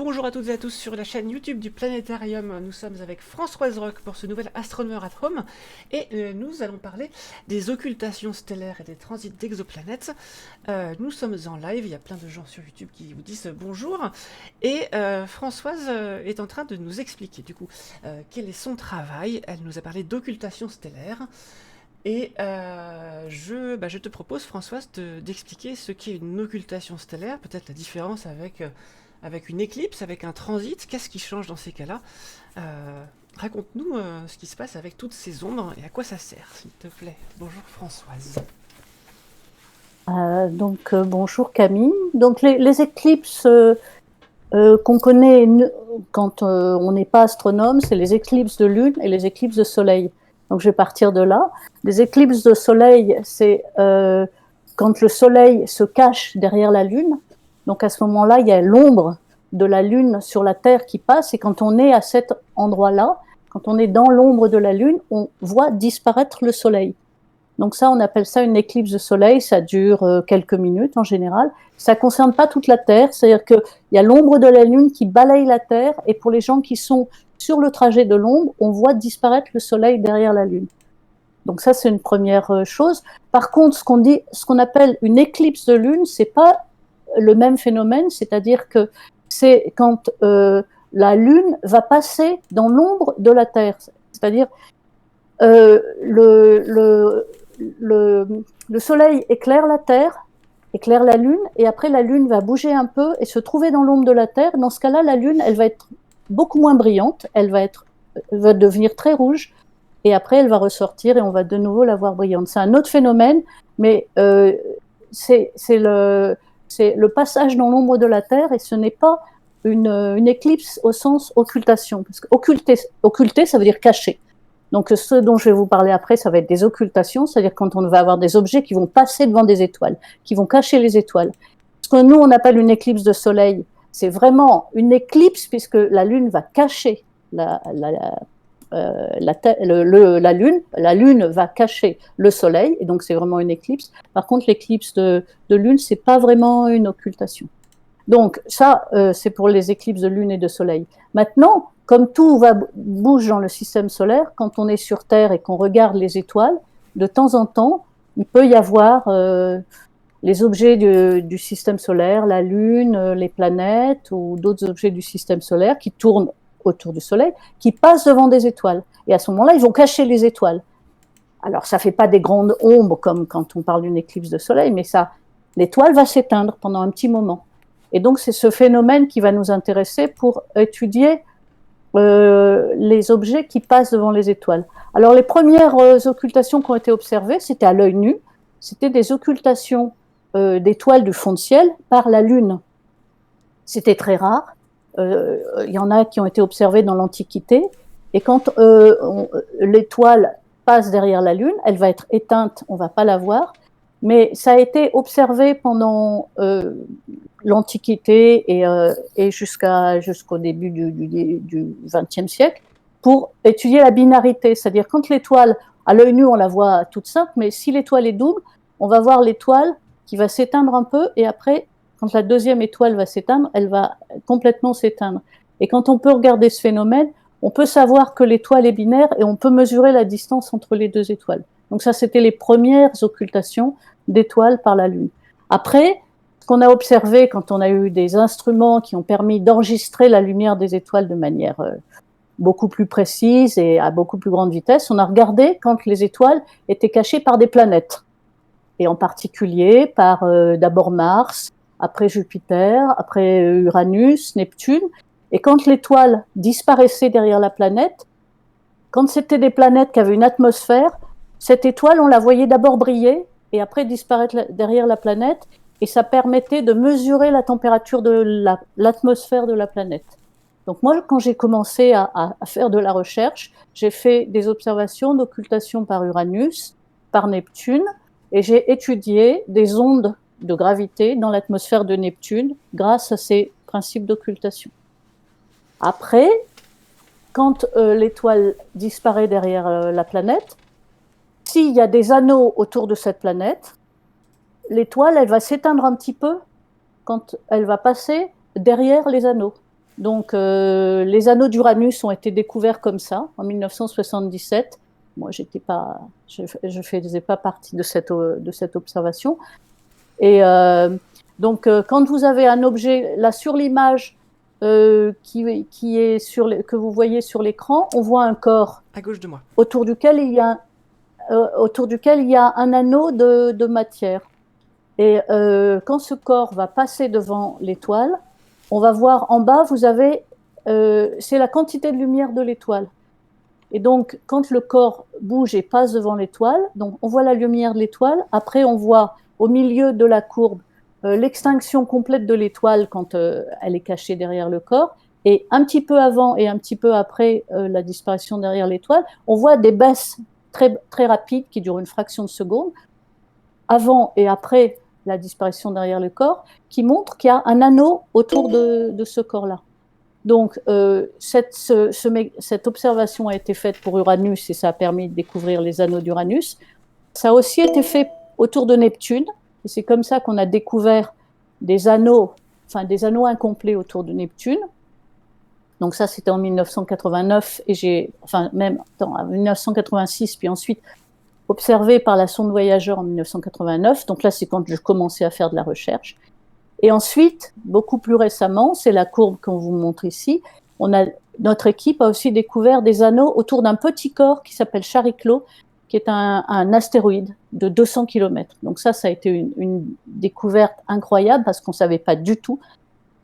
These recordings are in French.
bonjour à toutes et à tous sur la chaîne YouTube du Planétarium. Nous sommes avec Françoise Roch pour ce nouvel Astronomer at Home et nous allons parler des occultations stellaires et des transits d'exoplanètes. Nous sommes en live, il y a plein de gens sur YouTube qui vous disent bonjour et Françoise est en train de nous expliquer du coup quel est son travail. Elle nous a parlé d'occultations stellaires. Et je te propose, Françoise, d'expliquer ce qu'est une occultation stellaire, peut-être la différence avec une éclipse, avec un transit, qu'est-ce qui change dans ces cas-là. Raconte-nous ce qui se passe avec toutes ces ombres et à quoi ça sert, s'il te plaît. Bonjour Françoise. Bonjour Camille. Donc les éclipses qu'on connaît quand on n'est pas astronome, c'est les éclipses de lune et les éclipses de soleil. Donc je vais partir de là. Les éclipses de soleil, c'est quand le soleil se cache derrière la lune. Donc à ce moment-là, il y a l'ombre de la lune sur la Terre qui passe. Et quand on est à cet endroit-là, quand on est dans l'ombre de la lune, on voit disparaître le soleil. Donc ça, on appelle ça une éclipse de soleil. Ça dure quelques minutes en général. Ça ne concerne pas toute la Terre. C'est-à-dire qu'il y a l'ombre de la lune qui balaye la Terre. Et pour les gens qui sont sur le trajet de l'ombre, on voit disparaître le soleil derrière la lune. Donc ça, c'est une première chose. Par contre, ce qu'on appelle une éclipse de lune, c'est pas le même phénomène, c'est-à-dire que c'est quand la lune va passer dans l'ombre de la Terre. C'est-à-dire le soleil éclaire la Terre, éclaire la lune, et après la lune va bouger un peu et se trouver dans l'ombre de la Terre. Dans ce cas-là, la lune, elle va être beaucoup moins brillante, elle va devenir très rouge, et après elle va ressortir et on va de nouveau la voir brillante. C'est un autre phénomène, mais c'est le passage dans l'ombre de la Terre, et ce n'est pas une éclipse au sens occultation, parce que occulter, ça veut dire cacher. Donc ce dont je vais vous parler après, ça va être des occultations, c'est-à-dire quand on va avoir des objets qui vont passer devant des étoiles, qui vont cacher les étoiles. Ce que nous on appelle une éclipse de soleil, c'est vraiment une éclipse puisque la lune va cacher la lune va cacher le soleil, et donc c'est vraiment une éclipse. Par contre, l'éclipse de lune, c'est pas vraiment une occultation. Donc ça, c'est pour les éclipses de lune et de soleil. Maintenant, comme tout bouge dans le système solaire, quand on est sur Terre et qu'on regarde les étoiles, de temps en temps, il peut y avoir les objets du système solaire, la Lune, les planètes ou d'autres objets du système solaire qui tournent autour du Soleil, qui passent devant des étoiles. Et à ce moment-là, ils vont cacher les étoiles. Alors, ça ne fait pas des grandes ombres comme quand on parle d'une éclipse de Soleil, mais l'étoile va s'éteindre pendant un petit moment. Et donc, c'est ce phénomène qui va nous intéresser pour étudier les objets qui passent devant les étoiles. Alors, les premières occultations qui ont été observées, c'était à l'œil nu. C'était des occultations d'étoiles du fond de ciel par la Lune. C'était très rare. Il y en a qui ont été observées dans l'Antiquité. Et quand l'étoile passe derrière la Lune, elle va être éteinte, on ne va pas la voir. Mais ça a été observé pendant l'Antiquité et jusqu'au début du XXe siècle pour étudier la binarité. C'est-à-dire quand l'étoile, à l'œil nu, on la voit toute simple, mais si l'étoile est double, on va voir l'étoile qui va s'éteindre un peu, et après, quand la deuxième étoile va s'éteindre, elle va complètement s'éteindre. Et quand on peut regarder ce phénomène, on peut savoir que l'étoile est binaire et on peut mesurer la distance entre les deux étoiles. Donc ça, c'était les premières occultations d'étoiles par la Lune. Après, ce qu'on a observé quand on a eu des instruments qui ont permis d'enregistrer la lumière des étoiles de manière beaucoup plus précise et à beaucoup plus grande vitesse, on a regardé quand les étoiles étaient cachées par des planètes. Et en particulier par d'abord Mars, après Jupiter, après Uranus, Neptune. Et quand l'étoile disparaissait derrière la planète, quand c'était des planètes qui avaient une atmosphère, cette étoile, on la voyait d'abord briller et après disparaître derrière la planète, et ça permettait de mesurer la température de l'atmosphère de la planète. Donc moi, quand j'ai commencé à faire de la recherche, j'ai fait des observations d'occultation par Uranus, par Neptune, et j'ai étudié des ondes de gravité dans l'atmosphère de Neptune grâce à ces principes d'occultation. Après, quand l'étoile disparaît derrière la planète, s'il y a des anneaux autour de cette planète, l'étoile, elle va s'éteindre un petit peu quand elle va passer derrière les anneaux. Donc, les anneaux d'Uranus ont été découverts comme ça, en 1977. Moi, je ne faisais pas partie de cette observation. Et donc, quand vous avez un objet, là sur l'image qui est que vous voyez sur l'écran, on voit un corps à gauche de moi, autour duquel il y a un anneau de matière. Et quand ce corps va passer devant l'étoile, on va voir en bas, vous avez, c'est la quantité de lumière de l'étoile. Et donc, quand le corps bouge et passe devant l'étoile, donc on voit la lumière de l'étoile. Après, on voit au milieu de la courbe l'extinction complète de l'étoile quand elle est cachée derrière le corps. Et un petit peu avant et un petit peu après la disparition derrière l'étoile, on voit des baisses très, très rapides qui durent une fraction de seconde, avant et après la disparition derrière le corps, qui montrent qu'il y a un anneau autour de ce corps-là. Donc, cette observation a été faite pour Uranus et ça a permis de découvrir les anneaux d'Uranus. Ça a aussi été fait autour de Neptune, et c'est comme ça qu'on a découvert des anneaux incomplets autour de Neptune. Donc ça, c'était en 1989, et en 1986, puis ensuite observé par la sonde Voyager en 1989. Donc là, c'est quand je commençais à faire de la recherche. Et ensuite, beaucoup plus récemment, c'est la courbe qu'on vous montre ici, notre équipe a aussi découvert des anneaux autour d'un petit corps qui s'appelle Chariklo, qui est un astéroïde de 200 km. Donc ça a été une découverte incroyable parce qu'on ne savait pas du tout.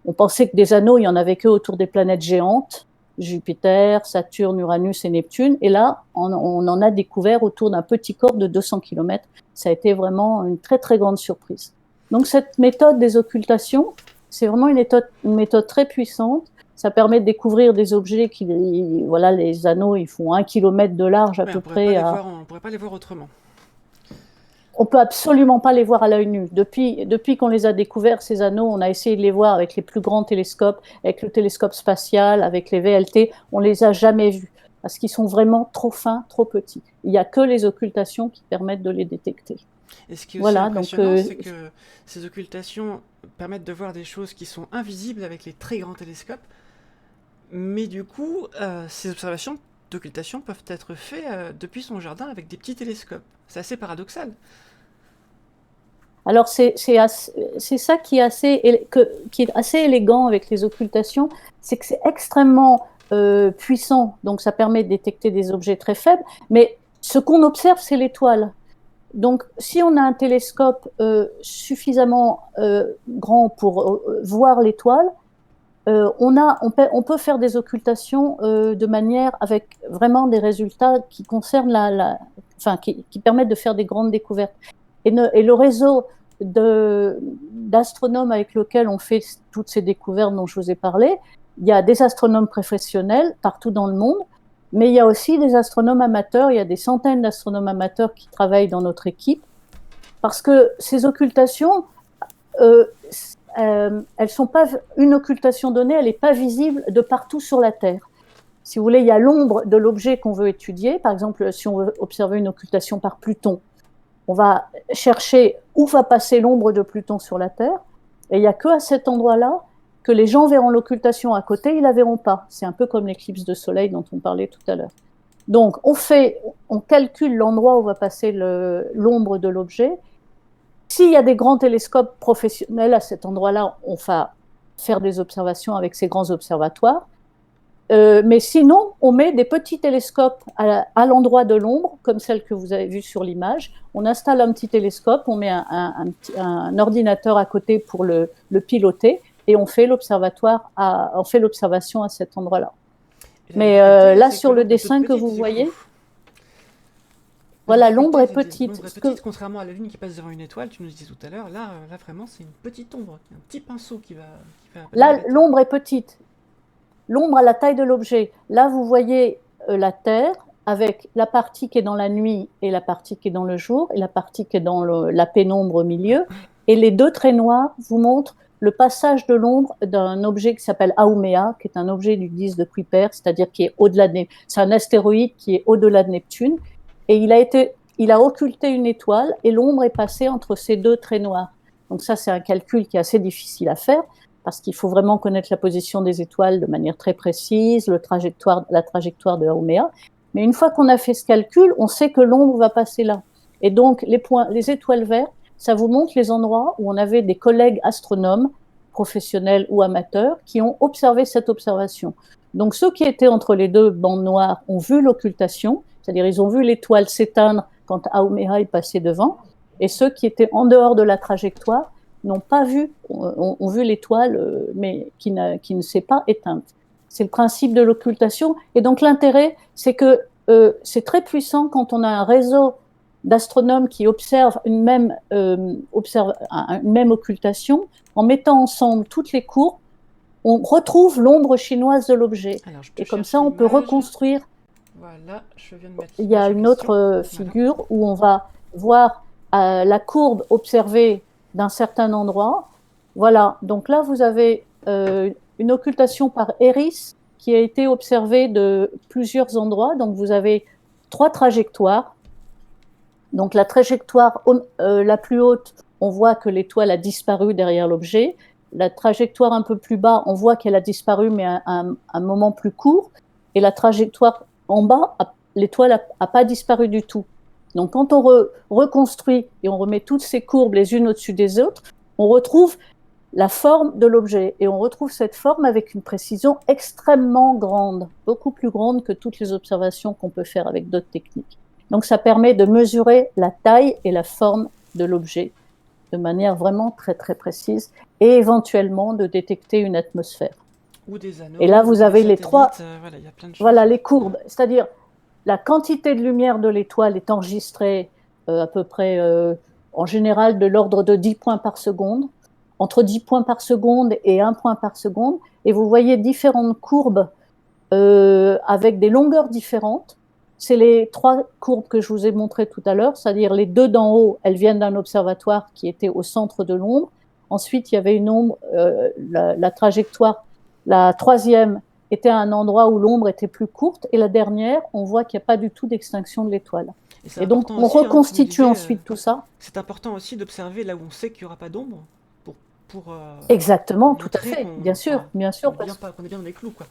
On pensait que des anneaux, il n'y en avait que autour des planètes géantes, Jupiter, Saturne, Uranus et Neptune. Et là, on en a découvert autour d'un petit corps de 200 km. Ça a été vraiment une très, très grande surprise. Donc cette méthode des occultations, c'est vraiment une méthode très puissante. Ça permet de découvrir des objets les anneaux, ils font 1 km de large à peu près. On ne pourrait pas les voir autrement. On peut absolument pas les voir à l'œil nu. Depuis qu'on les a découverts, ces anneaux, on a essayé de les voir avec les plus grands télescopes, avec le télescope spatial, avec les VLT. On les a jamais vus parce qu'ils sont vraiment trop fins, trop petits. Il n'y a que les occultations qui permettent de les détecter. Et ce qui est aussi impressionnant, c'est que ces occultations permettent de voir des choses qui sont invisibles avec les très grands télescopes. Mais du coup, ces observations d'occultation peuvent être faites depuis son jardin avec des petits télescopes. C'est assez paradoxal. Alors c'est ça qui est assez élégant avec les occultations, c'est que c'est extrêmement puissant, donc ça permet de détecter des objets très faibles, mais ce qu'on observe, c'est l'étoile. Donc si on a un télescope suffisamment grand pour voir l'étoile, on peut faire des occultations de manière avec vraiment des résultats qui concernent qui permettent de faire des grandes découvertes. Et le réseau d'astronomes avec lequel on fait toutes ces découvertes dont je vous ai parlé, il y a des astronomes professionnels partout dans le monde, mais il y a aussi des astronomes amateurs. Il y a des centaines d'astronomes amateurs qui travaillent dans notre équipe, parce que ces occultations, elles sont pas, une occultation donnée, elle n'est pas visible de partout sur la Terre. Si vous voulez, il y a l'ombre de l'objet qu'on veut étudier. Par exemple, si on veut observer une occultation par Pluton, on va chercher où va passer l'ombre de Pluton sur la Terre, et il n'y a qu'à cet endroit-là que les gens verront l'occultation à côté, ils ne la verront pas. C'est un peu comme l'éclipse de soleil dont on parlait tout à l'heure. Donc, on calcule l'endroit où va passer l'ombre de l'objet. S'il y a des grands télescopes professionnels à cet endroit-là, on va faire des observations avec ces grands observatoires. Mais sinon, on met des petits télescopes à l'endroit de l'ombre, comme celle que vous avez vue sur l'image. On installe un petit télescope, on met un ordinateur à côté pour le piloter, et on fait l'observation à cet endroit-là. Mais là, sur le dessin que vous voyez, voilà, l'ombre est petite. L'ombre est petite, contrairement à la Lune qui passe devant une étoile, tu nous disais tout à l'heure. Là vraiment, c'est une petite ombre, un petit pinceau qui va là, l'ombre est petite. L'ombre à la taille de l'objet. Là, vous voyez la Terre avec la partie qui est dans la nuit et la partie qui est dans le jour, et la partie qui est dans la pénombre au milieu. Et les deux traits noirs vous montrent le passage de l'ombre d'un objet qui s'appelle Haumea, qui est un objet du disque de Kuiper, c'est-à-dire qui est au-delà de Neptune. C'est un astéroïde qui est au-delà de Neptune. Et il a occulté une étoile, et l'ombre est passée entre ces deux traits noirs. Donc ça, c'est un calcul qui est assez difficile à faire. parce qu'il faut vraiment connaître la position des étoiles de manière très précise, la trajectoire de Haumea. Mais une fois qu'on a fait ce calcul, on sait que l'ombre va passer là. Et donc, les étoiles vertes, ça vous montre les endroits où on avait des collègues astronomes, professionnels ou amateurs, qui ont observé cette observation. Donc, ceux qui étaient entre les deux bandes noires ont vu l'occultation, c'est-à-dire ils ont vu l'étoile s'éteindre quand Haumea est passé devant, et ceux qui étaient en dehors de la trajectoire n'ont pas vu, ont vu l'étoile, mais qui ne s'est pas éteinte. C'est le principe de l'occultation. Et donc l'intérêt, c'est que c'est très puissant quand on a un réseau d'astronomes qui observent une même occultation. En mettant ensemble toutes les courbes, on retrouve l'ombre chinoise de l'objet. Et comme ça, on peut reconstruire. Voilà, je viens de mettre. Il y a une autre figure où on va voir la courbe observée d'un certain endroit. Voilà, donc là, vous avez une occultation par Eris qui a été observée de plusieurs endroits. Donc, vous avez 3 trajectoires. Donc, la trajectoire la plus haute, on voit que l'étoile a disparu derrière l'objet. La trajectoire un peu plus bas, on voit qu'elle a disparu, mais à un moment plus court. Et la trajectoire en bas, l'étoile n'a pas disparu du tout. Donc, quand on reconstruit et on remet toutes ces courbes les unes au-dessus des autres, on retrouve la forme de l'objet. Et on retrouve cette forme avec une précision extrêmement grande, beaucoup plus grande que toutes les observations qu'on peut faire avec d'autres techniques. Donc, ça permet de mesurer la taille et la forme de l'objet de manière vraiment très, très précise et éventuellement de détecter une atmosphère. Ou des anneaux. Et là, vous avez les 3... voilà, il y a plein de choses. Voilà, les courbes. C'est-à-dire, la quantité de lumière de l'étoile est enregistrée à peu près, en général, de l'ordre de 10 points par seconde, entre 10 points par seconde et 1 point par seconde. Et vous voyez différentes courbes avec des longueurs différentes. C'est les 3 courbes que je vous ai montrées tout à l'heure, c'est-à-dire les 2 d'en haut, elles viennent d'un observatoire qui était au centre de l'ombre. Ensuite, il y avait une ombre, la trajectoire, la 3e était à un endroit où l'ombre était plus courte, et la dernière, on voit qu'il n'y a pas du tout d'extinction de l'étoile. Et donc, on reconstitue ensuite tout ça. C'est important aussi d'observer là où on sait qu'il n'y aura pas d'ombre. Exactement, tout à fait, bien sûr. Qu'on est bien dans les clous, quoi.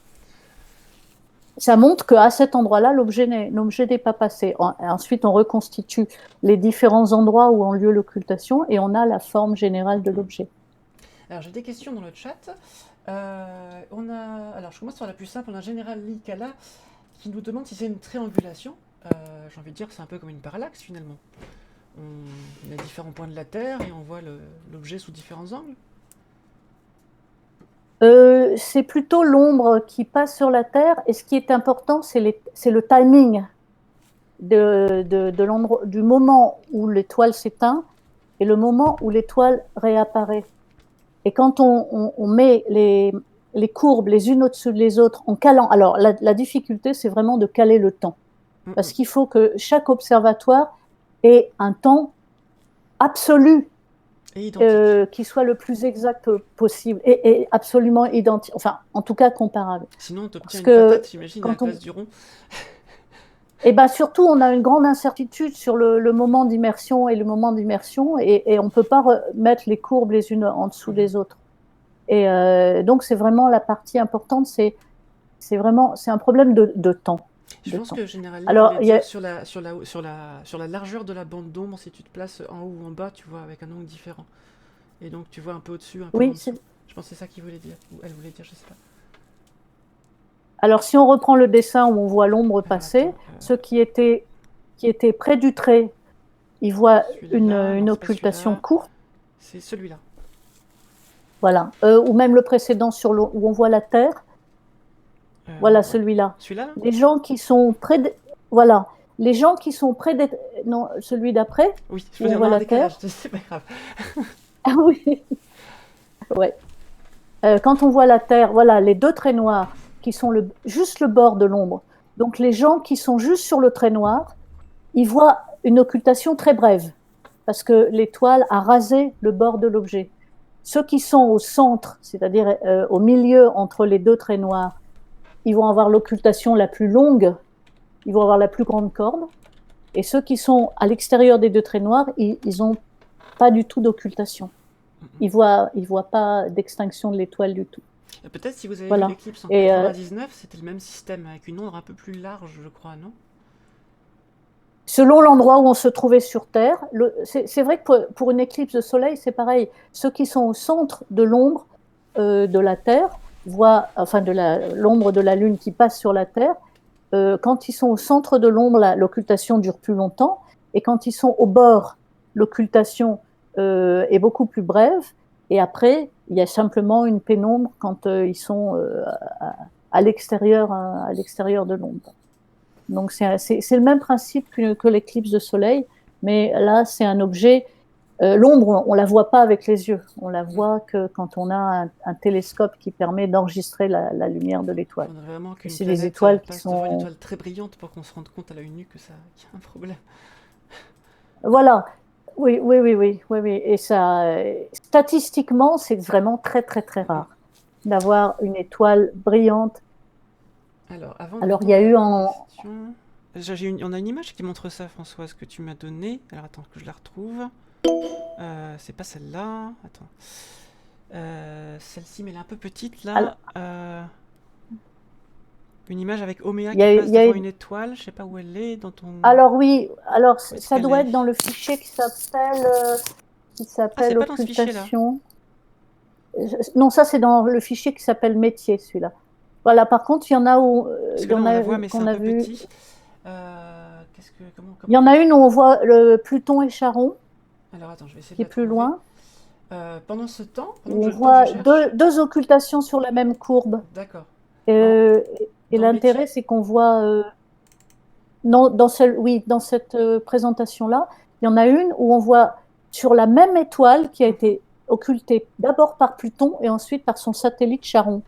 Ça montre qu'à cet endroit-là, l'objet n'est pas passé. Ensuite, on reconstitue les différents endroits où ont lieu l'occultation et on a la forme générale de l'objet. Alors, j'ai des questions dans le chat. Alors, je commence par la plus simple. On a un général Likala qui nous demande si c'est une triangulation. J'ai envie de dire que c'est un peu comme une parallaxe, finalement. On a différents points de la Terre et on voit l'objet sous différents angles. C'est plutôt l'ombre qui passe sur la Terre, et ce qui est important, c'est le timing du moment où l'étoile s'éteint et le moment où l'étoile réapparaît. Et quand on met les courbes les unes au-dessus des autres en calant, alors la difficulté, c'est vraiment de caler le temps, parce qu'il faut que chaque observatoire ait un temps absolu qui soit le plus exact possible et absolument identique, enfin en tout cas comparable. Sinon on t'obtient une patate, j'imagine, à la place du rond. Et bien surtout on a une grande incertitude sur le moment d'immersion et on ne peut pas mettre les courbes les unes en dessous des autres. Et donc c'est vraiment la partie importante, c'est un problème de temps. Je pense que généralement, sur la largeur de la bande d'ombre, si tu te places en haut ou en bas, tu vois, avec un angle différent. Et donc tu vois un peu au-dessus, un peu en dessous. Je pense que c'est ça qu'il voulait dire, ou elle voulait dire, je sais pas. Alors si on reprend le dessin où on voit l'ombre passer, ceux qui étaient près du trait, ils voient une occultation courte. C'est celui-là. Voilà, ou même le précédent où on voit la Terre. Voilà, celui-là. Celui-là ? Les gens qui sont près de... Voilà. Les gens qui sont près de... Non, celui d'après. Oui, je veux dire, on la Terre. C'est pas grave. Ah oui. Ouais. Quand on voit la Terre, voilà, les 2 traits noirs qui sont juste le bord de l'ombre. Donc les gens qui sont juste sur le trait noir, ils voient une occultation très brève, parce que l'étoile a rasé le bord de l'objet. Ceux qui sont au centre, c'est-à-dire au milieu entre les 2 traits noirs, ils vont avoir l'occultation la plus longue, ils vont avoir la plus grande corde, et ceux qui sont à l'extérieur des 2 traits noirs, ils n'ont pas du tout d'occultation. il voit pas d'extinction de l'étoile du tout. Et peut-être si vous avez vu Voilà. l'éclipse en Et 99, c'était le même système, avec une ombre un peu plus large, je crois, non? selon l'endroit où on se trouvait sur Terre, c'est vrai que pour une éclipse de soleil, c'est pareil. Ceux qui sont au centre de l'ombre de la Terre voient, enfin de l'ombre de la Lune qui passe sur la Terre. Quand ils sont au centre de l'ombre, l'occultation dure plus longtemps, et quand ils sont au bord, l'occultation est beaucoup plus brève. Et après, il y a simplement une pénombre quand ils sont à l'extérieur de l'ombre. Donc c'est le même principe que l'éclipse de soleil, mais là c'est un objet. L'ombre, on la voit pas avec les yeux, on la voit que quand on a un télescope qui permet d'enregistrer la lumière de Il l'étoile. faudrait vraiment Et qu'une c'est des planète étoiles qui passe devant une sont, étoile très brillante pour qu'on se rende compte à l'œil nu qu'il y a un problème. voilà, oui, oui, oui, oui, oui, oui. Et ça, statistiquement, c'est vraiment très, très, très Mm, mm. rare d'avoir une étoile brillante. Alors, avant de Alors, il y répondre a à eu la en, question... On a une image qui montre ça, Françoise, que tu m'as donnée. Alors, attends que je la retrouve. C'est pas celle-là. Attends. Celle-ci, mais elle est un peu petite, alors, là. Une image avec Oméa il y qui a, passe il y a devant eu- une étoile. Je sais pas où elle est dans ton... alors oui, alors Où est-ce ça qu'elle doit est? être dans le fichier qui Ah, c'est s'appelle pas dans ce fichier-là. occultation. Non, ça c'est dans le fichier qui s'appelle métier, celui-là. Voilà. Par contre, il y en a où, Parce il que y là, en on la a voit, mais c'est qu'on un a peu vu. petit. Il y Comment en faire? a une où on voit le Pluton et Charon, Alors, attends, je vais essayer qui de est la plus trouver. loin, Pendant ce temps, où on tant que je voit cherche... deux occultations sur la même courbe. D'accord. Dans, Euh, et dans métier. l'intérêt, c'est qu'on voit, oui, dans cette présentation-là, il y en a une où on voit sur la même étoile qui a Mhm. été occultée d'abord par Pluton et ensuite par son satellite Charon.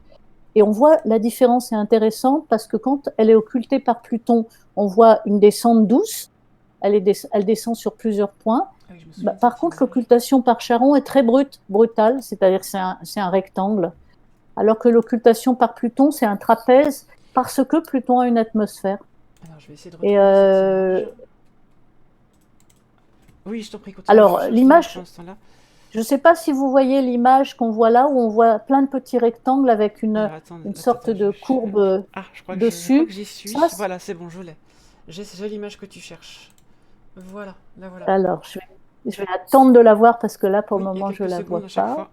Et on voit la différence est intéressante parce que quand elle est occultée par Pluton, on voit une descente douce, elle descend sur plusieurs points. Ah oui, je me Bah, souviens de par cette contre, image. l'occultation par Charon est très brutale, c'est-à-dire que c'est un rectangle, alors que l'occultation par Pluton, c'est un trapèze parce que Pluton a une atmosphère. Alors, je vais essayer de Et retrouver cette image. Oui, je t'en prie, continue, je alors, cherche l'image l'image, pendant ce temps-là. je ne sais pas si vous voyez l'image qu'on voit là, où on voit plein de petits rectangles avec Alors, attends, une attends, sorte attends, de courbe Ah, je crois que dessus. j'y Ça, suis. Voilà, c'est bon, je l'ai. J'ai l'image que tu cherches. Voilà, là voilà. alors, je vais attendre de la voir parce que là, pour le Oui, il y a moment, je ne quelques la secondes vois à chaque pas. fois.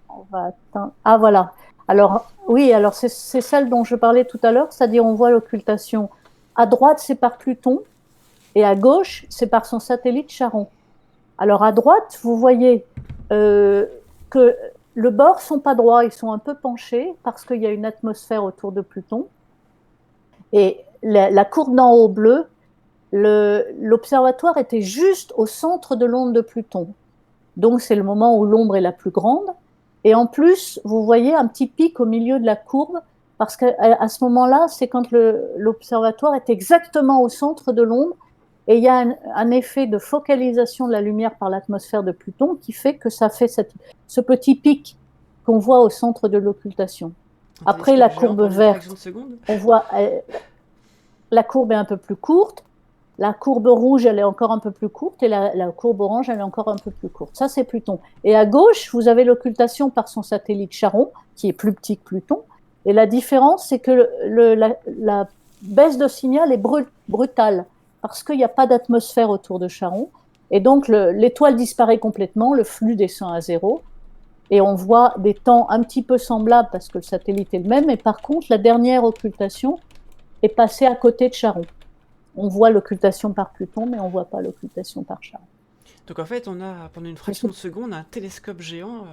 On va attendre. Ah, voilà. Alors, oui, alors c'est celle dont je parlais tout à l'heure, c'est-à-dire on voit l'occultation. À droite, c'est par Pluton, et à gauche, c'est par son satellite Charon. Alors, à droite, vous voyez euh, que le bord sont pas droits, ils sont un peu penchés parce qu'il y a une atmosphère autour de Pluton. Et la courbe d'en haut bleue, l'observatoire était juste au centre de l'onde de Pluton. Donc, c'est le moment où l'ombre est la plus grande. Et en plus, vous voyez un petit pic au milieu de la courbe, parce qu'à ce moment-là, c'est quand l'observatoire est exactement au centre de l'ombre, et il y a un effet de focalisation de la lumière par l'atmosphère de Pluton qui fait que ça fait ce petit pic qu'on voit au centre de l'occultation. Un Après, la télescope géant courbe pendant une fraction de verte, seconde. on voit la courbe est un peu plus courte. La courbe rouge, elle est encore un peu plus courte et la courbe orange, elle est encore un peu plus courte. Ça, c'est Pluton. Et à gauche, vous avez l'occultation par son satellite Charon, qui est plus petit que Pluton. Et la différence, c'est que la baisse de signal est brutale, parce qu'il n'y a pas d'atmosphère autour de Charon. Et donc, l'étoile disparaît complètement, le flux descend à zéro. Et on voit des temps un petit peu semblables, parce que le satellite est le même. Et par contre, la dernière occultation est passée à côté de Charon. On voit l'occultation par Pluton, mais on ne voit pas l'occultation par Charon. Donc en fait, on a pendant une fraction de seconde un télescope géant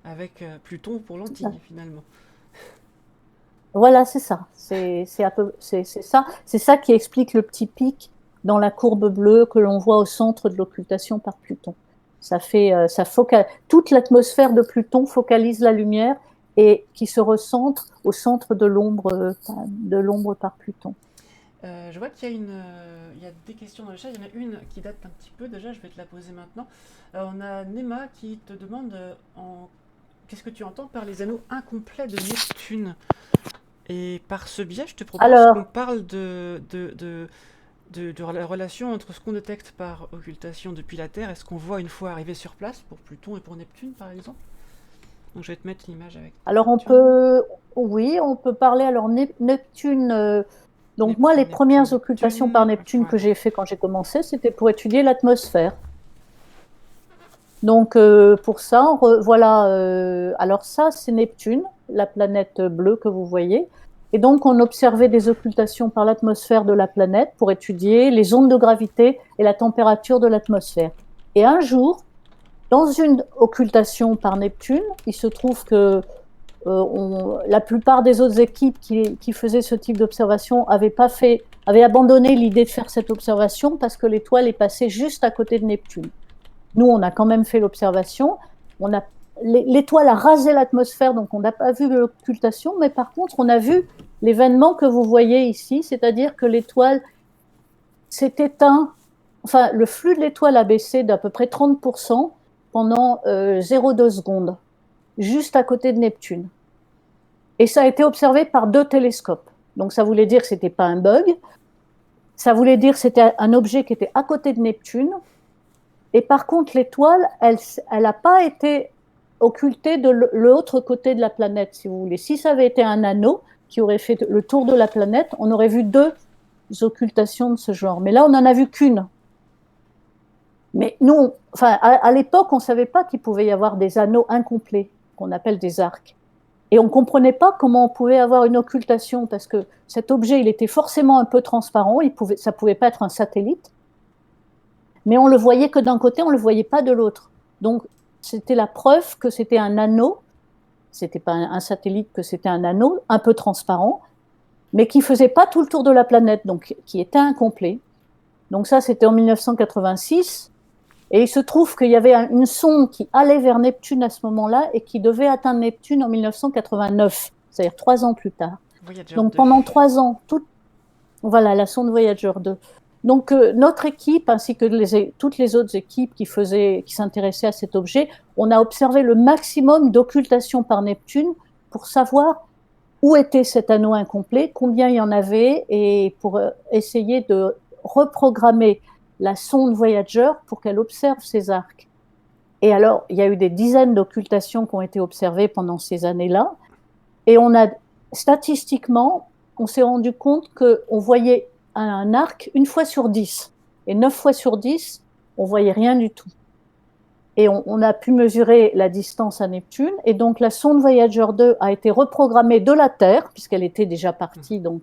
avec Pluton pour lentille finalement. Voilà, c'est ça. C'est ça. C'est ça qui explique le petit pic dans la courbe bleue que l'on voit au centre de l'occultation par Pluton. Toute l'atmosphère de Pluton focalise la lumière et qui se recentre au centre de l'ombre par Pluton. Je vois qu'il y a il y a des questions dans le chat. Il y en a une qui date un petit peu déjà. Je vais te la poser maintenant. On a Nema qui te demande qu'est-ce que tu entends par les anneaux incomplets de Neptune. Et par ce biais, je te propose qu'on Alors, parle de la relation entre ce qu'on détecte par occultation depuis la Terre et ce qu'on voit une fois arrivé sur place pour Pluton et pour Neptune, par exemple. Donc je vais te mettre une image avec Alors Neptune. oui, on peut parler. Alors Neptune. Donc moi, les Neptune, premières occultations par Neptune que voilà. j'ai fait quand j'ai commencé, c'était pour étudier l'atmosphère. Donc pour ça, voilà. Alors ça, c'est Neptune, la planète bleue que vous voyez. Et donc on observait des occultations par l'atmosphère de la planète pour étudier les ondes de gravité et la température de l'atmosphère. Et un jour, dans une occultation par Neptune, il se trouve que la plupart des autres équipes qui faisaient ce type d'observation avaient abandonné l'idée de faire cette observation parce que l'étoile est passée juste à côté de Neptune. Nous, on a quand même fait l'observation. L'étoile a rasé l'atmosphère, donc on n'a pas vu l'occultation, mais par contre, on a vu l'événement que vous voyez ici, c'est-à-dire que l'étoile s'est éteinte, enfin, le flux de l'étoile a baissé d'à peu près 30% pendant 0,2 secondes, juste à côté de Neptune. Et ça a été observé par 2 télescopes. Donc ça voulait dire que ce n'était pas un bug, ça voulait dire que c'était un objet qui était à côté de Neptune. Et par contre, l'étoile, elle n'a pas été occultée de l'autre côté de la planète, si vous voulez. Si ça avait été un anneau qui aurait fait le tour de la planète, on aurait vu 2 occultations de ce genre. Mais là, on n'en a vu qu'une. Mais nous, enfin, à l'époque, on ne savait pas qu'il pouvait y avoir des anneaux incomplets, qu'on appelle des arcs. Et on ne comprenait pas comment on pouvait avoir une occultation, parce que cet objet, il était forcément un peu transparent, ça ne pouvait pas être un satellite, mais on le voyait que d'un côté, on ne le voyait pas de l'autre. Donc, c'était la preuve que c'était un anneau, c'était pas un satellite, que c'était un anneau un peu transparent, mais qui ne faisait pas tout le tour de la planète, donc qui était incomplet. Donc ça, c'était en 1986. Et il se trouve qu'il y avait une sonde qui allait vers Neptune à ce moment-là et qui devait atteindre Neptune en 1989, c'est-à-dire 3 ans plus tard. Voyager Donc 2. pendant 3 ans, voilà, la sonde Voyager 2. Donc notre équipe, ainsi que toutes les autres équipes qui s'intéressaient à cet objet, on a observé le maximum d'occultation par Neptune pour savoir où était cet anneau incomplet, combien il y en avait, et pour essayer de reprogrammer la sonde Voyager pour qu'elle observe ces arcs. Et alors, il y a eu des dizaines d'occultations qui ont été observées pendant ces années-là. Et statistiquement, on s'est rendu compte qu'on voyait un arc 1 fois sur 10. Et 9 fois sur 10, on voyait rien du tout. Et on a pu mesurer la distance à Neptune. Et donc, la sonde Voyager 2 a été reprogrammée de la Terre, puisqu'elle était déjà partie, donc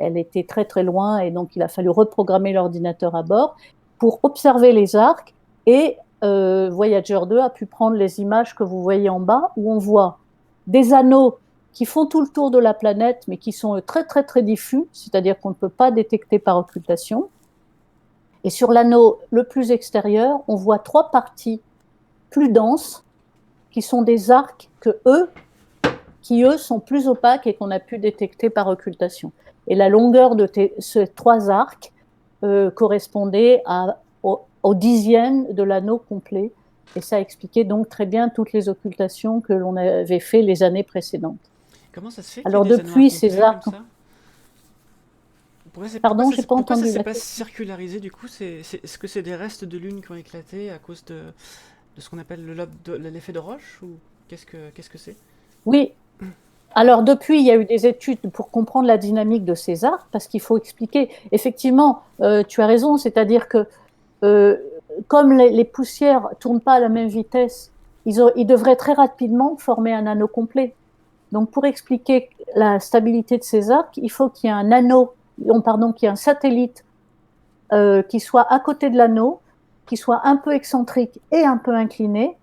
elle était très très loin, et donc il a fallu reprogrammer l'ordinateur à bord pour observer les arcs. Et Voyager 2 a pu prendre les images que vous voyez en bas, où on voit des anneaux qui font tout le tour de la planète, mais qui sont très très très diffus, c'est-à-dire qu'on ne peut pas détecter par occultation. Et sur l'anneau le plus extérieur, on voit 3 parties plus denses, qui sont des arcs qui eux sont plus opaques et qu'on a pu détecter par occultation. Et la longueur de ces 3 arcs correspondait au dixième de l'anneau complet. Et ça expliquait donc très bien toutes les occultations que l'on avait fait les années précédentes. Comment ça se fait Alors qu'il y ait des depuis anneaux ces incomplets arcs... comme ça? Pardon, j'ai pas Pourquoi ça entendu s'est la pas question. circularisé du coup? Est-ce que c'est des restes de lune qui ont éclaté à cause de ce qu'on appelle l'effet de Roche, ou qu'est-ce que c'est? Oui. Alors depuis, il y a eu des études pour comprendre la dynamique de ces arcs, parce qu'il faut expliquer. Effectivement, tu as raison, c'est-à-dire que comme les poussières ne tournent pas à la même vitesse, ils devraient très rapidement former un anneau complet. Donc pour expliquer la stabilité de ces arcs, il faut qu'il y ait un anneau, qu'il y ait un satellite qui soit à côté de l'anneau, qui soit un peu excentrique et un peu incliné.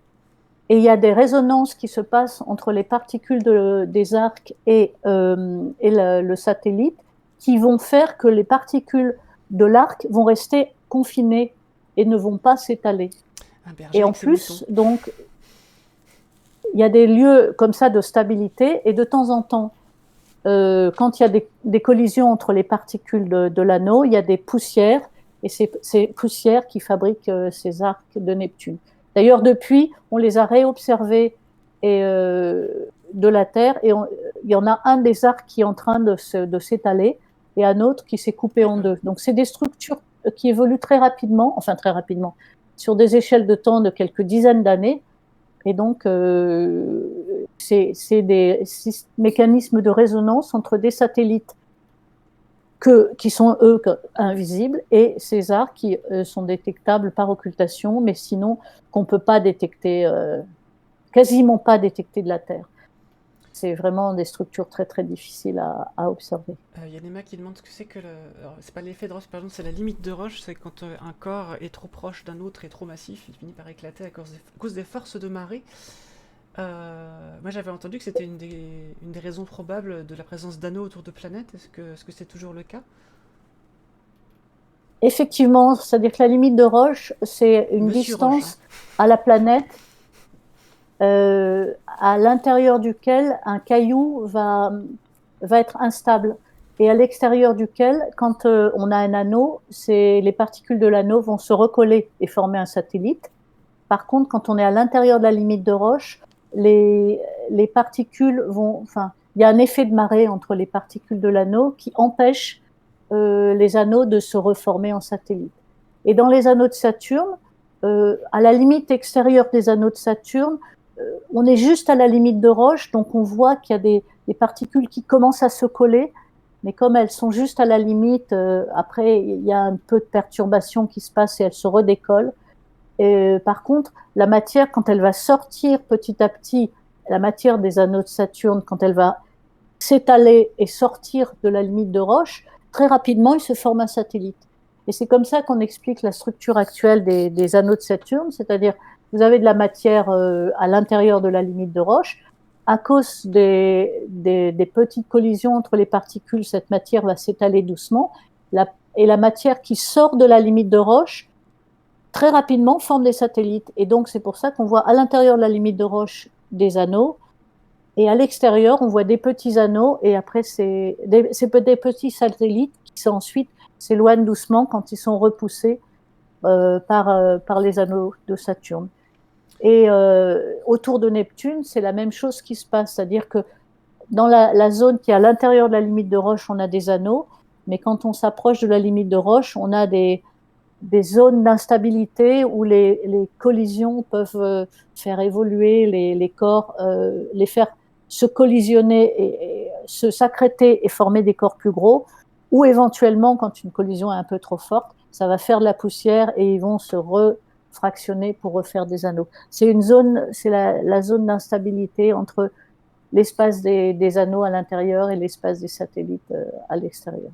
Et il y a des résonances qui se passent entre les particules des arcs et le satellite, qui vont faire que les particules de l'arc vont rester confinées et ne vont pas s'étaler. Un berger Et en avec ses moutons. plus, donc, il y a des lieux comme ça de stabilité, et de temps en temps, quand il y a des collisions entre les particules de l'anneau, il y a des poussières, et ces poussières qui fabriquent ces arcs de Neptune. D'ailleurs, depuis, on les a réobservés de la Terre, et il y en a un des arcs qui est en train de s'étaler, et un autre qui s'est coupé en deux. Donc c'est des structures qui évoluent très rapidement, enfin très rapidement, sur des échelles de temps de quelques dizaines d'années. Et donc, c'est des mécanismes de résonance entre des satellites qui sont, eux, invisibles, et ces arcs qui sont détectables par occultation, mais sinon qu'on ne peut pas détecter, quasiment pas détecter de la Terre. C'est vraiment des structures très très difficiles à observer. Il y a Nema qui demande ce que c'est que c'est pas l'effet de Roche, par exemple, c'est la limite de Roche, c'est quand un corps est trop proche d'un autre et trop massif, il finit par éclater à cause des forces de marée. Moi j'avais entendu que c'était une des raisons probables de la présence d'anneaux autour de planètes. Est-ce que c'est toujours le cas? Effectivement, c'est-à-dire que la limite de Roche, c'est une Monsieur Roche, distance à la planète à l'intérieur duquel un caillou va être instable, et à l'extérieur duquel, quand on a un anneau, les particules de l'anneau vont se recoller et former un satellite. Par contre, quand on est à l'intérieur de la limite de Roche, les particules vont... Enfin, il y a un effet de marée entre les particules de l'anneau qui empêche les anneaux de se reformer en satellite. Et dans les anneaux de Saturne, à la limite extérieure des anneaux de Saturne, on est juste à la limite de Roche, donc on voit qu'il y a des particules qui commencent à se coller, mais comme elles sont juste à la limite, après il y a un peu de perturbation qui se passe et elles se redécollent. Et, par contre, la matière, quand elle va sortir petit à petit, la matière des anneaux de Saturne, quand elle va s'étaler et sortir de la limite de Roche, très rapidement, il se forme un satellite. Et c'est comme ça qu'on explique la structure actuelle des anneaux de Saturne, c'est-à-dire vous avez de la matière à l'intérieur de la limite de Roche. À cause des petites collisions entre les particules, cette matière va s'étaler doucement, et la matière qui sort de la limite de Roche, très rapidement, forme des satellites. Et donc, c'est pour ça qu'on voit à l'intérieur de la limite de Roche des anneaux, et à l'extérieur, on voit des petits anneaux, et après, c'est des petits satellites qui ensuite s'éloignent doucement quand ils sont repoussés par les anneaux de Saturne. Et autour de Neptune, c'est la même chose qui se passe, c'est-à-dire que dans la zone qui est à l'intérieur de la limite de Roche, on a des anneaux, mais quand on s'approche de la limite de Roche, on a des zones d'instabilité où les collisions peuvent faire évoluer les corps, les faire se collisionner et se s'accréter et former des corps plus gros, ou éventuellement, quand une collision est un peu trop forte, ça va faire de la poussière et ils vont se refractionner pour refaire des anneaux. C'est la zone d'instabilité entre l'espace des anneaux à l'intérieur et l'espace des satellites à l'extérieur.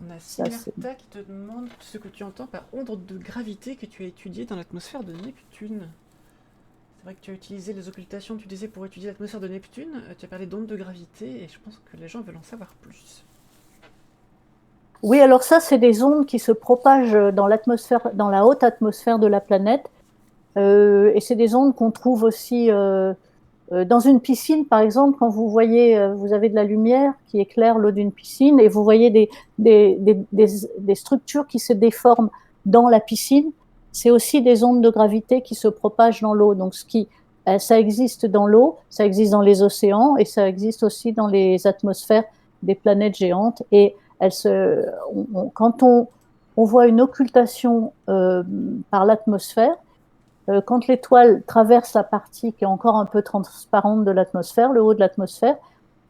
On a Simerta qui te demande ce que tu entends par onde de gravité que tu as étudié dans l'atmosphère de Neptune. C'est vrai que tu as utilisé les occultations, tu disais, pour étudier l'atmosphère de Neptune. Tu as parlé d'onde de gravité et je pense que les gens veulent en savoir plus. Oui, alors ça, c'est des ondes qui se propagent dans l'atmosphère, dans la haute atmosphère de la planète. Et c'est des ondes qu'on trouve aussi dans une piscine, par exemple, quand vous voyez, vous avez de la lumière qui éclaire l'eau d'une piscine et vous voyez des structures qui se déforment dans la piscine. C'est aussi des ondes de gravité qui se propagent dans l'eau. Donc, ça existe dans l'eau, ça existe dans les océans et ça existe aussi dans les atmosphères des planètes géantes. Et quand on voit une occultation par l'atmosphère, quand l'étoile traverse la partie qui est encore un peu transparente de l'atmosphère, le haut de l'atmosphère,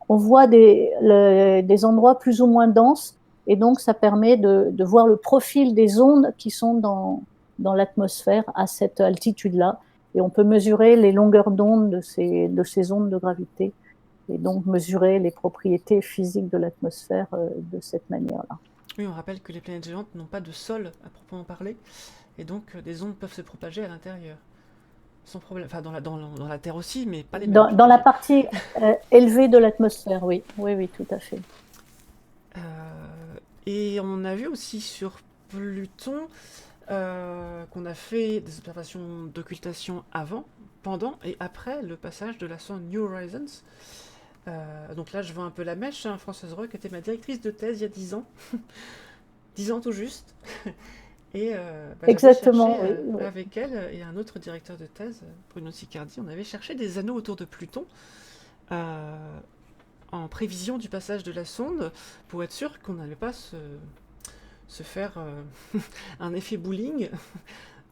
on voit des endroits plus ou moins denses, et donc ça permet de voir le profil des ondes qui sont dans l'atmosphère à cette altitude-là, et on peut mesurer les longueurs d'onde de ces ondes de gravité, et donc mesurer les propriétés physiques de l'atmosphère de cette manière-là. Oui, on rappelle que les planètes géantes n'ont pas de sol à proprement parler, et donc des ondes peuvent se propager à l'intérieur. Sans problème. Enfin, dans la Terre aussi, mais pas les mêmes. Dans la partie élevée de l'atmosphère, oui. Oui, tout à fait. Et on a vu aussi sur Pluton qu'on a fait des observations d'occultation avant, pendant et après le passage de la sonde New Horizons. Donc là, je vois un peu la mèche. Françoise Roch était ma directrice de thèse il y a 10 ans. 10 ans tout juste. Et exactement, cherché, avec elle et un autre directeur de thèse, Bruno Sicardi, on avait cherché des anneaux autour de Pluton en prévision du passage de la sonde pour être sûr qu'on n'allait pas se faire un effet bowling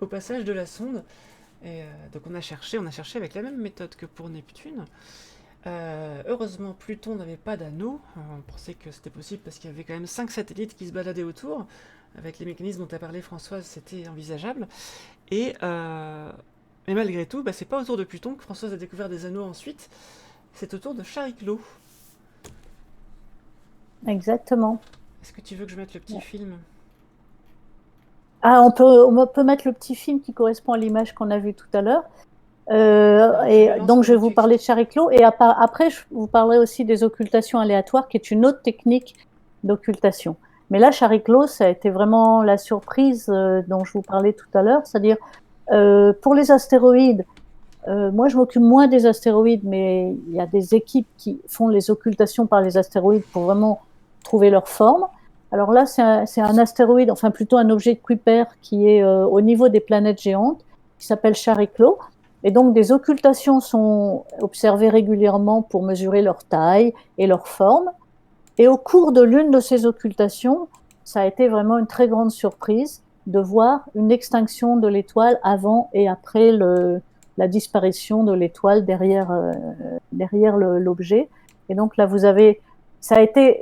au passage de la sonde. Et donc on a cherché avec la même méthode que pour Neptune. Heureusement, Pluton n'avait pas d'anneau. On pensait que c'était possible parce qu'il y avait quand même 5 satellites qui se baladaient autour. Avec les mécanismes dont tu as parlé, Françoise, c'était envisageable. Mais malgré tout, c'est pas autour de Pluton que Françoise a découvert des anneaux ensuite. C'est autour de Chariclo. Exactement. Est-ce que tu veux que je mette le petit film ? Ah, on peut mettre le petit film qui correspond à l'image qu'on a vue tout à l'heure. Et donc, je vais vous parler de Chariclo. Et après, je vous parlerai aussi des occultations aléatoires, qui est une autre technique d'occultation. Mais là, Chariclo, ça a été vraiment la surprise dont je vous parlais tout à l'heure. C'est-à-dire, pour les astéroïdes, moi, je m'occupe moins des astéroïdes, mais il y a des équipes qui font les occultations par les astéroïdes pour vraiment trouver leur forme. Alors là, c'est un astéroïde, enfin plutôt un objet de Kuiper qui est au niveau des planètes géantes, qui s'appelle Chariclo. Et donc, des occultations sont observées régulièrement pour mesurer leur taille et leur forme. Et au cours de l'une de ces occultations, ça a été vraiment une très grande surprise de voir une extinction de l'étoile avant et après la disparition de l'étoile derrière l'objet. Et donc là, ça a été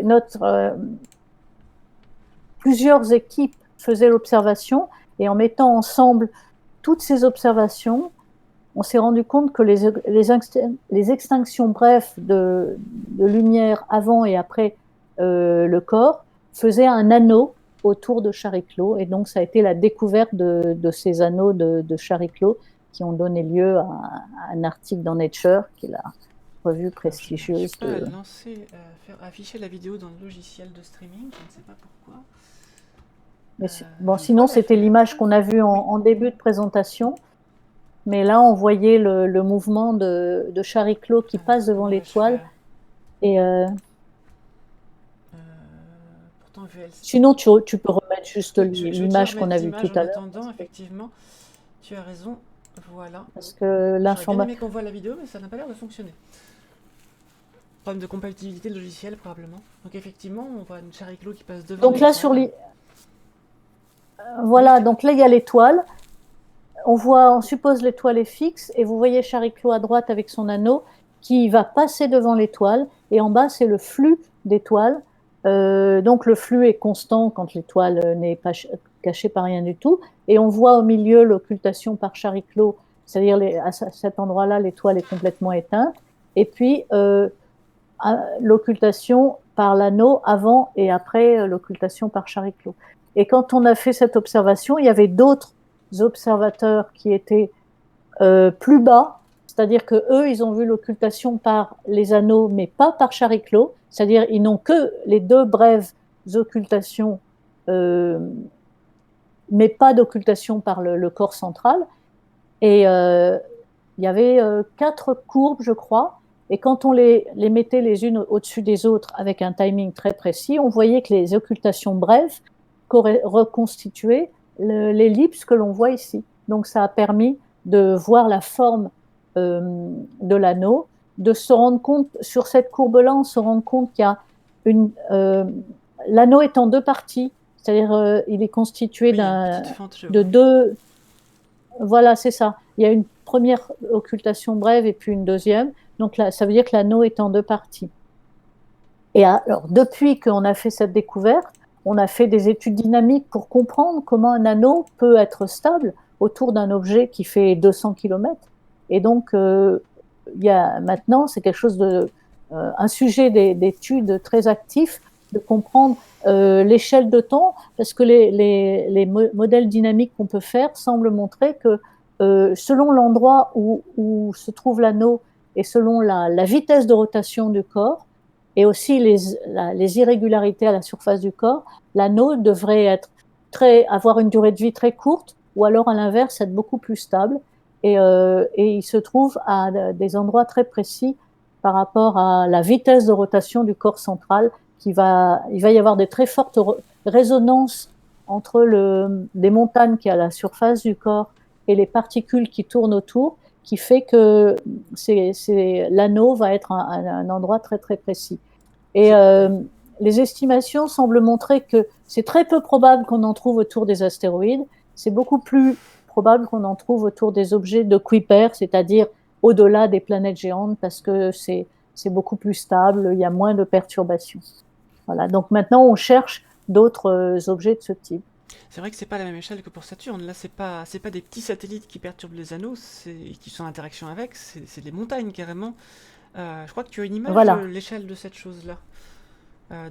plusieurs équipes faisaient l'observation, et en mettant ensemble toutes ces observations, on s'est rendu compte que les extinctions brèves de lumière avant et après le corps faisaient un anneau autour de Chariclo, et donc ça a été la découverte de ces anneaux de Chariclo qui ont donné lieu à un article dans Nature, qui est la revue prestigieuse. Je ne sais pas faire afficher la vidéo dans le logiciel de streaming, je ne sais pas pourquoi. Mais sinon, c'était l'image qu'on a vue en début de présentation. Mais là, on voyait le mouvement de Chariclo qui passe devant l'étoile. Et pourtant, sinon, tu peux remettre juste l'image qu'on a vue tout à l'heure. En attendant, effectivement, tu as raison. Voilà. Parce que j'aurais bien aimé qu'on voit la vidéo, mais ça n'a pas l'air de fonctionner. Problème de compatibilité de logiciel, probablement. Donc, effectivement, on voit une Chariclo qui passe devant. Donc là, voilà, donc là, il y a l'étoile. On suppose l'étoile est fixe, et vous voyez Chariclo à droite avec son anneau qui va passer devant l'étoile, et en bas, c'est le flux d'étoiles. Donc le flux est constant quand l'étoile n'est pas cachée par rien du tout, et on voit au milieu l'occultation par Chariclo, c'est-à-dire à cet endroit-là, l'étoile est complètement éteinte, et puis l'occultation par l'anneau avant et après l'occultation par Chariclo. Et quand on a fait cette observation, il y avait d'autres observateurs qui étaient plus bas, c'est-à-dire que eux, ils ont vu l'occultation par les anneaux, mais pas par Chariclo, c'est-à-dire ils n'ont que les deux brèves occultations, mais pas d'occultation par le corps central. Et il y avait 4 courbes, je crois, et quand on les mettait les unes au-dessus des autres avec un timing très précis, on voyait que les occultations brèves reconstituaient l'ellipse que l'on voit ici. Donc ça a permis de voir la forme de l'anneau, de se rendre compte, sur cette courbe-là, on se rend compte qu'il y a l'anneau est en 2 parties, c'est-à-dire il est constitué de 2... Voilà, c'est ça. Il y a une première occultation brève et puis une deuxième. Donc là, ça veut dire que l'anneau est en 2 parties. Et alors, depuis qu'on a fait cette découverte, on a fait des études dynamiques pour comprendre comment un anneau peut être stable autour d'un objet qui fait 200 km. Et donc, maintenant, c'est quelque chose un sujet d'études très actif, de comprendre l'échelle de temps, parce que les modèles dynamiques qu'on peut faire semblent montrer que selon l'endroit où se trouve l'anneau et selon la vitesse de rotation du corps, et aussi les irrégularités à la surface du corps, l'anneau devrait avoir une durée de vie très courte, ou alors à l'inverse être beaucoup plus stable, et il se trouve à des endroits très précis par rapport à la vitesse de rotation du corps central. Il va y avoir des très fortes résonances entre des montagnes qui sont à la surface du corps et les particules qui tournent autour, qui fait que l'anneau va être un endroit très très précis. Et les estimations semblent montrer que c'est très peu probable qu'on en trouve autour des astéroïdes. C'est beaucoup plus probable qu'on en trouve autour des objets de Kuiper, c'est-à-dire au-delà des planètes géantes, parce que c'est beaucoup plus stable, il y a moins de perturbations. Voilà. Donc maintenant, on cherche d'autres objets de ce type. C'est vrai que c'est pas la même échelle que pour Saturne. Là, c'est pas des petits satellites qui perturbent les anneaux, qui sont en interaction avec, c'est des montagnes carrément. Je crois que tu as une image de Voilà. l'échelle de cette chose-là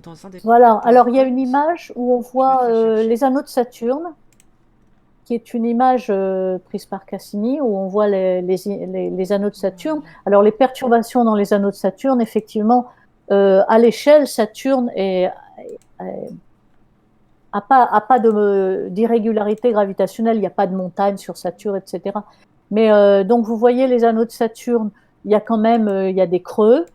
dans un des Voilà. Alors, il y a PowerPoint. une image où on Je vais te voit la chercher. les anneaux de Saturne, qui est une image prise par Cassini, où on voit les anneaux de Saturne. Voilà. Alors, les perturbations dans les anneaux de Saturne, effectivement, à l'échelle, Saturne a pas d'irrégularité gravitationnelle, il n'y a pas de montagne sur Saturne, etc. Mais donc, vous voyez les anneaux de Saturne, il y a quand même il y a des creux,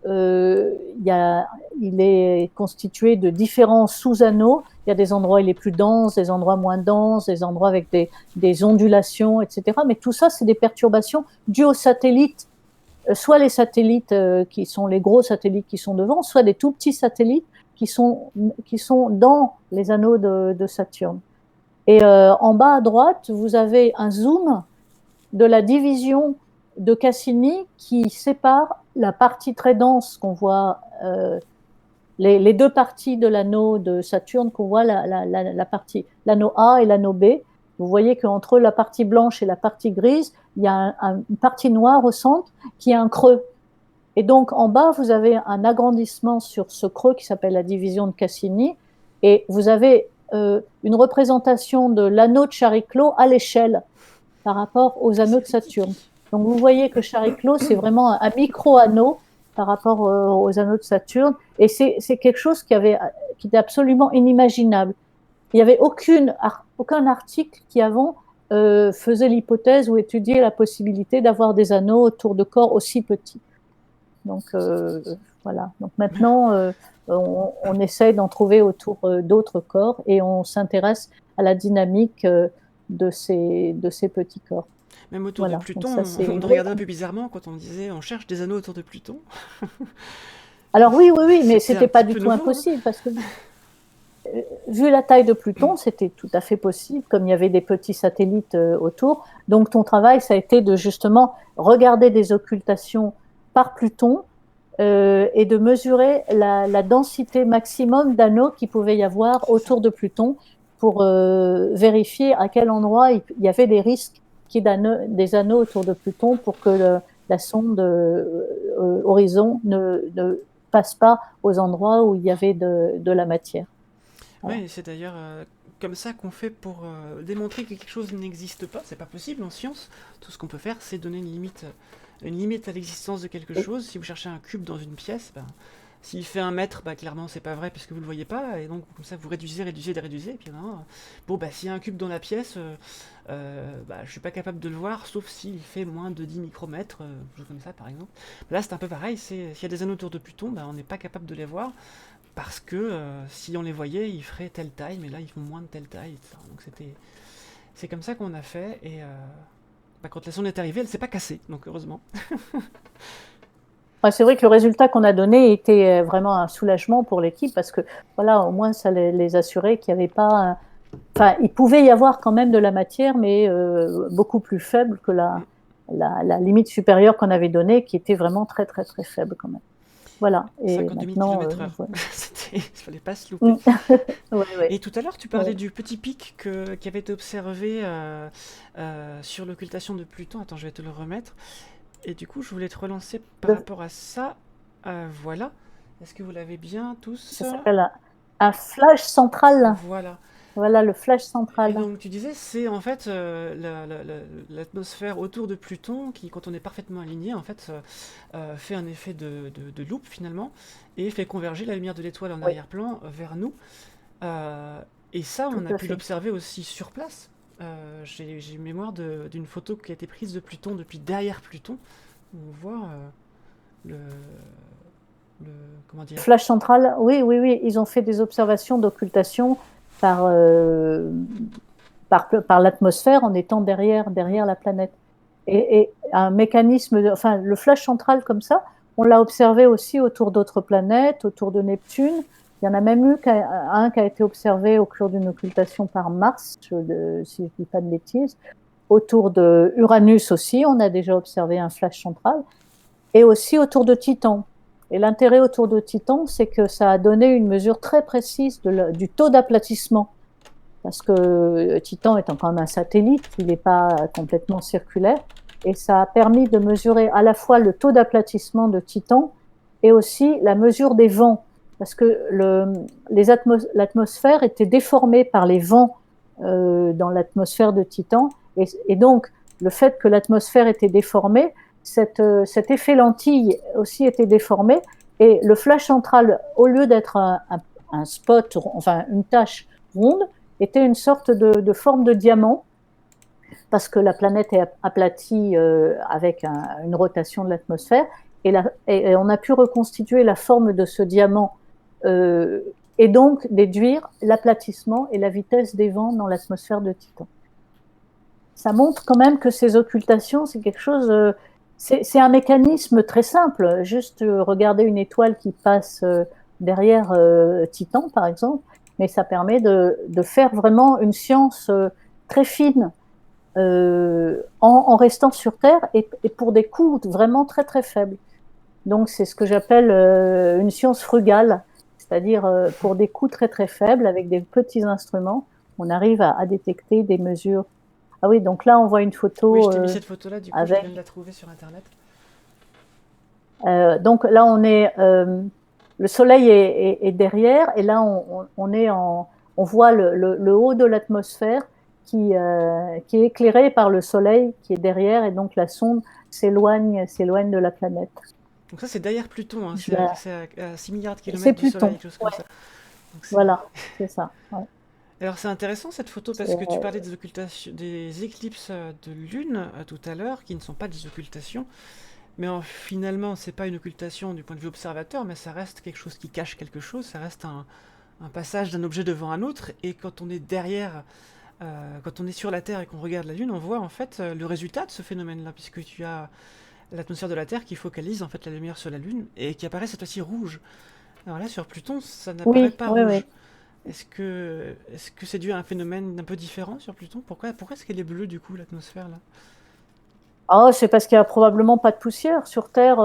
il est constitué de différents sous-anneaux. Il y a des endroits où il est plus dense, des endroits moins denses, des endroits avec des ondulations, etc. Mais tout ça, c'est des perturbations dues aux satellites, soit les satellites qui sont les gros satellites qui sont devant, soit des tout petits satellites qui sont dans les anneaux de Saturne. Et en bas à droite, vous avez un zoom de la division de Cassini qui sépare la partie très dense qu'on voit, les deux parties de l'anneau de Saturne qu'on voit, l'anneau A et l'anneau B. Vous voyez qu'entre la partie blanche et la partie grise, il y a une partie noire au centre qui a un creux. Et donc en bas, vous avez un agrandissement sur ce creux qui s'appelle la division de Cassini, et vous avez une représentation de l'anneau de Chariclo à l'échelle par rapport aux anneaux C'est de tout Saturne. petit. Donc vous voyez que Chariclo, c'est vraiment un micro-anneau par rapport aux anneaux de Saturne, et c'est quelque chose qui était absolument inimaginable. Il n'y avait aucun article qui avant faisait l'hypothèse ou étudiait la possibilité d'avoir des anneaux autour de corps aussi petits. Donc voilà. Donc maintenant, on essaye d'en trouver autour d'autres corps, et on s'intéresse à la dynamique de ces petits corps. Même autour de Voilà. Donc Pluton, ça, c'est on nous regardait un peu bizarrement quand on disait on cherche des anneaux autour de Pluton. Alors oui, oui, oui, mais C'était un c'était pas petit du peu tout nouveau, hein. impossible, parce que vu la taille de Pluton, c'était tout à fait possible, comme il y avait des petits satellites autour. Donc ton travail, ça a été de justement regarder des occultations par Pluton, et de mesurer la densité maximum d'anneaux qu'il pouvait y avoir C'est ça. autour de Pluton, pour vérifier à quel endroit il y avait des risques qu'il y ait des anneaux autour de Pluton, pour que la sonde Horizon ne passe pas aux endroits où il y avait de la matière. Voilà. Oui, c'est d'ailleurs comme ça qu'on fait pour démontrer que quelque chose n'existe pas. C'est pas possible en science. Tout ce qu'on peut faire, c'est donner une limite à l'existence de quelque Et, chose. Si vous cherchez un cube dans une pièce, ben, s'il fait 1 mètre, bah, clairement c'est pas vrai puisque vous le voyez pas, et donc comme ça vous réduisez, et puis non, bon bah s'il y a un cube dans la pièce, bah, je suis pas capable de le voir sauf s'il fait moins de 10 micromètres, chose comme ça par exemple. Là c'est un peu pareil, s'il y a des anneaux autour de Pluton, bah, on n'est pas capable de les voir parce que si on les voyait, ils feraient telle taille, mais là ils font moins de telle taille, etc. Donc c'est comme ça qu'on a fait, et bah, quand la sonde est arrivée, elle s'est pas cassée, donc heureusement. c'est vrai que le résultat qu'on a donné était vraiment un soulagement pour l'équipe, parce que voilà, au moins ça les assurait qu'il n'y avait pas. Enfin, il pouvait y avoir quand même de la matière, mais beaucoup plus faible que la limite supérieure qu'on avait donnée, qui était vraiment très très très faible quand même. Voilà. Et 52 000 maintenant, km/h. voilà. Il fallait pas se louper. Ouais, ouais, Et tout à l'heure, tu parlais ouais. du petit pic qui avait été observé sur l'occultation de Pluton. Attends, je vais te le remettre. Et du coup, je voulais te relancer par Le- rapport à ça. Voilà. Est-ce que vous l'avez bien tous? Ça s'appelle un flash central. Voilà. Voilà, le flash Et central. donc, tu disais, c'est en fait l'atmosphère autour de Pluton qui, quand on est parfaitement aligné, en fait, fait un effet de loupe finalement et fait converger la lumière de l'étoile en Oui, arrière-plan vers nous. Euh, et ça, tout on a à pu fait. l'observer aussi sur place. J'ai une mémoire d'une photo qui a été prise de Pluton depuis derrière Pluton, où on voit le, le. Comment dire? Flash central, oui, oui, oui. Ils ont fait des observations d'occultation par, par l'atmosphère, en étant derrière la planète. Et un mécanisme, enfin, le flash central comme ça, On l'a observé aussi autour d'autres planètes, autour de Neptune. Il y en a même eu un qui a été observé au cours d'une occultation par Mars, si je ne dis pas de bêtises. Autour de Uranus aussi, on a déjà observé un flash central. Et aussi autour de Titan. Et l'intérêt autour de Titan, c'est que ça a donné une mesure très précise du taux d'aplatissement. Parce que Titan étant quand même un satellite, il n'est pas complètement circulaire. Et ça a permis de mesurer à la fois le taux d'aplatissement de Titan et aussi la mesure des vents. Parce que l'atmosphère était déformée par les vents dans l'atmosphère de Titan. Et donc, le fait que l'atmosphère était déformée, cet effet lentille aussi était déformé. Et le flash central, au lieu d'être un spot, enfin une tache ronde, était une sorte de forme de diamant, parce que la planète est aplatie avec une rotation de l'atmosphère, et on a pu reconstituer la forme de ce diamant et donc déduire l'aplatissement et la vitesse des vents dans l'atmosphère de Titan. Ça montre quand même que ces occultations, c'est quelque chose... c'est un mécanisme très simple. Juste regarder une étoile qui passe derrière Titan, par exemple, mais ça permet de faire vraiment une science très fine en restant sur Terre et pour des coûts vraiment très très faibles. Donc c'est ce que j'appelle une science frugale, c'est-à-dire pour des coûts très très faibles, avec des petits instruments, on arrive à détecter des mesures. Ah oui, donc là on voit une photo. Oui, je t'ai mis cette photo-là, du coup je viens de la trouver sur Internet. Donc là on est... le soleil est derrière, et là on voit le haut de l'atmosphère qui est éclairé par le soleil qui est derrière, et donc la sonde s'éloigne de la planète. Donc ça c'est derrière Pluton, hein. C'est à 6 milliards de kilomètres du Soleil, quelque chose comme ça. Donc voilà, c'est ça. Ouais. Alors c'est intéressant cette photo, parce que tu parlais des occultations, des éclipses de lune tout à l'heure, qui ne sont pas des occultations. Mais finalement, c'est pas une occultation du point de vue observateur, mais ça reste quelque chose qui cache quelque chose, ça reste un passage d'un objet devant un autre, et quand on est derrière, quand on est sur la Terre et qu'on regarde la Lune, on voit en fait le résultat de ce phénomène-là, puisque tu as l'atmosphère de la Terre qui focalise en fait la lumière sur la Lune, et qui apparaît cette fois-ci rouge. Alors là, sur Pluton, ça n'apparaît pas rouge. Oui. Est-ce que c'est dû à un phénomène un peu différent sur Pluton? Pourquoi est-ce qu'elle est bleue, du coup, l'atmosphère, là? Oh, c'est parce qu'il n'y a probablement pas de poussière. Sur Terre,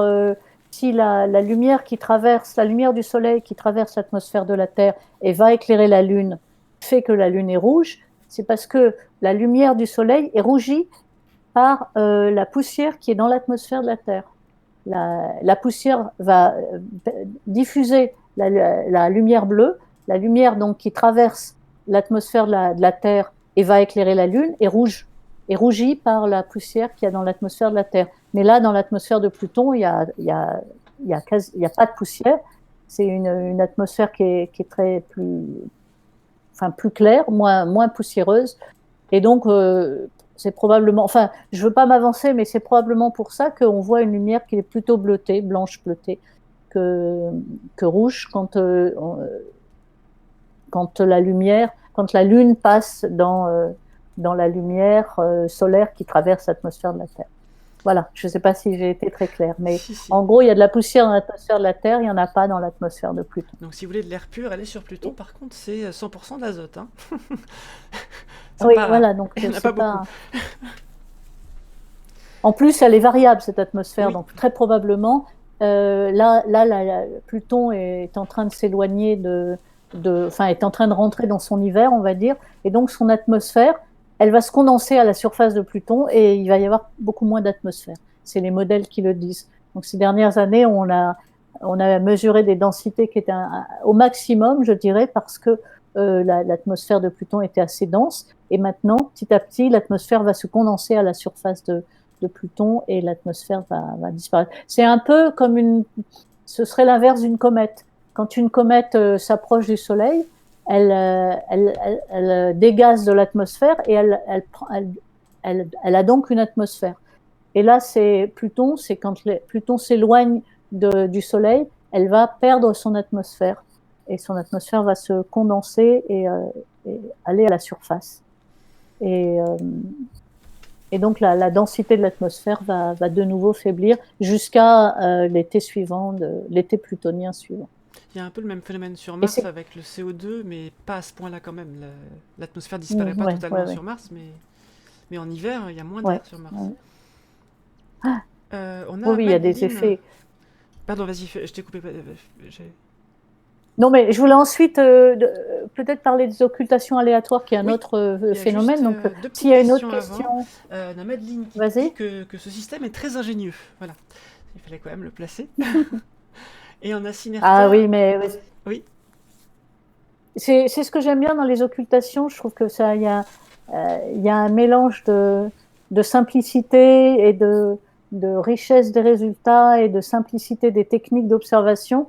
si la lumière du Soleil qui traverse l'atmosphère de la Terre et va éclairer la Lune, fait que la Lune est rouge, c'est parce que la lumière du Soleil est rougie par la poussière qui est dans l'atmosphère de la Terre. La poussière va diffuser la lumière bleue, la lumière donc qui traverse l'atmosphère de la Terre et va éclairer la Lune est rouge, est rougie par la poussière qu'il y a dans l'atmosphère de la Terre. Mais là, dans l'atmosphère de Pluton, il y a pas de poussière. C'est une atmosphère qui est très plus claire, moins poussiéreuse. Et donc, c'est probablement... Enfin, je ne veux pas m'avancer, mais c'est probablement pour ça qu'on voit une lumière qui est plutôt bleutée, blanche bleutée, que rouge quand la Lune passe dans la lumière solaire qui traverse l'atmosphère de la Terre. Voilà, je ne sais pas si j'ai été très claire, mais si. En gros, il y a de la poussière dans l'atmosphère de la Terre, il n'y en a pas dans l'atmosphère de Pluton. Donc si vous voulez de l'air pur, allez sur Pluton. Par contre, c'est 100% d'azote. Hein. Oui, voilà, donc il n'y en a pas beaucoup. En plus, elle est variable, cette atmosphère, oui. Donc très probablement, Pluton est en train de s'éloigner est en train de rentrer dans son hiver, on va dire, et donc son atmosphère, elle va se condenser à la surface de Pluton et il va y avoir beaucoup moins d'atmosphère. C'est les modèles qui le disent. Donc ces dernières années, on a mesuré des densités qui étaient au maximum, je dirais, parce que l'atmosphère de Pluton était assez dense. Et maintenant, petit à petit, l'atmosphère va se condenser à la surface de Pluton et l'atmosphère va disparaître. C'est un peu comme ce serait l'inverse d'une comète. Quand une comète s'approche du Soleil, elle dégaze de l'atmosphère et elle a donc une atmosphère. Et là, Pluton, c'est quand Pluton s'éloigne du Soleil, elle va perdre son atmosphère. Et son atmosphère va se condenser et aller à la surface. Et Et donc la densité de l'atmosphère va de nouveau faiblir jusqu'à l'été plutonien suivant. Il y a un peu le même phénomène sur Et Mars c'est avec le CO2, mais pas à ce point-là quand même. L'atmosphère disparaît pas ouais, ouais, totalement ouais, sur Mars, mais en hiver, il y a moins ouais, d'air sur Mars. ouais. Ah, On oui, a oui, il y a des Madeline. effets. Pardon, vas-y, je t'ai coupé. Non, mais je voulais ensuite peut-être parler des occultations aléatoires, qui est un Oui, autre il y a juste phénomène. Donc, deux s'il petites y a une autre questions avant. question, On a Madeline qui dit vas-y. que ce système est très ingénieux. Voilà, il fallait quand même le placer. Et on a Ah Sinerta. oui, mais Oui, c'est ce que j'aime bien dans les occultations. Je trouve que il y a un mélange de simplicité et de richesse des résultats et de simplicité des techniques d'observation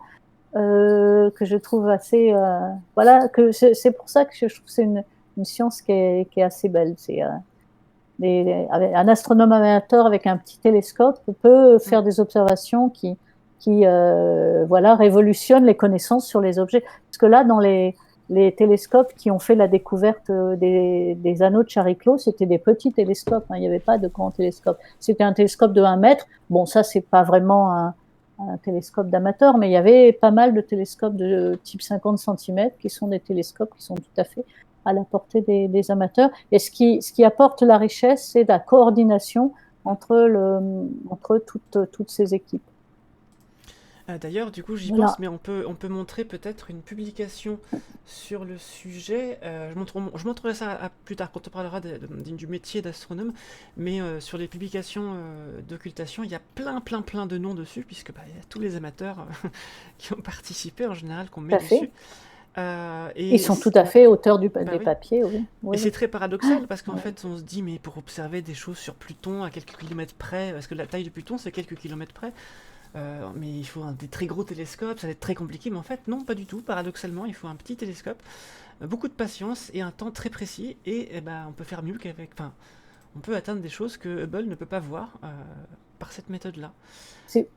que je trouve assez. Voilà, que c'est pour ça que je trouve que c'est une science qui est assez belle. Un astronome amateur avec un petit télescope peut faire des observations qui voilà, révolutionnent les connaissances sur les objets. Parce que là, dans les télescopes qui ont fait la découverte des anneaux de Chariclo, c'était des petits télescopes, hein, il n'y avait pas de grands télescopes. C'était un télescope de 1 mètre. Bon, ça, c'est pas vraiment un télescope d'amateur, mais il y avait pas mal de télescopes de type 50 cm qui sont des télescopes qui sont tout à fait à la portée des amateurs. Et ce qui apporte la richesse, c'est la coordination entre toutes ces équipes. d'ailleurs, du coup, j'y pense, Voilà. mais on peut montrer peut-être une publication sur le sujet. Je montrerai ça plus tard quand on parlera du métier d'astronome. Mais sur les publications d'occultation, il y a plein de noms dessus, puisque il y a tous les amateurs qui ont participé en général qu'on met Tout à fait. dessus. Ils sont tout à fait auteurs des oui. papiers, oui. Et Oui, c'est oui. très paradoxal parce qu'en Ouais. fait, on se dit, mais pour observer des choses sur Pluton à quelques kilomètres près, parce que la taille de Pluton c'est quelques kilomètres près, mais il faut des très gros télescopes, ça va être très compliqué. Mais en fait, non, pas du tout. Paradoxalement, il faut un petit télescope, beaucoup de patience et un temps très précis. Et on peut faire mieux qu'avec. Enfin, on peut atteindre des choses que Hubble ne peut pas voir par cette méthode-là. C'est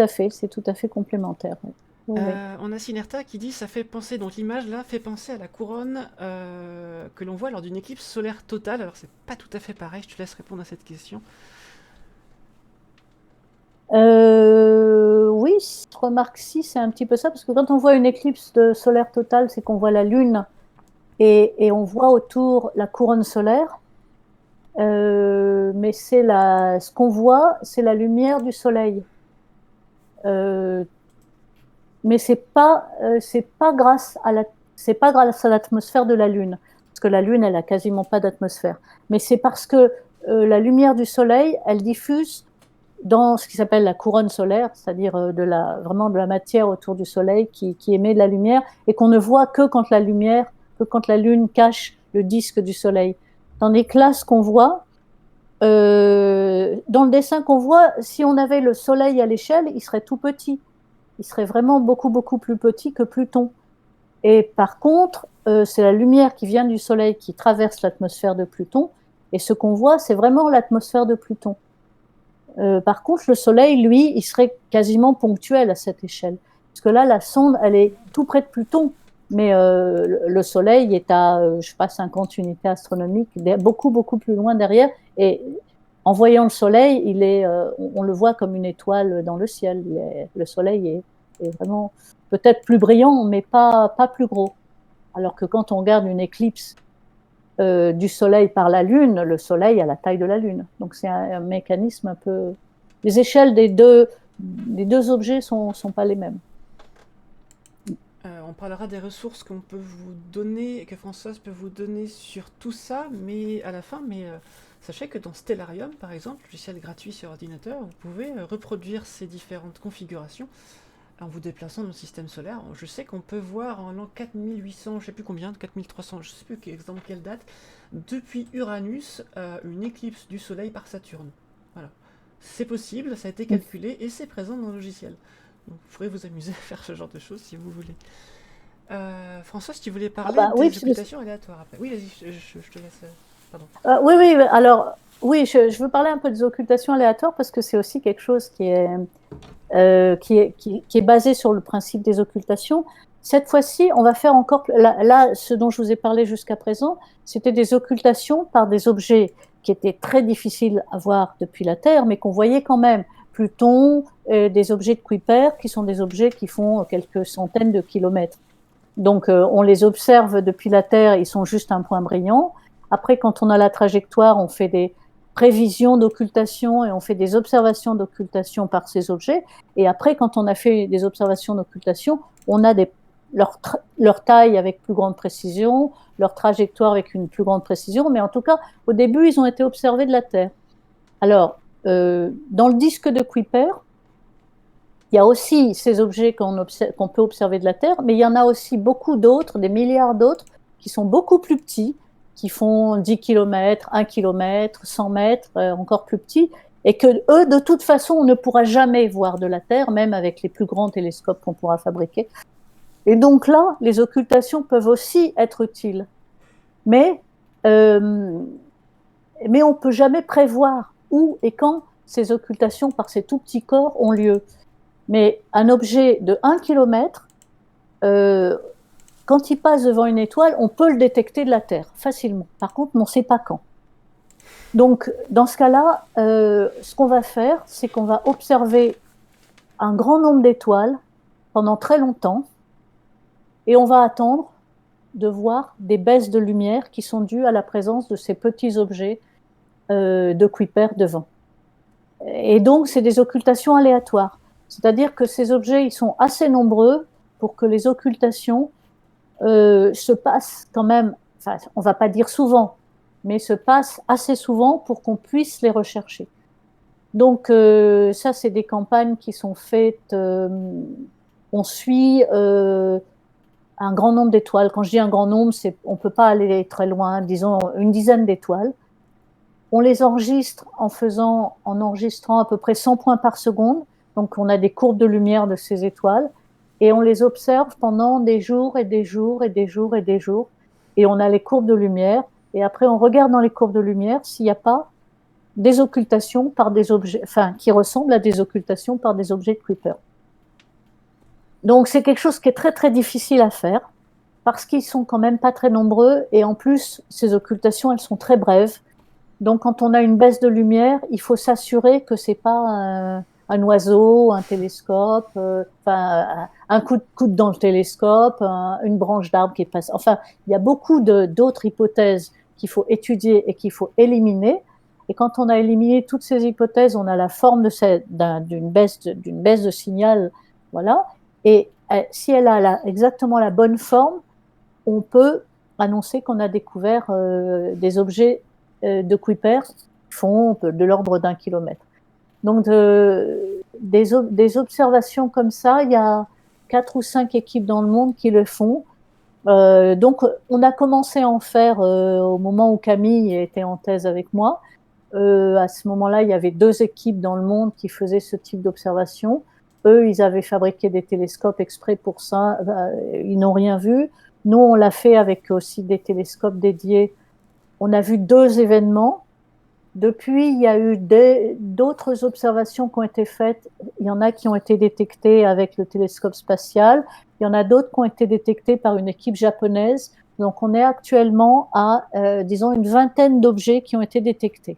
c'est tout à fait complémentaire. Oui. Oui, oui. On a Sinerta qui dit ça fait penser, donc l'image là fait penser à la couronne que l'on voit lors d'une éclipse solaire totale. Alors c'est pas tout à fait pareil, je te laisse répondre à cette question. Oui, remarque si, c'est un petit peu ça, parce que quand on voit une éclipse solaire totale, c'est qu'on voit la Lune et on voit autour la couronne solaire. Mais ce qu'on voit, c'est la lumière du Soleil. Mais c'est pas grâce à l'atmosphère de la Lune, parce que la Lune, elle a quasiment pas d'atmosphère. Mais c'est parce que la lumière du Soleil, elle diffuse dans ce qui s'appelle la couronne solaire, c'est-à-dire vraiment de la matière autour du Soleil qui émet de la lumière et qu'on ne voit que quand la Lune cache le disque du Soleil. Tandis que là, ce qu'on voit, dans le dessin qu'on voit, si on avait le Soleil à l'échelle, il serait tout petit. Il serait vraiment beaucoup plus petit que Pluton. Et par contre, c'est la lumière qui vient du Soleil qui traverse l'atmosphère de Pluton. Et ce qu'on voit, c'est vraiment l'atmosphère de Pluton. Par contre, le Soleil, lui, il serait quasiment ponctuel à cette échelle. Parce que là, la sonde, elle est tout près de Pluton. Mais le Soleil est à, je sais pas, 50 unités astronomiques, beaucoup plus loin derrière. Et en voyant le Soleil, on le voit comme une étoile dans le ciel. Le Soleil est vraiment peut-être plus brillant, mais pas plus gros. Alors que quand on regarde une éclipse du Soleil par la Lune, le Soleil a la taille de la Lune. Donc c'est un mécanisme un peu... Les échelles des deux objets sont pas les mêmes. On parlera des ressources qu'on peut vous donner, que Françoise peut vous donner sur tout ça, mais à la fin. Mais sachez que dans Stellarium, par exemple, logiciel gratuit sur ordinateur, vous pouvez reproduire ces différentes configurations en vous déplaçant dans le système solaire. Je sais qu'on peut voir en l'an 4800, je sais plus combien, 4300, je sais plus dans quelle date, depuis Uranus, une éclipse du Soleil par Saturne. Voilà. C'est possible, ça a été calculé et c'est présent dans le logiciel. Donc vous pourrez vous amuser à faire ce genre de choses si vous voulez. Françoise, tu voulais parler des occultations aléatoires après. Oui, vas-y, je te laisse. Pardon. Oui, alors, oui, je veux parler un peu des occultations aléatoires parce que c'est aussi quelque chose qui est basé sur le principe des occultations. Cette fois-ci, on va faire encore... Là, ce dont je vous ai parlé jusqu'à présent, c'était des occultations par des objets qui étaient très difficiles à voir depuis la Terre, mais qu'on voyait quand même. Pluton, des objets de Kuiper, qui sont des objets qui font quelques centaines de kilomètres. Donc, on les observe depuis la Terre, ils sont juste un point brillant. Après, quand on a la trajectoire, on fait des prévisions d'occultation et on fait des observations d'occultation par ces objets. Et après, quand on a fait des observations d'occultation, on a leur taille avec plus grande précision, leur trajectoire avec une plus grande précision. Mais en tout cas, au début, ils ont été observés de la Terre. Alors, dans le disque de Kuiper, il y a aussi ces objets qu'on peut observer de la Terre, mais il y en a aussi beaucoup d'autres, des milliards d'autres, qui sont beaucoup plus petits, qui font 10 km, 1 km, 100 mètres, encore plus petits, et que eux, de toute façon, on ne pourra jamais voir de la Terre, même avec les plus grands télescopes qu'on pourra fabriquer. Et donc là, les occultations peuvent aussi être utiles. Mais on ne peut jamais prévoir où et quand ces occultations par ces tout petits corps ont lieu. Mais un objet de 1 km, quand il passe devant une étoile, on peut le détecter de la Terre facilement. Par contre, on ne sait pas quand. Donc, dans ce cas-là, ce qu'on va faire, c'est qu'on va observer un grand nombre d'étoiles pendant très longtemps et on va attendre de voir des baisses de lumière qui sont dues à la présence de ces petits objets de Kuiper devant. Et donc, c'est des occultations aléatoires. C'est-à-dire que ces objets, ils sont assez nombreux pour que les occultations se passent quand même, enfin, on ne va pas dire souvent, mais se passent assez souvent pour qu'on puisse les rechercher. Donc, ça, c'est des campagnes qui sont faites, on suit un grand nombre d'étoiles. Quand je dis un grand nombre, on ne peut pas aller très loin, disons une dizaine d'étoiles. On les enregistre en enregistrant à peu près 100 points par seconde. Donc, on a des courbes de lumière de ces étoiles et on les observe pendant des jours et des jours et des jours et des jours. Et on a les courbes de lumière et après, on regarde dans les courbes de lumière s'il n'y a pas des occultations par des objets, enfin, qui ressemblent à des occultations par des objets de Kuiper. Donc, c'est quelque chose qui est très, très difficile à faire parce qu'ils sont quand même pas très nombreux et en plus, ces occultations, elles sont très brèves. Donc, quand on a une baisse de lumière, il faut s'assurer que c'est pas un oiseau, un télescope, un coup de coude dans le télescope, une branche d'arbre qui passe. Enfin, il y a beaucoup d'autres hypothèses qu'il faut étudier et qu'il faut éliminer. Et quand on a éliminé toutes ces hypothèses, on a la forme d'une baisse de signal, voilà. Et si elle a exactement la bonne forme, on peut annoncer qu'on a découvert des objets de Kuiper font de l'ordre d'1 kilomètre. Donc, des observations comme ça, il y a 4 ou 5 équipes dans le monde qui le font. Donc, on a commencé à en faire au moment où Camille était en thèse avec moi. À ce moment-là, il y avait 2 équipes dans le monde qui faisaient ce type d'observation. Eux, ils avaient fabriqué des télescopes exprès pour ça. Ils n'ont rien vu. Nous, on l'a fait avec aussi des télescopes dédiés. On a vu 2 événements. Depuis, il y a eu d'autres observations qui ont été faites. Il y en a qui ont été détectées avec le télescope spatial. Il y en a d'autres qui ont été détectées par une équipe japonaise. Donc, on est actuellement à, disons, une vingtaine d'objets qui ont été détectés.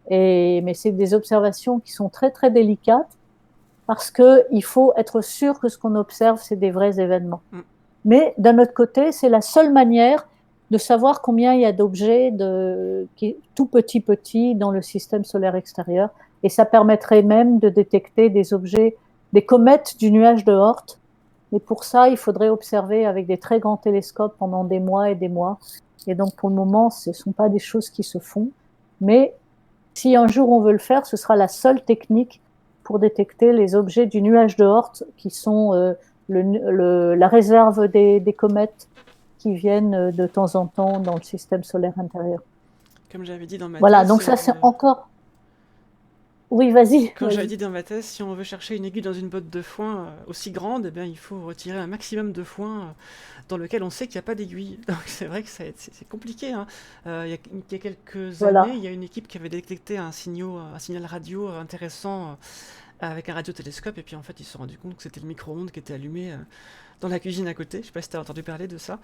Mais c'est des observations qui sont très, très délicates parce qu'il faut être sûr que ce qu'on observe, c'est des vrais événements. Mais d'un autre côté, c'est la seule manière de savoir combien il y a d'objets tout petits dans le système solaire extérieur. Et ça permettrait même de détecter des objets, des comètes du nuage de Oort. Mais pour ça, il faudrait observer avec des très grands télescopes pendant des mois et des mois. Et donc, pour le moment, ce ne sont pas des choses qui se font. Mais si un jour on veut le faire, ce sera la seule technique pour détecter les objets du nuage de Oort, qui sont la réserve des comètes qui viennent de temps en temps dans le système solaire intérieur. Comme j'avais dit dans ma thèse... Voilà, donc ça c'est encore... Oui, vas-y. Comme j'avais dit dans ma thèse, si on veut chercher une aiguille dans une botte de foin aussi grande, eh bien, il faut retirer un maximum de foin dans lequel on sait qu'il n'y a pas d'aiguille. Donc c'est vrai que c'est compliqué. Hein. Il y a quelques années, il y a une équipe qui avait détecté un signal radio intéressant avec un radiotélescope, et puis en fait ils se sont rendus compte que c'était le micro-ondes qui était allumé dans la cuisine à côté. Je sais pas si tu as entendu parler de ça.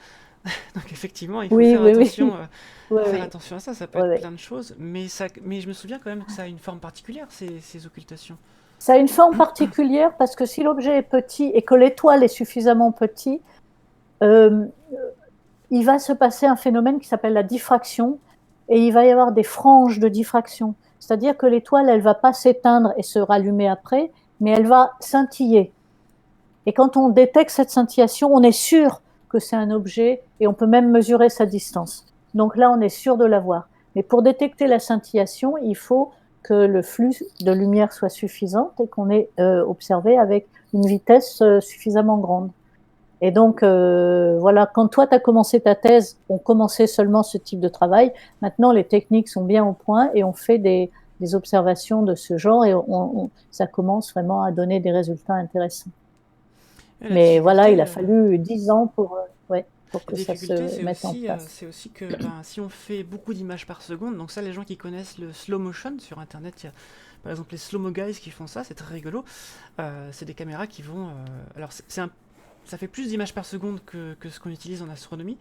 Donc effectivement, il faut Oui, faire oui, oui. attention, Oui, faire oui. attention à ça. Ça peut Oui, être oui. plein de choses, mais je me souviens quand même que ça a une forme particulière, ces occultations. Ça a une forme particulière parce que si l'objet est petit et que l'étoile est suffisamment petite, euh, il va se passer un phénomène qui s'appelle la diffraction et il va y avoir des franges de diffraction. C'est-à-dire que l'étoile, elle va pas s'éteindre et se rallumer après, mais elle va scintiller. Et quand on détecte cette scintillation, on est sûr que c'est un objet et on peut même mesurer sa distance. Donc là, on est sûr de l'avoir. Mais pour détecter la scintillation, il faut que le flux de lumière soit suffisant et qu'on ait observé avec une vitesse suffisamment grande. Et donc, voilà, quand toi, tu as commencé ta thèse, on commençait seulement ce type de travail. Maintenant, les techniques sont bien au point et on fait des observations de ce genre et ça commence vraiment à donner des résultats intéressants. Et Mais voilà, il a fallu 10 ans ouais, pour la que ça difficulté, se mette en place. c'est aussi que ben, si on fait beaucoup d'images par seconde, donc ça, les gens qui connaissent le slow motion sur Internet, il y a par exemple les slow-mo guys qui font ça, c'est très rigolo. C'est des caméras qui vont... alors, ça fait plus d'images par seconde que ce qu'on utilise en astronomie,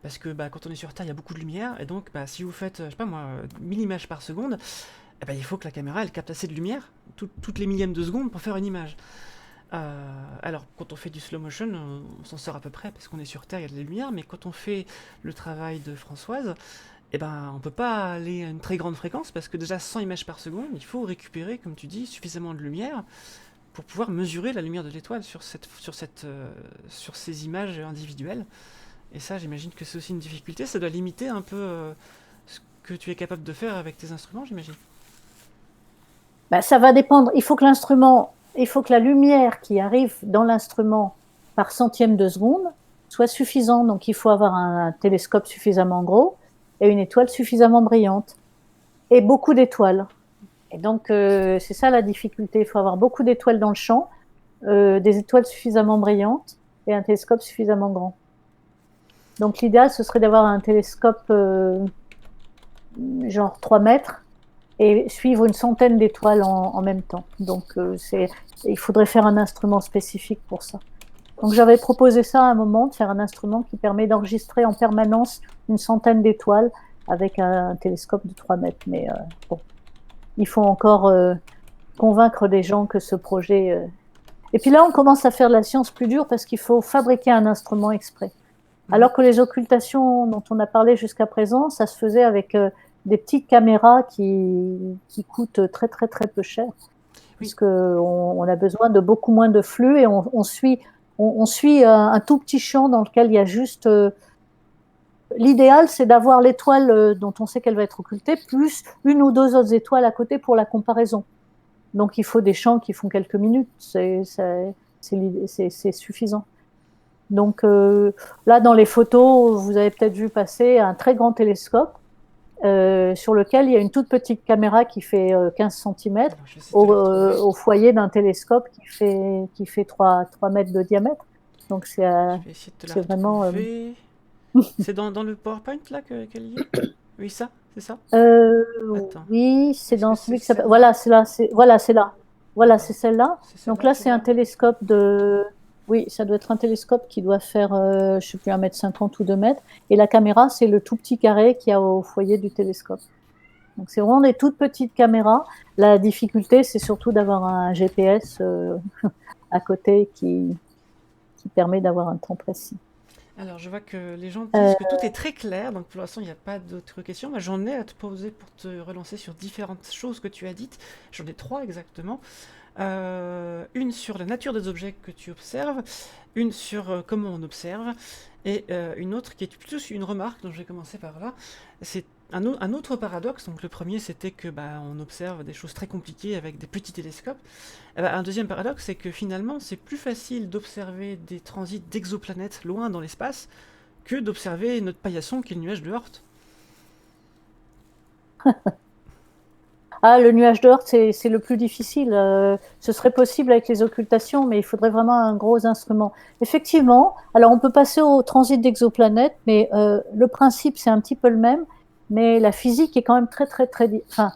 parce que bah, quand on est sur Terre, il y a beaucoup de lumière, et donc bah, si vous faites, je sais pas moi, 1000 images par seconde, eh ben, il faut que la caméra elle capte assez de lumière, toutes les millièmes de seconde pour faire une image. Alors, quand on fait du slow motion, on s'en sort à peu près parce qu'on est sur Terre, il y a de la lumière, mais quand on fait le travail de Françoise, eh ben, on peut pas aller à une très grande fréquence parce que déjà 100 images par seconde, il faut récupérer, comme tu dis, suffisamment de lumière pour pouvoir mesurer la lumière de l'étoile sur ces images individuelles. Et ça, j'imagine que c'est aussi une difficulté. Ça doit limiter un peu ce que tu es capable de faire avec tes instruments, j'imagine. Ben, ça va dépendre. Il faut que la lumière qui arrive dans l'instrument par centième de seconde soit suffisante. Donc, il faut avoir un télescope suffisamment gros et une étoile suffisamment brillante. Et beaucoup d'étoiles. Et donc, c'est ça la difficulté. Il faut avoir beaucoup d'étoiles dans le champ, des étoiles suffisamment brillantes et un télescope suffisamment grand. Donc, l'idéal, ce serait d'avoir un télescope genre 3 mètres et suivre une centaine d'étoiles en même temps. Donc, il faudrait faire un instrument spécifique pour ça. Donc, j'avais proposé ça à un moment, de faire un instrument qui permet d'enregistrer en permanence une centaine d'étoiles avec un télescope de 3 mètres. Mais bon, il faut encore convaincre des gens que ce projet... Et puis là, on commence à faire de la science plus dure parce qu'il faut fabriquer un instrument exprès. Alors que les occultations dont on a parlé jusqu'à présent, ça se faisait avec des petites caméras qui coûtent très très très peu cher, Oui. puisqu'on a besoin de beaucoup moins de flux et on suit un tout petit champ dans lequel il y a juste... L'idéal, c'est d'avoir l'étoile dont on sait qu'elle va être occultée, plus une ou deux autres étoiles à côté pour la comparaison. Donc il faut des champs qui font quelques minutes, c'est suffisant. Donc là, dans les photos, vous avez peut-être vu passer un très grand télescope sur lequel il y a une toute petite caméra qui fait 15 cm au foyer d'un télescope qui fait 3 mètres de diamètre. Donc c'est vraiment... C'est dans le PowerPoint là qu'elle y est. Oui, ça, c'est ça. Oui, c'est dans celui qui s'appelle... Voilà, c'est là. Voilà, c'est celle-là. Donc là, c'est un télescope de... Oui, ça doit être un télescope qui doit faire, je ne sais plus, 1,50 m ou 2 mètres. Et la caméra, c'est le tout petit carré qu'il y a au foyer du télescope. Donc c'est vraiment des toutes petites caméras. La difficulté, c'est surtout d'avoir un GPS à côté qui permet d'avoir un temps précis. Alors, je vois que les gens disent que tout est très clair, donc pour l'instant, il n'y a pas d'autres questions. Moi, j'en ai à te poser pour te relancer sur différentes choses que tu as dites. J'en ai 3 exactement. Une sur la nature des objets que tu observes, une sur comment on observe, et une autre qui est plutôt une remarque, dont je vais commencer par là. C'est un autre paradoxe. Donc le premier, c'était que on observe des choses très compliquées avec des petits télescopes. Un deuxième paradoxe, c'est que finalement, c'est plus facile d'observer des transits d'exoplanètes loin dans l'espace que d'observer notre paillasson qui est le nuage de Oort. Ah, le nuage de Oort, c'est le plus difficile. Ce serait possible avec les occultations, mais il faudrait vraiment un gros instrument. Effectivement, alors on peut passer au transit d'exoplanètes, mais le principe, c'est un petit peu le même, mais la physique est quand même très, très, très... Enfin,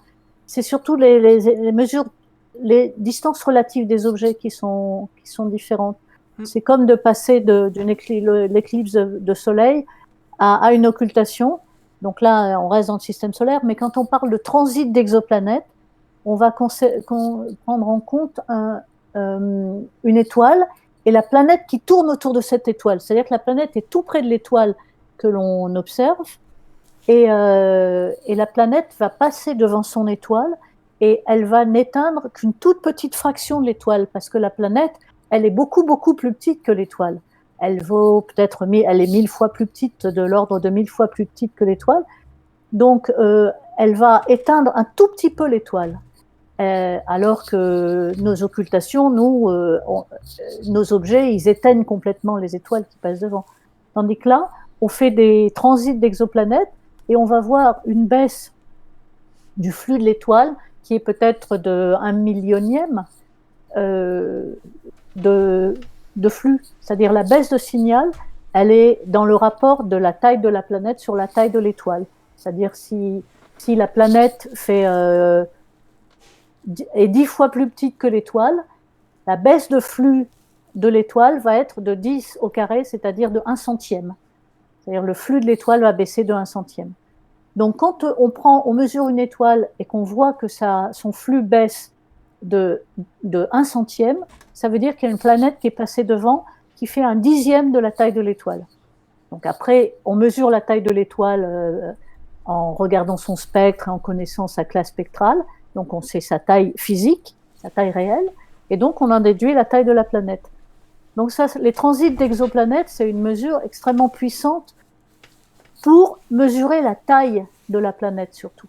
c'est surtout les mesures, les distances relatives des objets qui sont différentes. C'est comme de passer d'une l'éclipse de soleil à une occultation. Donc là, on reste dans le système solaire, mais quand on parle de transit d'exoplanètes, on va prendre en compte une étoile et la planète qui tourne autour de cette étoile. C'est-à-dire que la planète est tout près de l'étoile que l'on observe, et la planète va passer devant son étoile et elle va n'éteindre qu'une toute petite fraction de l'étoile, parce que la planète, elle est beaucoup, beaucoup plus petite que l'étoile. Elle vaut peut-être, elle est 1000 fois plus petite, de l'ordre de 1000 fois plus petite que l'étoile. Donc, elle va éteindre un tout petit peu l'étoile. Alors que nos occultations, nos objets, ils éteignent complètement les étoiles qui passent devant. Tandis que là, on fait des transits d'exoplanètes et on va voir une baisse du flux de l'étoile qui est peut-être de 1 millionième de flux. C'est-à-dire la baisse de signal, elle est dans le rapport de la taille de la planète sur la taille de l'étoile. C'est-à-dire si la planète est 10 fois plus petite que l'étoile, la baisse de flux de l'étoile va être de 10 au carré, c'est-à-dire de 1 centième. C'est-à-dire le flux de l'étoile va baisser de 1 centième. Donc quand on mesure une étoile et qu'on voit que son flux baisse de 1 centième, ça veut dire qu'il y a une planète qui est passée devant qui fait 1/10 de la taille de l'étoile. Donc après, on mesure la taille de l'étoile en regardant son spectre et en connaissant sa classe spectrale. Donc on sait sa taille physique, sa taille réelle, et donc on en déduit la taille de la planète. Donc ça, les transits d'exoplanètes, c'est une mesure extrêmement puissante pour mesurer la taille de la planète surtout.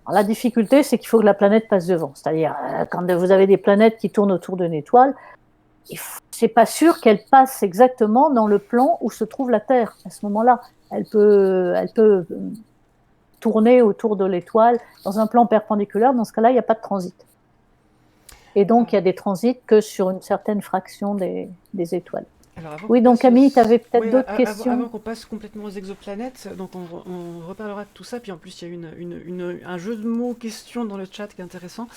Alors, la difficulté, c'est qu'il faut que la planète passe devant. C'est-à-dire, quand vous avez des planètes qui tournent autour d'une étoile, c'est pas sûr qu'elle passe exactement dans le plan où se trouve la Terre. À ce moment-là, elle peut tourner autour de l'étoile dans un plan perpendiculaire. Dans ce cas-là, il n'y a pas de transit. Et donc, il y a des transits que sur une certaine fraction des étoiles. Oui, donc Camille, tu avais peut-être d'autres questions. Avant qu'on passe complètement aux exoplanètes, donc on reparlera de tout ça. Puis en plus, il y a un jeu de mots questions dans le chat qui est intéressant.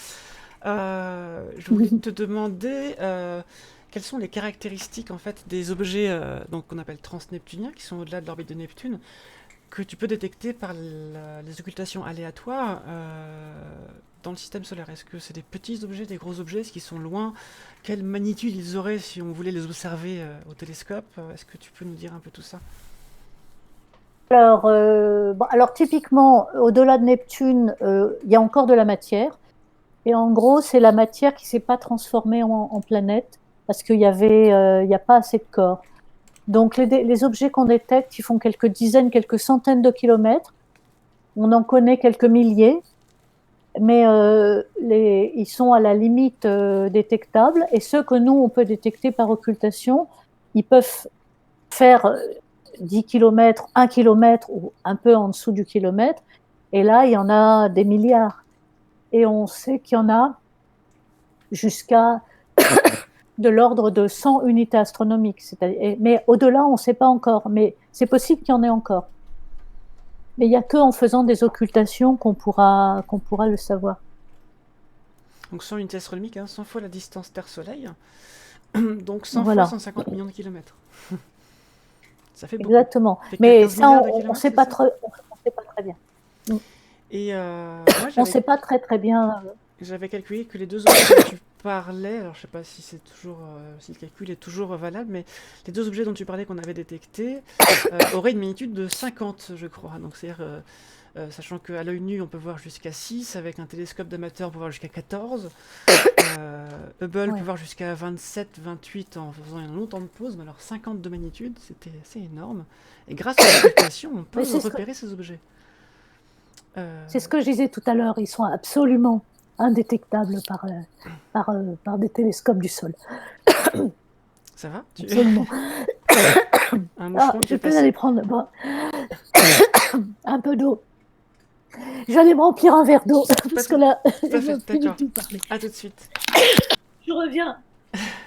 Je voulais te demander quelles sont les caractéristiques en fait des objets donc qu'on appelle transneptuniens, qui sont au-delà de l'orbite de Neptune, que tu peux détecter par les occultations aléatoires dans le système solaire. Est-ce que c'est des petits objets, des gros objets? Est-ce qu'ils sont loin? Quelle magnitude ils auraient si on voulait les observer au télescope? Est-ce que tu peux nous dire un peu tout ça? Alors typiquement, au-delà de Neptune, il y a encore de la matière. Et en gros, c'est la matière qui ne s'est pas transformée en planète parce qu'il n'y a pas assez de corps. Donc les objets qu'on détecte, ils font quelques dizaines, quelques centaines de kilomètres. On en connaît quelques milliers, mais ils sont à la limite détectables. Et ceux que nous, on peut détecter par occultation, ils peuvent faire 10 km, 1 km ou un peu en dessous du kilomètre. Et là, il y en a des milliards. Et on sait qu'il y en a jusqu'à de l'ordre de 100 unités astronomiques. Mais au-delà, on ne sait pas encore. Mais c'est possible qu'il y en ait encore. Mais il n'y a qu'en faisant des occultations qu'on pourra le savoir. Donc 100 unités astronomiques, 100 fois la distance Terre-Soleil. Donc 100 fois 150 millions de kilomètres. Ça fait beaucoup. Exactement. Mais ça, on ne sait pas très bien. Et on ne sait pas très bien. J'avais calculé que les deux objets dont tu parlais, alors je ne sais pas si si le calcul est toujours valable, mais les deux objets dont tu parlais qu'on avait détectés auraient une magnitude de 50, je crois. Donc c'est-à-dire, sachant qu'à l'œil nu, on peut voir jusqu'à 6, avec un télescope d'amateur, on peut voir jusqu'à 14. Hubble peut voir jusqu'à 27, 28 en faisant un long temps de pause, mais alors 50 de magnitude, c'était assez énorme. Et grâce à l'application, on peut repérer ces objets. C'est ce que je disais tout à l'heure, ils sont absolument indétectables par des télescopes du sol. Ça va Absolument. Je peux aller prendre un peu d'eau. Je vais aller me remplir un verre d'eau, parce que là, je ne peux plus du tout parler. À tout de suite. Je reviens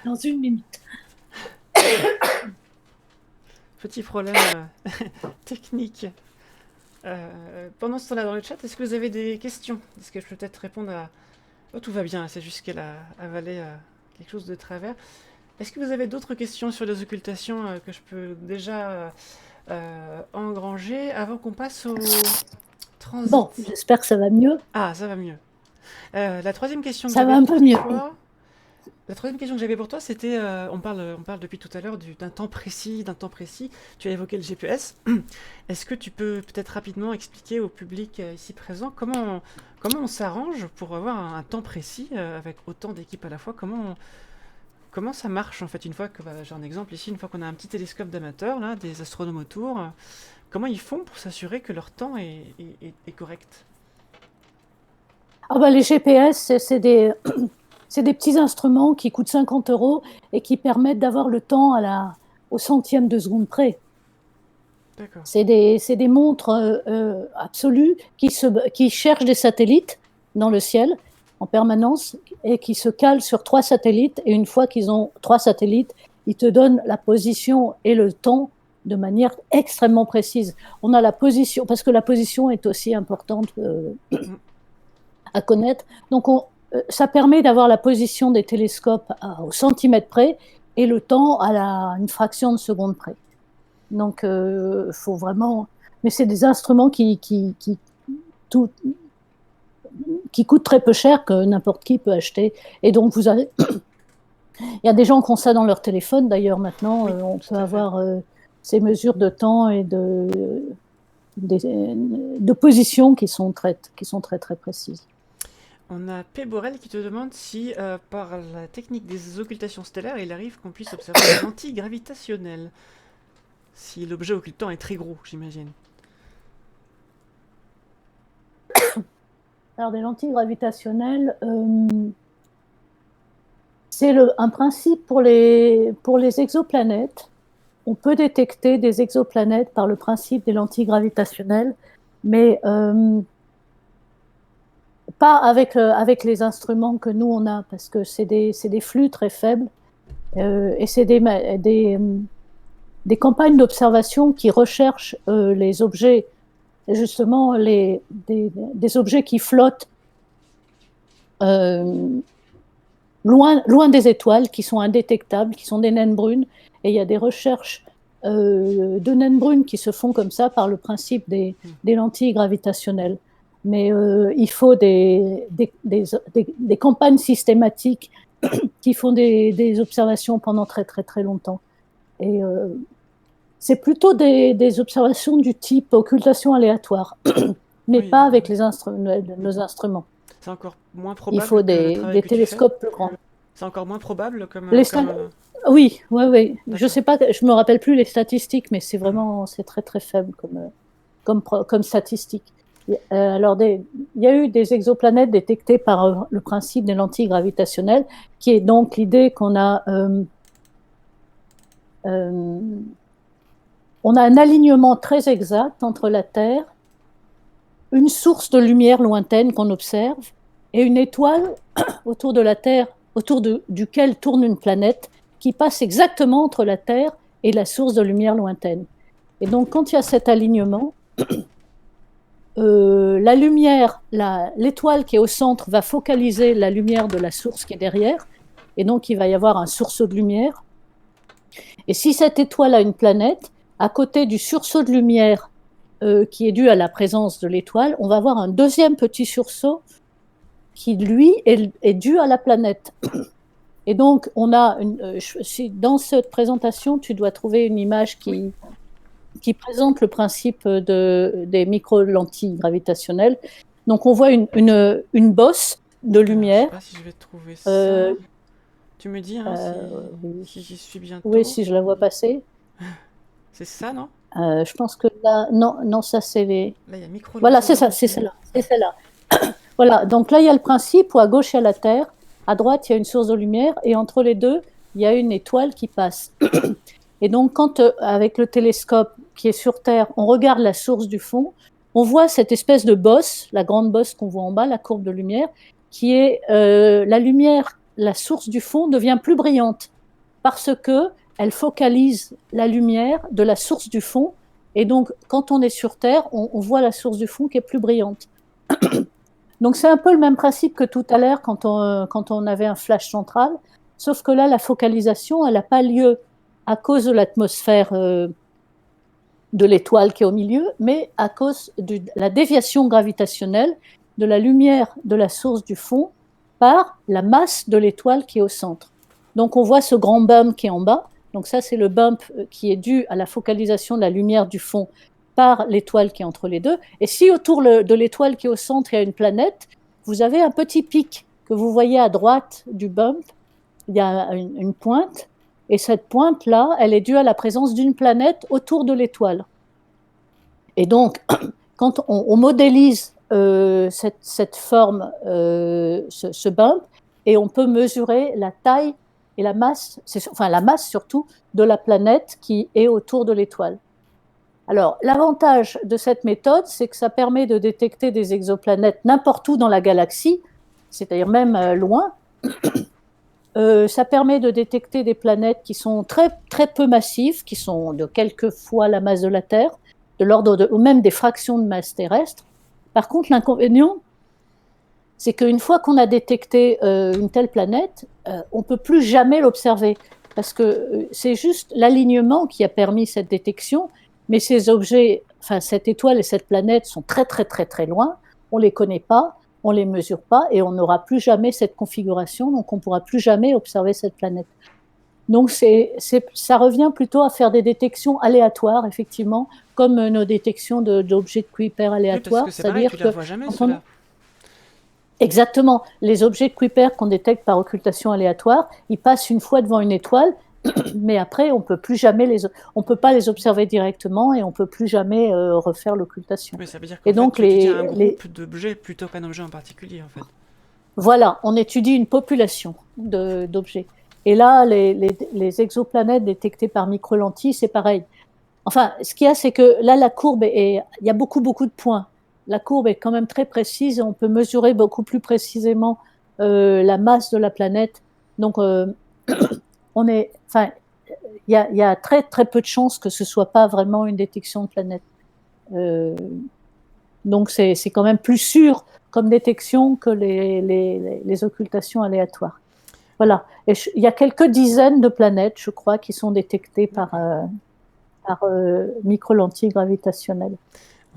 dans 1 minute. Petit problème technique. Pendant ce temps-là dans le chat, est-ce que vous avez des questions? Est-ce que je peux peut-être répondre à... Oh, tout va bien, c'est juste qu'elle a avalé quelque chose de travers. Est-ce que vous avez d'autres questions sur les occultations que je peux déjà engranger avant qu'on passe au transit? Bon, j'espère que ça va mieux. Ah, ça va mieux. La troisième question que Ça va j'avais un pour peu mieux. toi, la troisième question que j'avais pour toi, c'était, on parle depuis tout à l'heure d'un temps précis, d'un temps précis. Tu as évoqué le GPS. Est-ce que tu peux peut-être rapidement expliquer au public ici présent comment on s'arrange pour avoir un temps précis avec autant d'équipes à la fois? Comment ça marche en fait une fois que, j'ai un exemple ici, une fois qu'on a un petit télescope d'amateur, là, des astronomes autour, comment ils font pour s'assurer que leur temps est correct? Ah bah, les GPS, c'est des, c'est des petits instruments qui coûtent 50 € et qui permettent d'avoir le temps au centième de seconde près. D'accord. C'est des montres absolues qui cherchent des satellites dans le ciel en permanence et qui se calent sur 3 satellites. Et une fois qu'ils ont 3 satellites, ils te donnent la position et le temps de manière extrêmement précise. On a la position, parce que la position est aussi importante à connaître. Donc, ça permet d'avoir la position des télescopes au centimètre près et le temps à une fraction de seconde près. Donc, faut vraiment. Mais c'est des instruments qui coûtent très peu cher, que n'importe qui peut acheter. Et donc, vous avez. Il y a des gens qui ont ça dans leur téléphone, d'ailleurs, maintenant. Oui, On tout peut à fait. avoir ces mesures de temps et de position qui sont très, très précises. On a P. Borel qui te demande si, par la technique des occultations stellaires, il arrive qu'on puisse observer des lentilles gravitationnelles. Si l'objet occultant est très gros, j'imagine. Alors, des lentilles gravitationnelles, c'est un principe pour les exoplanètes. On peut détecter des exoplanètes par le principe des lentilles gravitationnelles, mais pas avec les instruments que nous on a, parce que c'est des flux très faibles et c'est des campagnes d'observation qui recherchent les objets, justement des objets qui flottent loin des étoiles, qui sont indétectables, qui sont des naines brunes. Et il y a des recherches de naines brunes qui se font comme ça par le principe des lentilles gravitationnelles. Mais il faut des campagnes systématiques qui font des observations pendant très très très longtemps. Et c'est plutôt des observations du type occultation aléatoire, mais Oui, pas avec nos instruments. c'est encore moins Il probable faut que le travail des que tu fais. télescopes plus grands. C'est encore moins probable comme. Oui, oui. Je D'accord. sais pas, je me rappelle plus les statistiques, mais c'est très très faible comme statistique. Alors, il y a eu des exoplanètes détectées par le principe des lentilles gravitationnelles, qui est donc l'idée qu'on a un alignement très exact entre la Terre, une source de lumière lointaine qu'on observe, et une étoile autour de la Terre, duquel tourne une planète, qui passe exactement entre la Terre et la source de lumière lointaine. Et donc, quand il y a cet alignement, la lumière, l'étoile qui est au centre va focaliser la lumière de la source qui est derrière, et donc il va y avoir un sursaut de lumière. Et si cette étoile a une planète, à côté du sursaut de lumière qui est dû à la présence de l'étoile, on va avoir un deuxième petit sursaut qui, lui, est dû à la planète. Et donc, on a dans cette présentation, tu dois trouver une image qui présente le principe des micro-lentilles gravitationnelles. Donc, on voit une bosse de lumière. Je ne sais pas si je vais trouver ça. Tu me dis si j'y suis bientôt. Oui, si je la vois passer. C'est ça, non? Je pense que là, non, ça c'est les. Là, il y a micro. Voilà, c'est ça, c'est celle-là. Voilà, donc là, il y a le principe où à gauche, il y a la Terre, à droite, il y a une source de lumière, et entre les deux, il y a une étoile qui passe. Et donc, quand, avec le télescope qui est sur Terre, on regarde la source du fond, on voit cette espèce de bosse, la grande bosse qu'on voit en bas, la courbe de lumière, qui est la lumière, la source du fond devient plus brillante, parce qu'elle focalise la lumière de la source du fond. Et donc, quand on est sur Terre, on voit la source du fond qui est plus brillante. Donc, c'est un peu le même principe que tout à l'heure quand on avait un flash central. sauf que là, la focalisation, elle n'a pas lieu à cause de l'atmosphère de l'étoile qui est au milieu, mais à cause de la déviation gravitationnelle de la lumière de la source du fond par la masse de l'étoile qui est au centre. Donc on voit ce grand bump qui est en bas. Donc ça, c'est le bump qui est dû à la focalisation de la lumière du fond par l'étoile qui est entre les deux. Et si autour de l'étoile qui est au centre, il y a une planète, vous avez un petit pic que vous voyez à droite du bump. Il y a une pointe. Et cette pointe-là, elle est due à la présence d'une planète autour de l'étoile. Et donc, quand on modélise cette forme, ce bump, et on peut mesurer la taille et la masse, enfin la masse surtout, de la planète qui est autour de l'étoile. Alors, l'avantage de cette méthode, c'est que ça permet de détecter des exoplanètes n'importe où dans la galaxie, c'est-à-dire même loin. Ça permet de détecter des planètes qui sont très, très peu massives, qui sont de quelques fois la masse de la Terre, de l'ordre ou même des fractions de masse terrestre. Par contre, l'inconvénient, c'est qu'une fois qu'on a détecté une telle planète, on ne peut plus jamais l'observer, parce que c'est juste l'alignement qui a permis cette détection, mais ces objets, enfin cette étoile et cette planète sont très très très très loin, on ne les connaît pas, on ne les mesure pas, et on n'aura plus jamais cette configuration, donc on ne pourra plus jamais observer cette planète. Donc ça revient plutôt à faire des détections aléatoires, effectivement, comme nos détections d'objets de Kuiper aléatoires. Oui, parce que c'est pareil, tu ne la vois jamais, cela. Exactement. Les objets de Kuiper qu'on détecte par occultation aléatoire, ils passent une fois devant une étoile, mais après, on peut pas les observer directement et on peut plus jamais refaire l'occultation. Mais ça veut dire qu'en fait, tu étudies un groupe d'objets plutôt qu'un objet en particulier, en fait. Voilà, on étudie une population d'objets. Et là, les exoplanètes détectées par microlentilles, c'est pareil. Enfin, ce qu'il y a, c'est que là, la courbe il y a beaucoup, beaucoup de points. La courbe est quand même très précise et on peut mesurer beaucoup plus précisément la masse de la planète. Donc, il y a très, très peu de chances que ce soit pas vraiment une détection de planète. Donc, c'est quand même plus sûr comme détection que les occultations aléatoires. Voilà. Et il y a quelques dizaines de planètes, je crois, qui sont détectées par micro-lentilles gravitationnelles.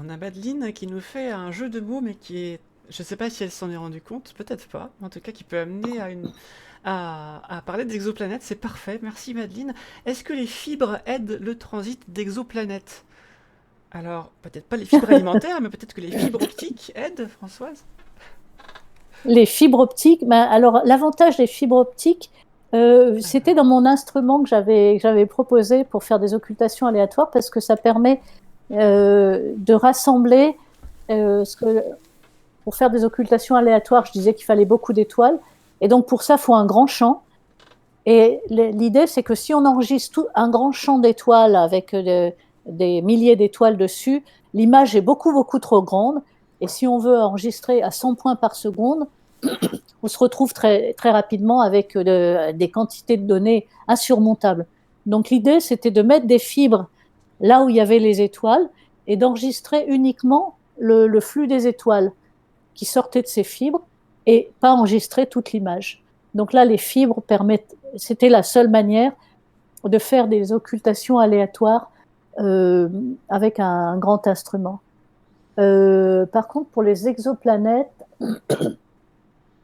On a Madeleine qui nous fait un jeu de mots, mais qui est... Je ne sais pas si elle s'en est rendue compte, peut-être pas. En tout cas, qui peut amener à parler d'exoplanètes. C'est parfait. Merci Madeleine. Est-ce que les fibres aident le transit d'exoplanètes? Alors, peut-être pas les fibres alimentaires, mais peut-être que les fibres optiques aident, Françoise? Les fibres optiques, alors l'avantage des fibres optiques, c'était dans mon instrument que j'avais proposé pour faire des occultations aléatoires, parce que ça permet de rassembler pour faire des occultations aléatoires, je disais qu'il fallait beaucoup d'étoiles, et donc pour ça, il faut un grand champ. Et l'idée, c'est que si on enregistre un grand champ d'étoiles avec des milliers d'étoiles dessus, l'image est beaucoup, beaucoup trop grande. Et si on veut enregistrer à 100 points par seconde, on se retrouve très, très rapidement avec des quantités de données insurmontables. Donc l'idée, c'était de mettre des fibres là où il y avait les étoiles et d'enregistrer uniquement le flux des étoiles qui sortaient de ces fibres et pas enregistrer toute l'image. Donc là, les fibres permettent, c'était la seule manière de faire des occultations aléatoires avec un grand instrument. Par contre, pour les exoplanètes,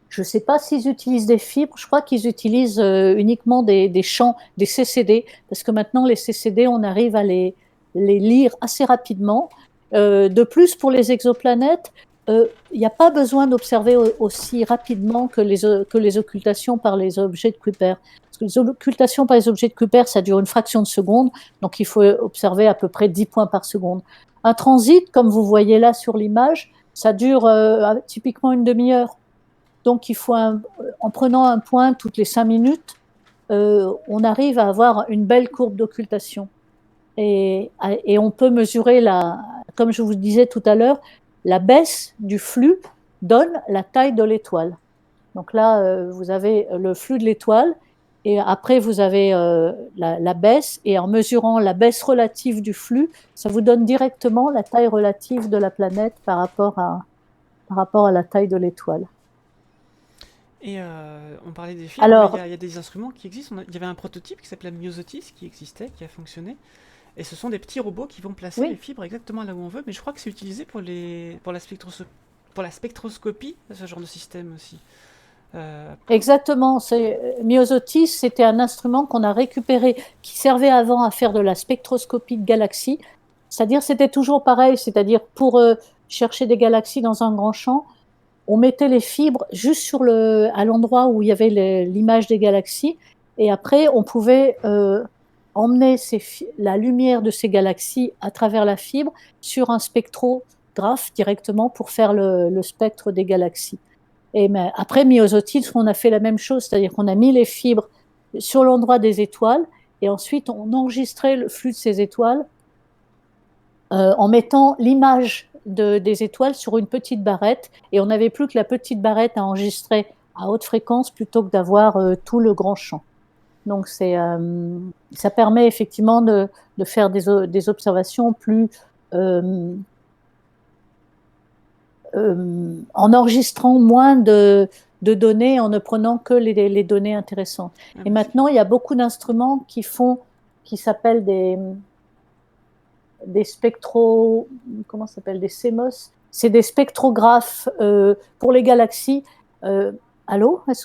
je ne sais pas s'ils utilisent des fibres, je crois qu'ils utilisent uniquement des champs, des CCD, parce que maintenant, les CCD, on arrive à les lire assez rapidement. De plus, pour les exoplanètes, il n'y a pas besoin d'observer aussi rapidement que les occultations par les objets de Kuiper. Parce que les occultations par les objets de Kuiper, ça dure une fraction de seconde, donc il faut observer à peu près 10 points par seconde. Un transit, comme vous voyez là sur l'image, ça dure typiquement une demi-heure. Donc il faut, en prenant un point toutes les 5 minutes, on arrive à avoir une belle courbe d'occultation. Et on peut mesurer, comme je vous disais tout à l'heure, la baisse du flux donne la taille de l'étoile. Donc là, vous avez le flux de l'étoile, et après vous avez la baisse, et en mesurant la baisse relative du flux, ça vous donne directement la taille relative de la planète par rapport à la taille de l'étoile. Et on parlait des fibres, mais Alors, il y a des instruments qui existent. Il y avait un prototype qui s'appelait Myosotis qui existait, qui a fonctionné. Et ce sont des petits robots qui vont placer les oui, fibres exactement là où on veut, mais je crois que c'est utilisé pour la spectroscopie, ce genre de système aussi. Euh, exactement. Myosotis, c'était un instrument qu'on a récupéré, qui servait avant à faire de la spectroscopie de galaxies. C'est-à-dire, c'était toujours pareil, c'est-à-dire pour chercher des galaxies dans un grand champ, on mettait les fibres juste à l'endroit où il y avait l'image des galaxies, et après, on pouvait emmener la lumière de ces galaxies à travers la fibre sur un spectrographe directement pour faire le spectre des galaxies. Et mais après, Myosotis, on a fait la même chose, c'est-à-dire qu'on a mis les fibres sur l'endroit des étoiles, et ensuite on enregistrait le flux de ces étoiles en mettant l'image des étoiles sur une petite barrette, et on n'avait plus que la petite barrette à enregistrer à haute fréquence plutôt que d'avoir tout le grand champ. Donc ça permet effectivement de faire des observations plus en enregistrant moins de données, en ne prenant que les données intéressantes. ah Et bah, maintenant, il y a beaucoup d'instruments qui s'appellent des spectro, comment ça s'appelle, des CMOS. C'est des spectrographes pour les galaxies. Allô? oui,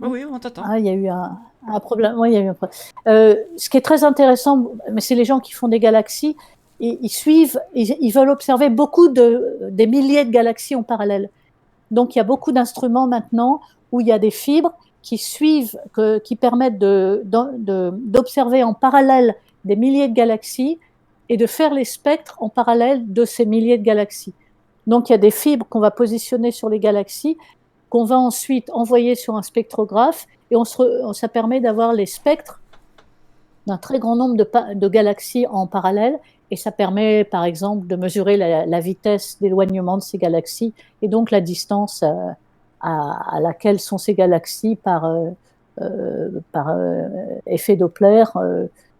oui, on t'attend. Ah, il y a eu un problème. Oui, il y a eu un problème. Ce qui est très intéressant, mais c'est les gens qui font des galaxies. Ils suivent, ils veulent observer des milliers de galaxies en parallèle. Donc, il y a beaucoup d'instruments maintenant où il y a des fibres qui suivent, qui permettent d'observer en parallèle des milliers de galaxies et de faire les spectres en parallèle de ces milliers de galaxies. Donc, il y a des fibres qu'on va positionner sur les galaxies, qu'on va ensuite envoyer sur un spectrographe, et ça permet d'avoir les spectres d'un très grand nombre de galaxies en parallèle, et ça permet par exemple de mesurer la vitesse d'éloignement de ces galaxies, et donc la distance à laquelle sont ces galaxies par effet Doppler.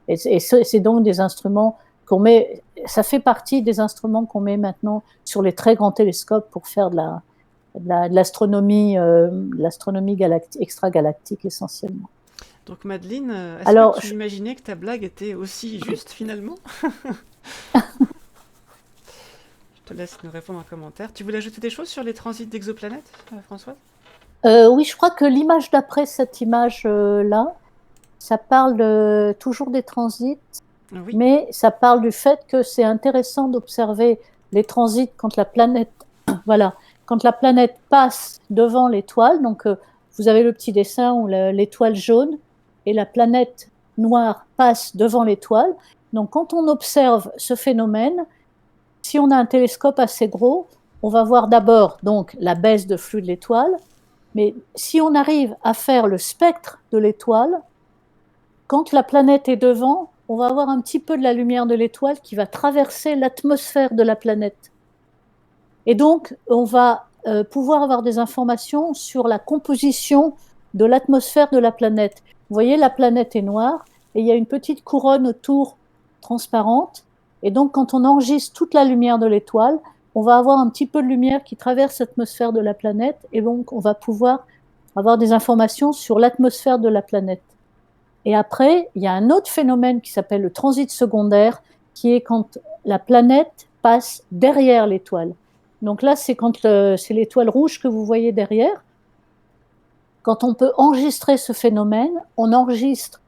Et c'est donc des instruments qu'on met, ça fait partie des instruments qu'on met maintenant sur les très grands télescopes pour faire de l'astronomie extragalactique essentiellement. Donc Madeleine, est-ce que Alors, tu imaginais que ta blague était aussi juste finalement? Je te laisse nous répondre en commentaire. Tu voulais ajouter des choses sur les transits d'exoplanètes, Françoise? oui, je crois que l'image d'après cette image-là, ça parle toujours des transits, Oui. mais ça parle du fait que c'est intéressant d'observer les transits quand la planète, voilà, quand la planète passe devant l'étoile. Donc, vous avez le petit dessin où l'étoile jaune et la planète noire passent devant l'étoile. Donc, quand on observe ce phénomène, si on a un télescope assez gros, on va voir d'abord donc la baisse de flux de l'étoile, mais si on arrive à faire le spectre de l'étoile, quand la planète est devant, on va avoir un petit peu de la lumière de l'étoile qui va traverser l'atmosphère de la planète. Et donc, on va pouvoir avoir des informations sur la composition de l'atmosphère de la planète. Vous voyez, la planète est noire et il y a une petite couronne autour transparente. Et donc, quand on enregistre toute la lumière de l'étoile, on va avoir un petit peu de lumière qui traverse l'atmosphère de la planète, et donc on va pouvoir avoir des informations sur l'atmosphère de la planète. Et après, il y a un autre phénomène qui s'appelle le transit secondaire, qui est quand la planète passe derrière l'étoile. Donc là, c'est quand c'est l'étoile rouge que vous voyez derrière. Quand on peut enregistrer ce phénomène, on enregistre.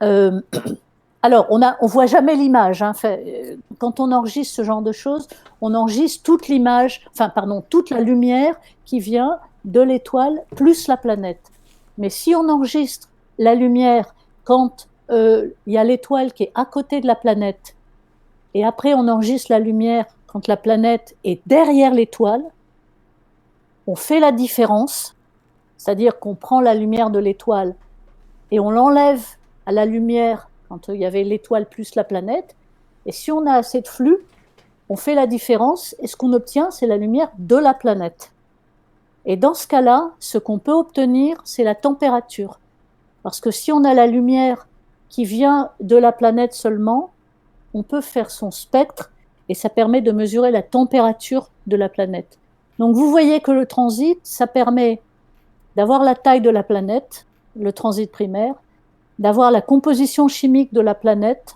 Alors, on voit jamais l'image. Hein. Quand on enregistre ce genre de choses, on enregistre toute toute la lumière qui vient de l'étoile plus la planète. Mais si on enregistre la lumière quand il y a l'étoile qui est à côté de la planète, et après on enregistre la lumière quand la planète est derrière l'étoile, on fait la différence, c'est-à-dire qu'on prend la lumière de l'étoile et on l'enlève à la lumière quand il y avait l'étoile plus la planète, et si on a assez de flux, on fait la différence, et ce qu'on obtient, c'est la lumière de la planète. Et dans ce cas-là, ce qu'on peut obtenir, c'est la température. Parce que si on a la lumière qui vient de la planète seulement, on peut faire son spectre, et ça permet de mesurer la température de la planète. Donc vous voyez que le transit, ça permet d'avoir la taille de la planète, le transit primaire, d'avoir la composition chimique de la planète,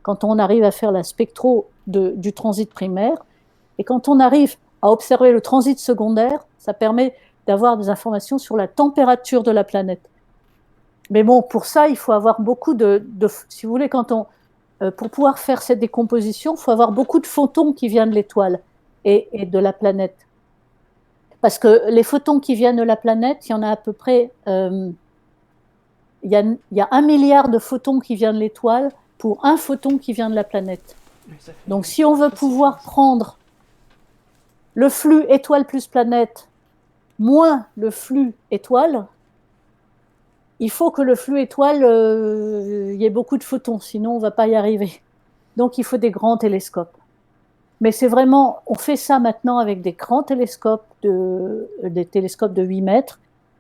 quand on arrive à faire la spectro du transit primaire, et quand on arrive à observer le transit secondaire, ça permet d'avoir des informations sur la température de la planète. Mais bon, pour ça, il faut avoir beaucoup si vous voulez, pour pouvoir faire cette décomposition, il faut avoir beaucoup de photons qui viennent de l'étoile et de la planète. Parce que les photons qui viennent de la planète, il y en a à peu près... il y a 1 milliard de photons qui viennent de l'étoile pour un photon qui vient de la planète. Donc si on veut pouvoir prendre le flux étoile plus planète moins le flux étoile, il faut que le flux étoile, y ait beaucoup de photons, sinon on ne va pas y arriver. Donc il faut des grands télescopes. Mais c'est vraiment, on fait ça maintenant avec des grands télescopes, des télescopes de 8 mètres,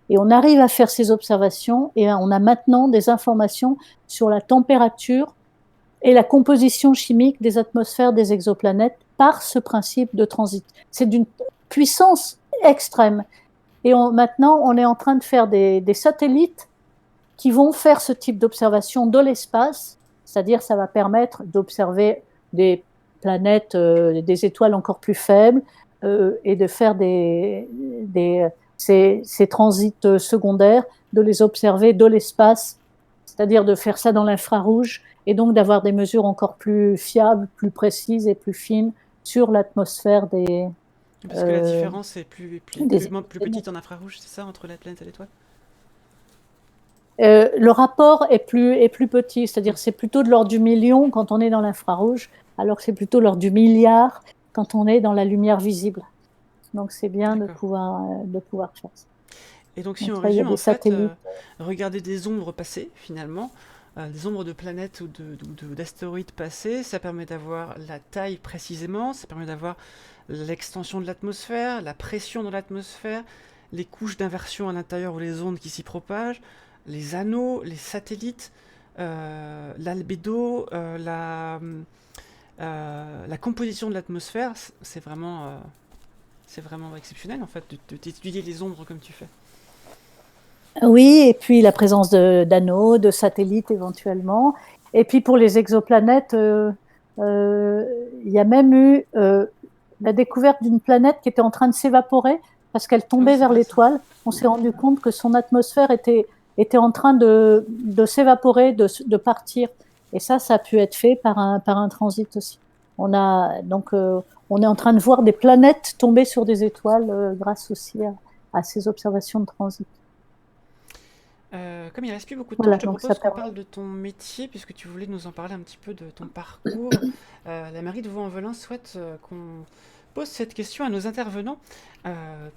et on arrive à faire ces observations, et on a maintenant des informations sur la température et la composition chimique des atmosphères des exoplanètes par ce principe de transit. C'est d'une puissance extrême. Et maintenant, on est en train de faire des satellites qui vont faire ce type d'observation de l'espace, c'est-à-dire ça va permettre d'observer des planètes, des étoiles encore plus faibles, et de faire ces transits secondaires, de les observer de l'espace, c'est-à-dire de faire ça dans l'infrarouge, et donc d'avoir des mesures encore plus fiables, plus précises et plus fines sur l'atmosphère des... Parce que la différence est plus petite en infrarouge, c'est ça, entre la planète et l'étoile? Le rapport est plus petit, c'est-à-dire c'est plutôt de l'ordre du million quand on est dans l'infrarouge, alors que c'est plutôt de l'ordre du milliard quand on est dans la lumière visible. Donc c'est bien de pouvoir faire ça. Et donc si on résume, en fait, regarder des ombres passées, finalement, des ombres de planètes ou d'astéroïdes passés, ça permet d'avoir la taille précisément, ça permet d'avoir l'extension de l'atmosphère, la pression dans l'atmosphère, les couches d'inversion à l'intérieur ou les ondes qui s'y propagent, les anneaux, les satellites, l'albédo, la composition de l'atmosphère. C'est vraiment exceptionnel, en fait, d'étudier les ombres comme tu fais. Oui, et puis la présence d'anneaux, de satellites éventuellement. Et puis pour les exoplanètes, il y a même eu la découverte d'une planète qui était en train de s'évaporer parce qu'elle tombait vers l'étoile. On s'est rendu compte que son atmosphère était en train de s'évaporer, de partir. Et ça a pu être fait par un transit aussi. On est en train de voir des planètes tomber sur des étoiles grâce aussi à ces observations de transit. Comme il ne reste plus beaucoup de temps, je te propose qu'on parle de ton métier, puisque tu voulais nous en parler un petit peu de ton parcours. La mairie de Vaux-en-Velin souhaite qu'on pose cette question à nos intervenants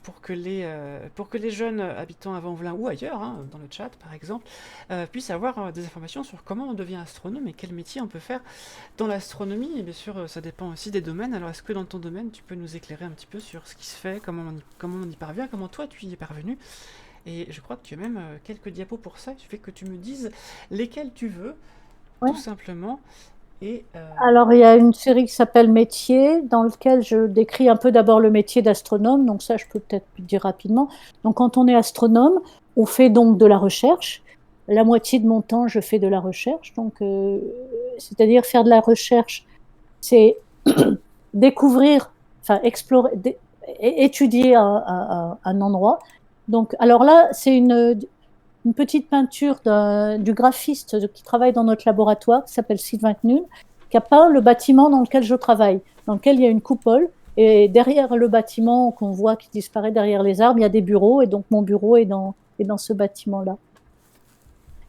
pour que les jeunes habitants à Vaux-en-Velin ou ailleurs, dans le chat par exemple, puissent avoir des informations sur comment on devient astronome et quel métier on peut faire dans l'astronomie. Et bien sûr, ça dépend aussi des domaines. Alors est-ce que dans ton domaine, tu peux nous éclairer un petit peu sur ce qui se fait, comment on y parvient, comment toi tu y es parvenu? Et je crois que tu as même quelques diapos pour ça. Il suffit que tu me dises lesquels tu veux, tout simplement. Et Alors, il y a une série qui s'appelle Métiers, dans lequel je décris un peu d'abord le métier d'astronome. Donc ça, je peux peut-être dire rapidement. Donc, quand on est astronome, on fait donc de la recherche. La moitié de mon temps, je fais de la recherche. Donc, c'est-à-dire faire de la recherche, c'est découvrir, enfin explorer, étudier un endroit. Donc, alors là, c'est une petite peinture du graphiste qui travaille dans notre laboratoire, qui s'appelle Sylvain Knun, qui a peint le bâtiment dans lequel je travaille, dans lequel il y a une coupole, et derrière le bâtiment qu'on voit qui disparaît derrière les arbres, il y a des bureaux, et donc mon bureau est dans ce bâtiment-là.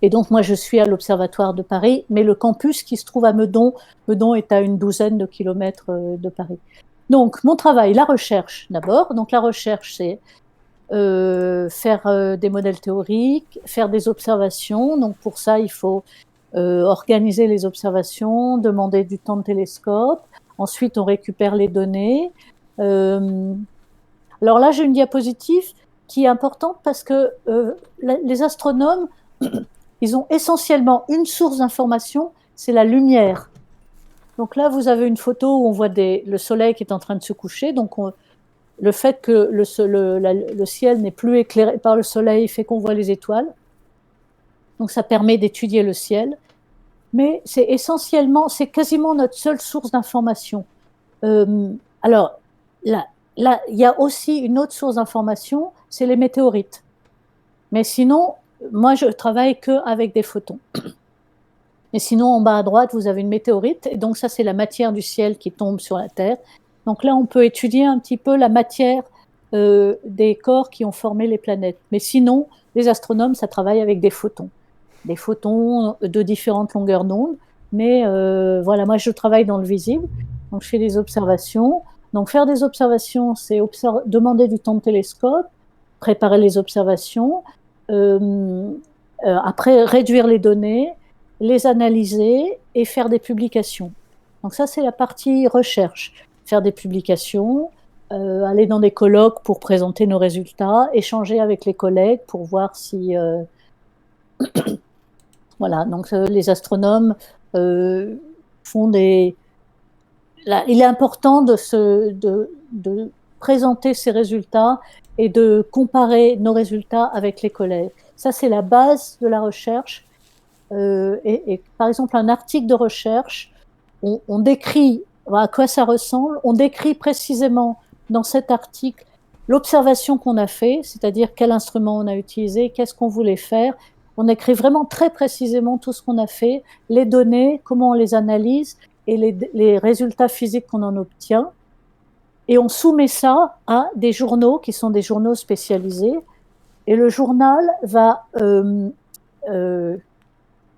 Et donc moi je suis à l'Observatoire de Paris, mais le campus qui se trouve à Meudon est à une douzaine de kilomètres de Paris. Donc mon travail, la recherche d'abord. Donc la recherche, c'est faire des modèles théoriques, faire des observations. Donc pour ça, il faut organiser les observations, demander du temps de télescope. Ensuite, on récupère les données. Alors là, j'ai une diapositive qui est importante parce que les astronomes, ils ont essentiellement une source d'information, c'est la lumière. Donc là, vous avez une photo où on voit le soleil qui est en train de se coucher. Donc le fait que le ciel n'est plus éclairé par le soleil fait qu'on voit les étoiles. Donc ça permet d'étudier le ciel. Mais c'est quasiment notre seule source d'information. Alors, là, il y a aussi une autre source d'information, c'est les météorites. Mais sinon, moi, je travaille qu'avec des photons. Et sinon, en bas à droite, vous avez une météorite. Et donc, ça, c'est la matière du ciel qui tombe sur la Terre. Donc là, on peut étudier un petit peu la matière des corps qui ont formé les planètes. Mais sinon, les astronomes, ça travaille avec des photons de différentes longueurs d'onde. Mais voilà, moi, je travaille dans le visible. Donc, je fais des observations. Donc, faire des observations, c'est demander du temps de télescope, préparer les observations, après réduire les données, les analyser et faire des publications. Donc ça, c'est la partie recherche. Faire des publications, aller dans des colloques pour présenter nos résultats, échanger avec les collègues pour voir si... Voilà, donc les astronomes font des... Là, il est important de présenter ces résultats et de comparer nos résultats avec les collègues. Ça, c'est la base de la recherche. Et par exemple, un article de recherche, on décrit à quoi ça ressemble, on décrit précisément dans cet article l'observation qu'on a fait, c'est-à-dire quel instrument on a utilisé, qu'est-ce qu'on voulait faire. On écrit vraiment très précisément tout ce qu'on a fait, les données, comment on les analyse et les résultats physiques qu'on en obtient. Et on soumet ça à des journaux qui sont des journaux spécialisés. Et le journal va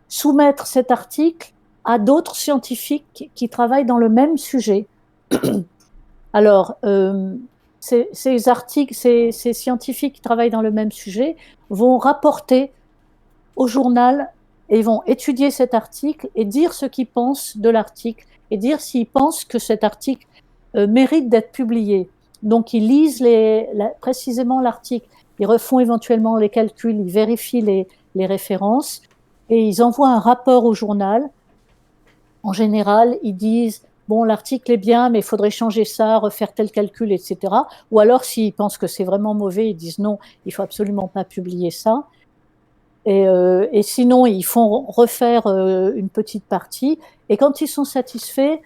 soumettre cet article à d'autres scientifiques qui travaillent dans le même sujet. Alors, ces scientifiques qui travaillent dans le même sujet vont rapporter au journal et ils vont étudier cet article et dire ce qu'ils pensent de l'article et dire s'ils pensent que cet article mérite d'être publié. Donc, ils lisent précisément l'article, ils refont éventuellement les calculs, ils vérifient les références et ils envoient un rapport au journal. En général, ils disent bon, l'article est bien, mais il faudrait changer ça, refaire tel calcul, etc. Ou alors, s'ils pensent que c'est vraiment mauvais, ils disent non, il faut absolument pas publier ça. Et sinon, ils font refaire une petite partie. Et quand ils sont satisfaits,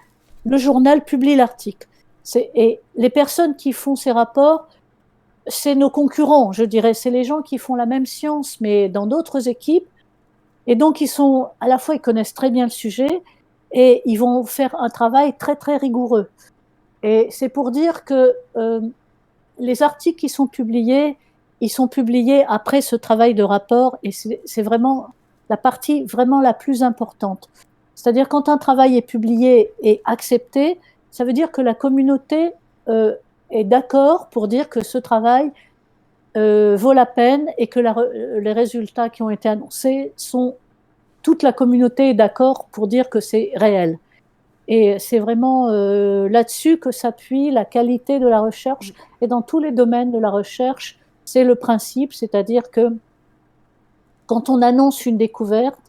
le journal publie l'article. Et les personnes qui font ces rapports, c'est nos concurrents, je dirais. C'est les gens qui font la même science, mais dans d'autres équipes. Et donc, à la fois, ils connaissent très bien le sujet et ils vont faire un travail très, très rigoureux. Et c'est pour dire que les articles qui sont publiés, ils sont publiés après ce travail de rapport et c'est vraiment la partie vraiment la plus importante. C'est-à-dire quand un travail est publié et accepté, ça veut dire que la communauté est d'accord pour dire que ce travail vaut la peine et que les résultats qui ont été annoncés toute la communauté est d'accord pour dire que c'est réel. Et c'est vraiment là-dessus que s'appuie la qualité de la recherche. Et dans tous les domaines de la recherche, c'est le principe, c'est-à-dire que quand on annonce une découverte,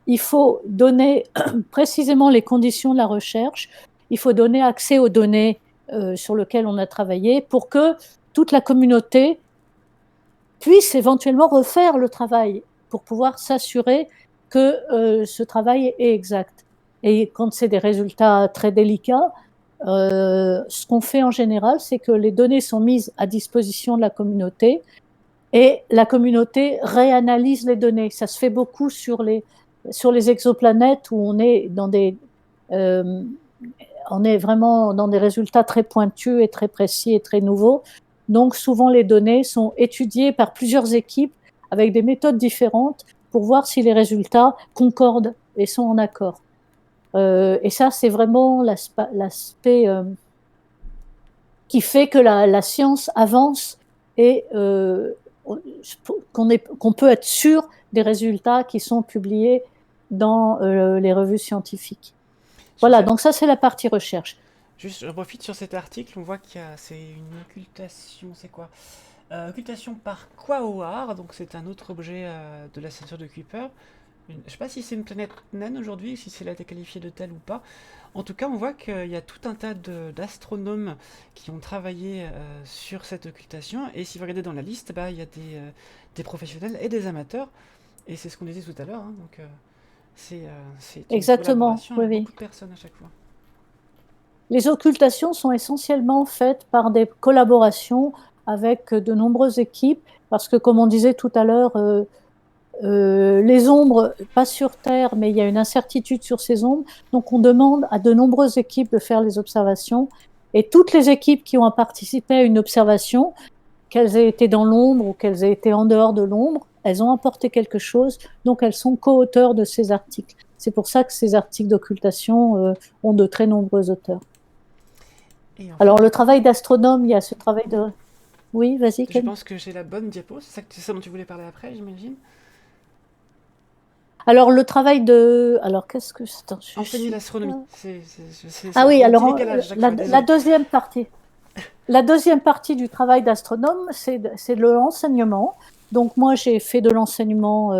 il faut donner précisément les conditions de la recherche, il faut donner accès aux données sur lesquelles on a travaillé pour que toute la communauté puisse éventuellement refaire le travail pour pouvoir s'assurer que ce travail est exact. Et quand c'est des résultats très délicats, ce qu'on fait en général, c'est que les données sont mises à disposition de la communauté et la communauté réanalyse les données. Ça se fait beaucoup sur les exoplanètes où on est vraiment dans des résultats très pointus et très précis et très nouveaux. Donc souvent les données sont étudiées par plusieurs équipes avec des méthodes différentes pour voir si les résultats concordent et sont en accord. Et ça, c'est vraiment l'aspect qui fait que la science avance et qu'on peut être sûr des résultats qui sont publiés dans les revues scientifiques. Voilà, donc ça, c'est la partie recherche. Juste, je profite sur cet article, on voit c'est une occultation, c'est quoi occultation par Quaoar, donc c'est un autre objet de la ceinture de Kuiper. Je ne sais pas si c'est une planète naine aujourd'hui, si elle a été qualifiée de telle ou pas. En tout cas, on voit qu'il y a tout un tas d'astronomes qui ont travaillé sur cette occultation. Et si vous regardez dans la liste, bah, il y a des professionnels et des amateurs. Et c'est ce qu'on disait tout à l'heure, hein. Donc, c'est une Exactement, collaboration oui, avec oui. beaucoup de personnes à chaque fois. Les occultations sont essentiellement faites par des collaborations avec de nombreuses équipes, parce que comme on disait tout à l'heure, les ombres passent sur Terre, mais il y a une incertitude sur ces ombres, donc on demande à de nombreuses équipes de faire les observations, et toutes les équipes qui ont participé à une observation, qu'elles aient été dans l'ombre ou qu'elles aient été en dehors de l'ombre, elles ont apporté quelque chose, donc elles sont co-auteurs de ces articles. C'est pour ça que ces articles d'occultation ont de très nombreux auteurs. Et Alors, enfin, le travail d'astronome, il y a ce travail de... Oui, vas-y, je Ken. pense que j'ai la bonne diapo. C'est ça dont tu voulais parler après, j'imagine. Alors, le travail de... Alors, qu'est-ce que... Attends, Enseigner l'astronomie. Ah oui, Il y a un petit alors, décalage à chaque fois, la désolé. deuxième partie. La deuxième partie du travail d'astronome, c'est l'enseignement. Donc, moi, j'ai fait de l'enseignement,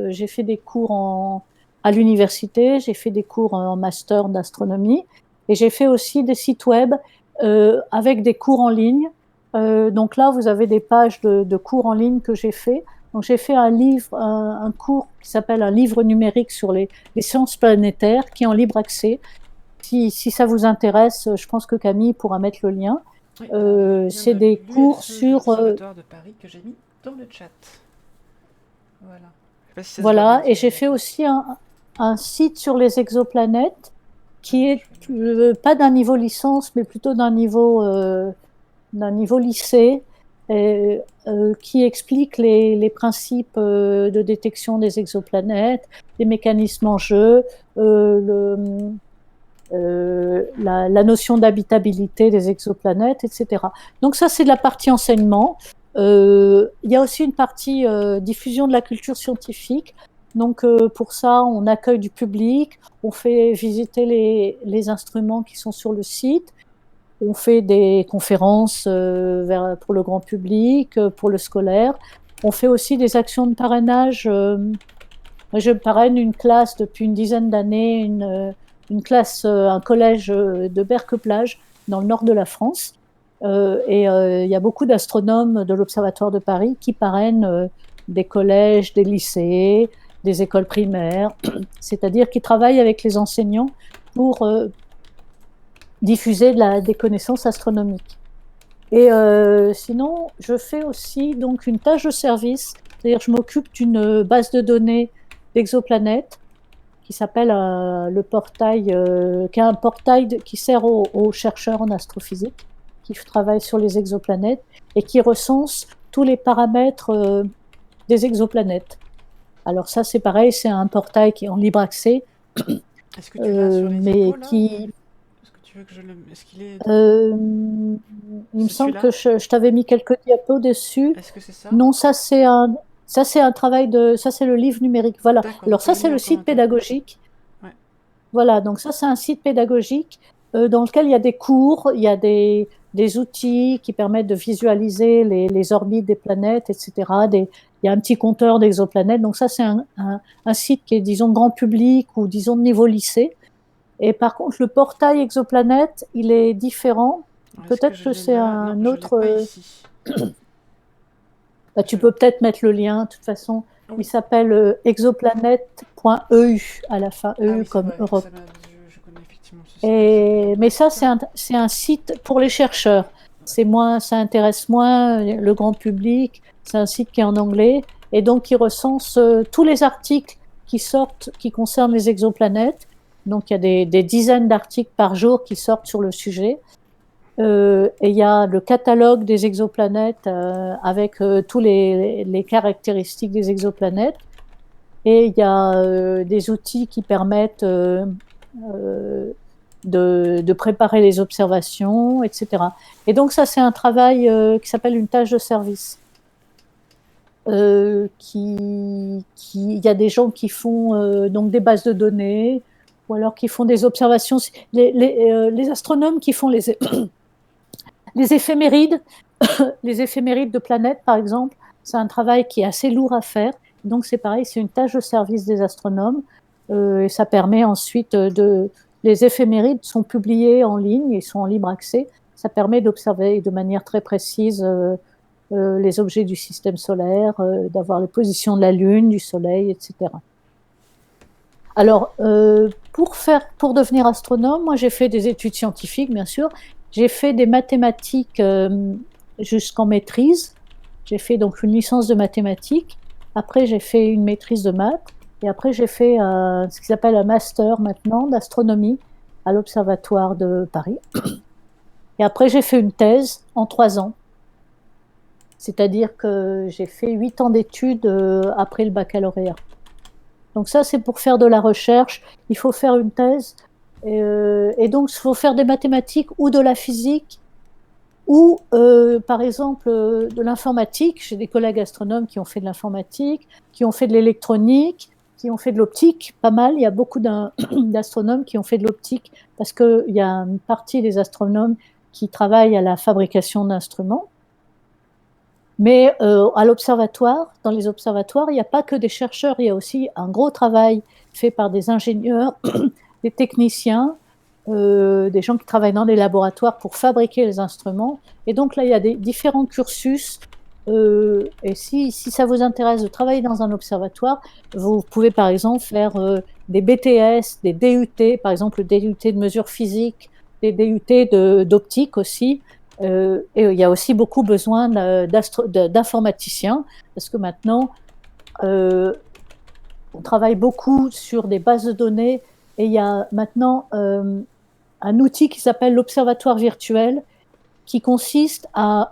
j'ai fait des cours à l'université, j'ai fait des cours en master d'astronomie, et j'ai fait aussi des sites web avec des cours en ligne. Donc là, vous avez des pages de cours en ligne que j'ai fait. Donc, j'ai fait un cours qui s'appelle un livre numérique sur les sciences planétaires, qui est en libre accès. Si ça vous intéresse, je pense que Camille pourra mettre le lien. Oui, alors, il vient C'est de des cours l'UFE de sur... l'Observatoire de Paris que j'ai mis dans le chat. Voilà. Je sais pas si ça se voit voilà, bien et sur j'ai la fait diapo. aussi un site sur les exoplanètes qui est Je vais pas d'un niveau licence, mais plutôt d'un niveau lycée, qui explique les principes de détection des exoplanètes, les mécanismes en jeu, la notion d'habitabilité des exoplanètes, etc. Donc ça, c'est de la partie enseignement. Il y a aussi une partie diffusion de la culture scientifique. Donc pour ça, on accueille du public, on fait visiter les instruments qui sont sur le site, on fait des conférences pour le grand public, pour le scolaire. On fait aussi des actions de parrainage. Je parraine une classe depuis une dizaine d'années, une classe, un collège de Berck-Plage, dans le nord de la France. Et il y a beaucoup d'astronomes de l'Observatoire de Paris qui parrainent des collèges, des lycées, des écoles primaires, c'est-à-dire qui travaillent avec les enseignants pour diffuser des connaissances astronomiques. Et sinon, je fais aussi donc une tâche de service, c'est-à-dire je m'occupe d'une base de données d'exoplanètes qui s'appelle le portail, qui est un portail qui sert aux chercheurs en astrophysique qui travaillent sur les exoplanètes et qui recense tous les paramètres des exoplanètes. Alors ça, c'est pareil, c'est un portail qui est en libre accès, Est-ce que tu l'as sur les mais diapos là qui... Est-ce que tu veux que je le. Est-ce qu'il est. il me C'est semble celui-là? que je t'avais mis quelques diapos dessus. Est-ce que c'est ça? Non, ça c'est un travail ça c'est le livre numérique. Voilà. D'accord, Alors donc ça je le c'est mets le en site commentaire. pédagogique. Ouais. Voilà, donc ça c'est un site pédagogique dans lequel il y a des cours, il y a des outils qui permettent de visualiser les orbites des planètes, etc. Il y a un petit compteur d'exoplanètes. Donc ça c'est un site qui est, disons, grand public ou, disons, de niveau lycée. Et par contre, le portail exoplanète, il est différent. Alors, est-ce que Peut-être je que l'ai c'est là? Non, un je l'ai autre... pas ici. Bah, tu peux peut-être mettre le lien, de toute façon. Il Oui. s'appelle exoplanète.eu à la fin, Ah EU oui, c'est comme vrai. Europe. Je connais effectivement ce site d'Exoplanète. Mais ça, c'est un site pour les chercheurs. Ça intéresse moins le grand public. C'est un site qui est en anglais et donc qui recense tous les articles qui sortent, qui concernent les exoplanètes. Donc il y a des dizaines d'articles par jour qui sortent sur le sujet. Et il y a le catalogue des exoplanètes avec tous les caractéristiques des exoplanètes. Et il y a des outils qui permettent de préparer les observations, etc. Et donc ça, c'est un travail qui s'appelle une tâche de service. Il y a des gens qui font donc des bases de données, ou alors qui font des observations. Les astronomes qui font les éphémérides, les éphémérides de planètes, par exemple, c'est un travail qui est assez lourd à faire. donc c'est pareil, c'est une tâche de service des astronomes, et ça permet ensuite les éphémérides sont publiées en ligne, ils sont en libre accès, ça permet d'observer de manière très précise les objets du système solaire, d'avoir les positions de la Lune, du Soleil, etc. Alors, pour devenir astronome, moi j'ai fait des études scientifiques, bien sûr. J'ai fait des mathématiques jusqu'en maîtrise. J'ai fait donc une licence de mathématiques. Après, j'ai fait une maîtrise de maths. Et après, j'ai fait ce qu'ils appellent un master maintenant d'astronomie à l'Observatoire de Paris. Et après, j'ai fait une thèse en 3 ans. C'est-à-dire que j'ai fait 8 ans d'études après le baccalauréat. Donc ça, c'est pour faire de la recherche. Il faut faire une thèse. Et donc, il faut faire des mathématiques ou de la physique ou, par exemple, de l'informatique. J'ai des collègues astronomes qui ont fait de l'informatique, qui ont fait de l'électronique, qui ont fait de l'optique, pas mal. Il y a beaucoup d'astronomes qui ont fait de l'optique parce qu'il y a une partie des astronomes qui travaillent à la fabrication d'instruments. Mais à l'observatoire, dans les observatoires, il n'y a pas que des chercheurs, il y a aussi un gros travail fait par des ingénieurs, des techniciens, des gens qui travaillent dans les laboratoires pour fabriquer les instruments. Et donc là, il y a des différents cursus. Et si ça vous intéresse de travailler dans un observatoire, vous pouvez par exemple faire des BTS, des DUT, par exemple le DUT de mesure physique, des DUT d'optique aussi. Et il y a aussi beaucoup besoin d'informaticiens, parce que maintenant, on travaille beaucoup sur des bases de données, et il y a maintenant un outil qui s'appelle l'observatoire virtuel, qui consiste à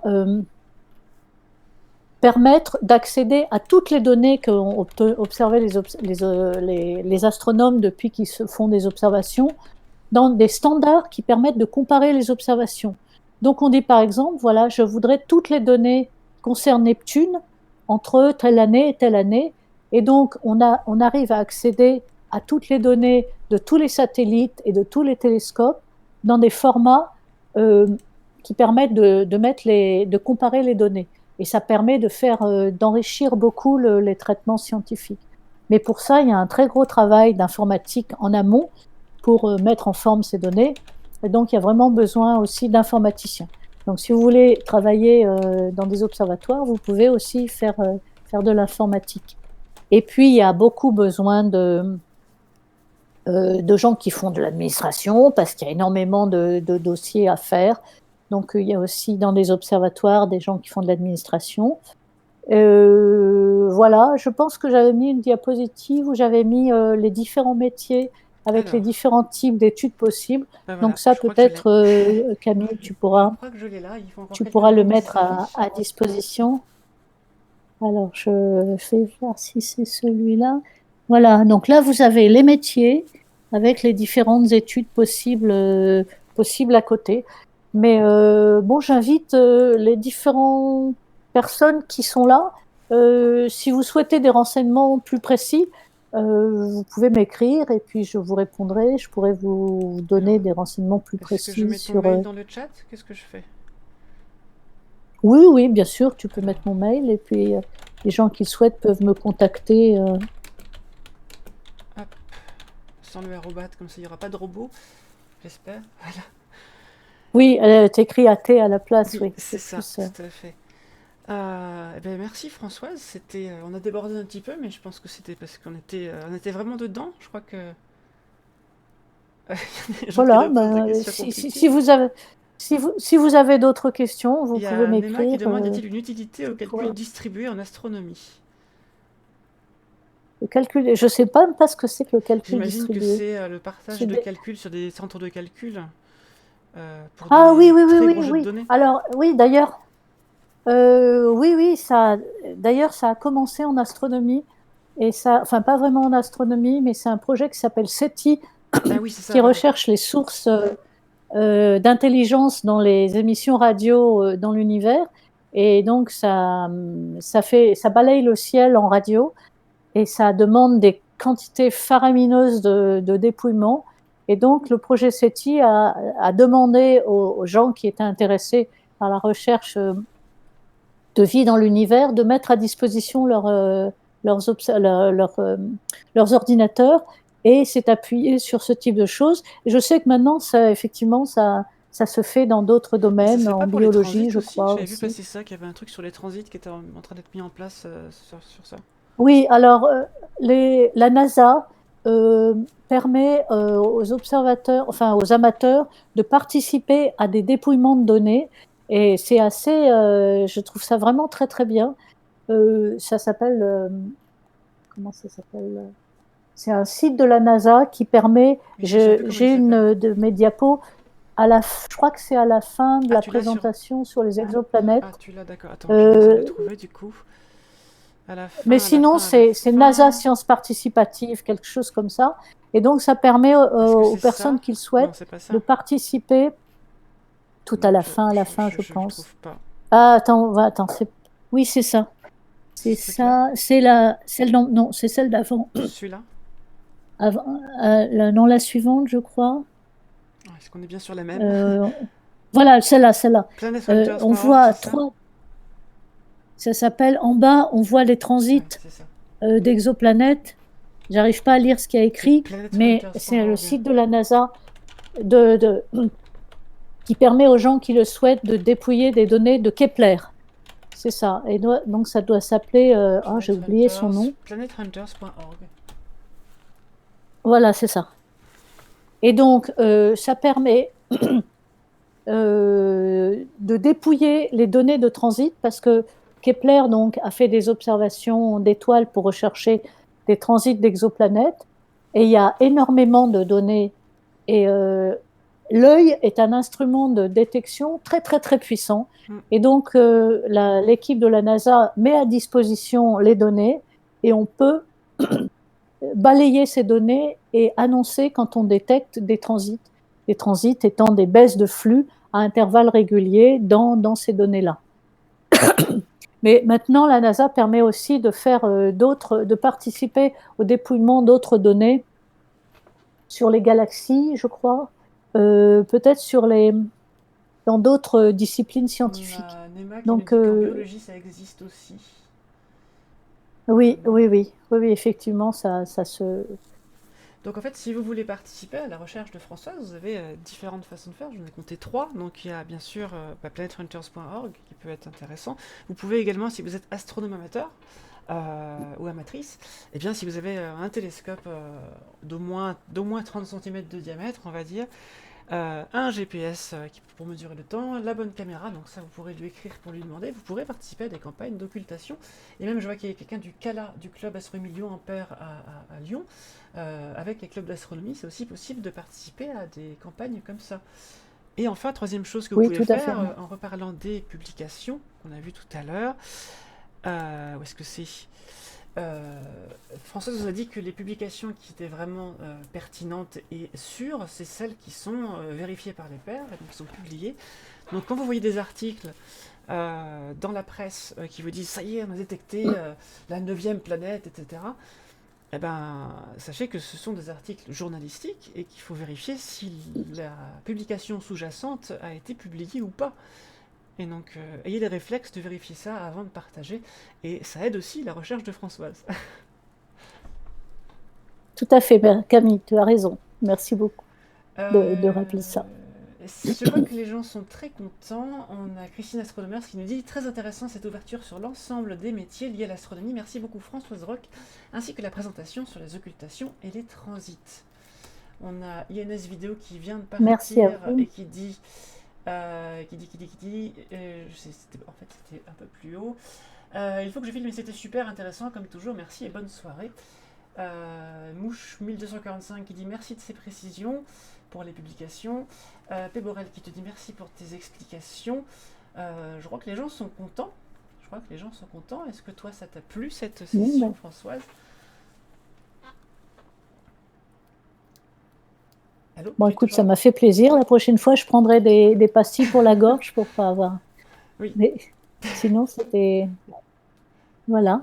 permettre d'accéder à toutes les données qu'ont observé les astronomes depuis qu'ils se font des observations, dans des standards qui permettent de comparer les observations. Donc on dit par exemple, voilà, je voudrais toutes les données concernant Neptune entre telle année et telle année, et donc on arrive à accéder à toutes les données de tous les satellites et de tous les télescopes dans des formats qui permettent de comparer les données. Et ça permet d'enrichir beaucoup les traitements scientifiques. Mais pour ça, il y a un très gros travail d'informatique en amont pour mettre en forme ces données. Et donc, il y a vraiment besoin aussi d'informaticiens. Donc, si vous voulez travailler dans des observatoires, vous pouvez aussi faire de l'informatique. Et puis, il y a beaucoup besoin de gens qui font de l'administration, parce qu'il y a énormément de dossiers à faire. Donc, il y a aussi dans les observatoires des gens qui font de l'administration. Voilà, je pense que j'avais mis une diapositive où j'avais mis les différents métiers avec les différents types d'études possibles. Ben voilà, Donc ça, peut-être, Camille, tu pourras le mettre à disposition. Alors, je vais voir si c'est celui-là. Voilà, donc là, vous avez les métiers avec les différentes études possibles à côté. Mais bon, j'invite les différentes personnes qui sont là. Si vous souhaitez des renseignements plus précis, vous pouvez m'écrire et puis je vous répondrai. Je pourrais vous donner des renseignements plus précis. Est-ce que je mets ton mail dans le chat? Qu'est-ce que je fais? Oui, bien sûr, tu peux mettre mon mail et puis les gens qui souhaitent peuvent me contacter. Hop. Sans le arrobate, comme ça il n'y aura pas de robot, j'espère. Voilà. Oui, t'écris AT à la place, oui. C'est ça, tout à fait. Merci Françoise, on a débordé un petit peu, mais je pense que c'était parce qu'on était vraiment dedans. Je crois que voilà. Si vous avez d'autres questions, vous pouvez m'écrire. Il y a Nema qui demande: y a-t-il une utilité au calcul distribué en astronomie? Le calcul, je ne sais pas ce que c'est que le calcul distribué. J'imagine que c'est le partage de calcul sur des centres de calcul. Oui. Données. Alors oui, d'ailleurs. Oui, ça a commencé en astronomie, et enfin pas vraiment en astronomie, mais c'est un projet qui s'appelle SETI, qui recherche les sources d'intelligence dans les émissions radio dans l'univers, et donc ça balaye le ciel en radio, et ça demande des quantités faramineuses de dépouillement, et donc le projet SETI a demandé aux gens qui étaient intéressés par la recherche de vie dans l'univers, de mettre à disposition leur leurs ordinateurs, et s'est appuyé sur ce type de choses. Et je sais que maintenant, effectivement, ça se fait dans d'autres Et ça se domaines, fait en pas pour les biologie, transits je aussi? crois J'avais vu aussi. passer ça, qu'il y avait un truc sur les transits qui était en train d'être mis en place sur ça. Oui, alors la NASA permet aux observateurs, enfin aux amateurs, de participer à des dépouillements de données, et c'est assez, je trouve ça vraiment très très bien. Ça s'appelle, comment ça s'appelle? C'est un site de la NASA qui permet, Oui, je sais plus comment il j'ai s'appelle. une de mes diapos, je crois que c'est à la fin de Ah, la tu l'as sur... présentation sur les Ah, exoplanètes. tu l'as, d'accord. Attends, je vais essayer de le Euh, trouver du coup. À la mais fin, à la sinon, fin, à la c'est NASA fin. Sciences Participatives, quelque chose comme ça. Et donc, ça permet Est-ce que aux c'est ça? personnes qui le Non, souhaitent c'est pas de ça. participer tout Non, à la fin, je je pense. trouve pas. Ah, attends, oui, c'est ça. C'est C'est ce truc-là? ça, celle, non, c'est celle d'avant. Celui-là? Non, la suivante, je crois. Ah, est-ce qu'on est bien sur la même? Euh, voilà, celle-là. On planethunters.org, voit c'est ça? trois, ça s'appelle, en bas, on voit les Ouais, transits c'est ça. d'exoplanètes. J'arrive pas à lire ce qu'il y a C'est écrit, mais c'est le planethunters.org. site de la NASA de, de- qui permet aux gens qui le souhaitent de dépouiller des données de Kepler. C'est ça. Et donc ça doit s'appeler, j'ai oublié son nom. Planethunters.org. Voilà, c'est ça. Et donc ça permet de dépouiller les données de transit, parce que Kepler donc a fait des observations d'étoiles pour rechercher des transits d'exoplanètes, et il y a énormément de données, et l'œil est un instrument de détection très très très puissant, Mm. et donc l'équipe de la NASA met à disposition les données, et on peut balayer ces données et annoncer quand on détecte des transits étant des baisses de flux à intervalles réguliers dans ces données-là. Mais maintenant, la NASA permet aussi de faire de participer au dépouillement d'autres données sur les galaxies, je crois, peut-être dans d'autres disciplines On scientifiques. a Nema qui nous Donc, dit qu'en biologie ça existe aussi. oui, Vraiment. oui, oui, oui, oui, effectivement, ça se. Donc en fait, si vous voulez participer à la recherche de Françoise, vous avez différentes façons de faire. J'en ai compté trois. Donc il y a bien sûr planethunters.org qui peut être intéressant. Vous pouvez également, si vous êtes astronome amateur ou amatrice, et bien si vous avez un télescope d'au moins 30 cm de diamètre, on va dire, un GPS pour mesurer le temps, la bonne caméra, donc ça vous pourrez lui écrire pour lui demander, vous pourrez participer à des campagnes d'occultation, et même je vois qu'il y a quelqu'un du CALA, du Club Astronomie Lyon-Ampère à Lyon, avec les clubs d'astronomie, c'est aussi possible de participer à des campagnes comme ça. Et enfin, troisième chose que vous Oui, pouvez tout à fait. faire, en reparlant des publications qu'on a vues tout à l'heure, où est-ce que c'est Françoise nous a dit que les publications qui étaient vraiment pertinentes et sûres, c'est celles qui sont vérifiées par les pairs et donc qui sont publiées. Donc quand vous voyez des articles dans la presse qui vous disent ça y est, on a détecté la 9e planète, etc., eh ben, sachez que ce sont des articles journalistiques et qu'il faut vérifier si la publication sous-jacente a été publiée ou pas. Et donc, ayez les réflexes de vérifier ça avant de partager. Et ça aide aussi la recherche de Françoise. Tout à fait, Camille, tu as raison. Merci beaucoup de Euh, rappeler ça. je vois que les gens sont très contents. On a Christine Astronomers qui nous dit très intéressant cette ouverture sur l'ensemble des métiers liés à l'astronomie. Merci beaucoup Françoise Roch, ainsi que la présentation sur les occultations et les transits. On a INS Vidéo qui vient de Merci à partir et vous. qui dit, en fait c'était un peu plus haut. Il faut que je filme, mais c'était super intéressant comme toujours. Merci et bonne soirée. Mouche 1245 qui dit merci de ces précisions pour les publications. Péborel qui te dit merci pour tes explications. Je crois que les gens sont contents. Est-ce que toi ça t'a plu cette session, Françoise? Allô, Bon, écoute, ça m'a fait plaisir. La prochaine fois, je prendrai des pastilles pour la gorge pour pas avoir. Oui. Mais sinon, c'était. Voilà.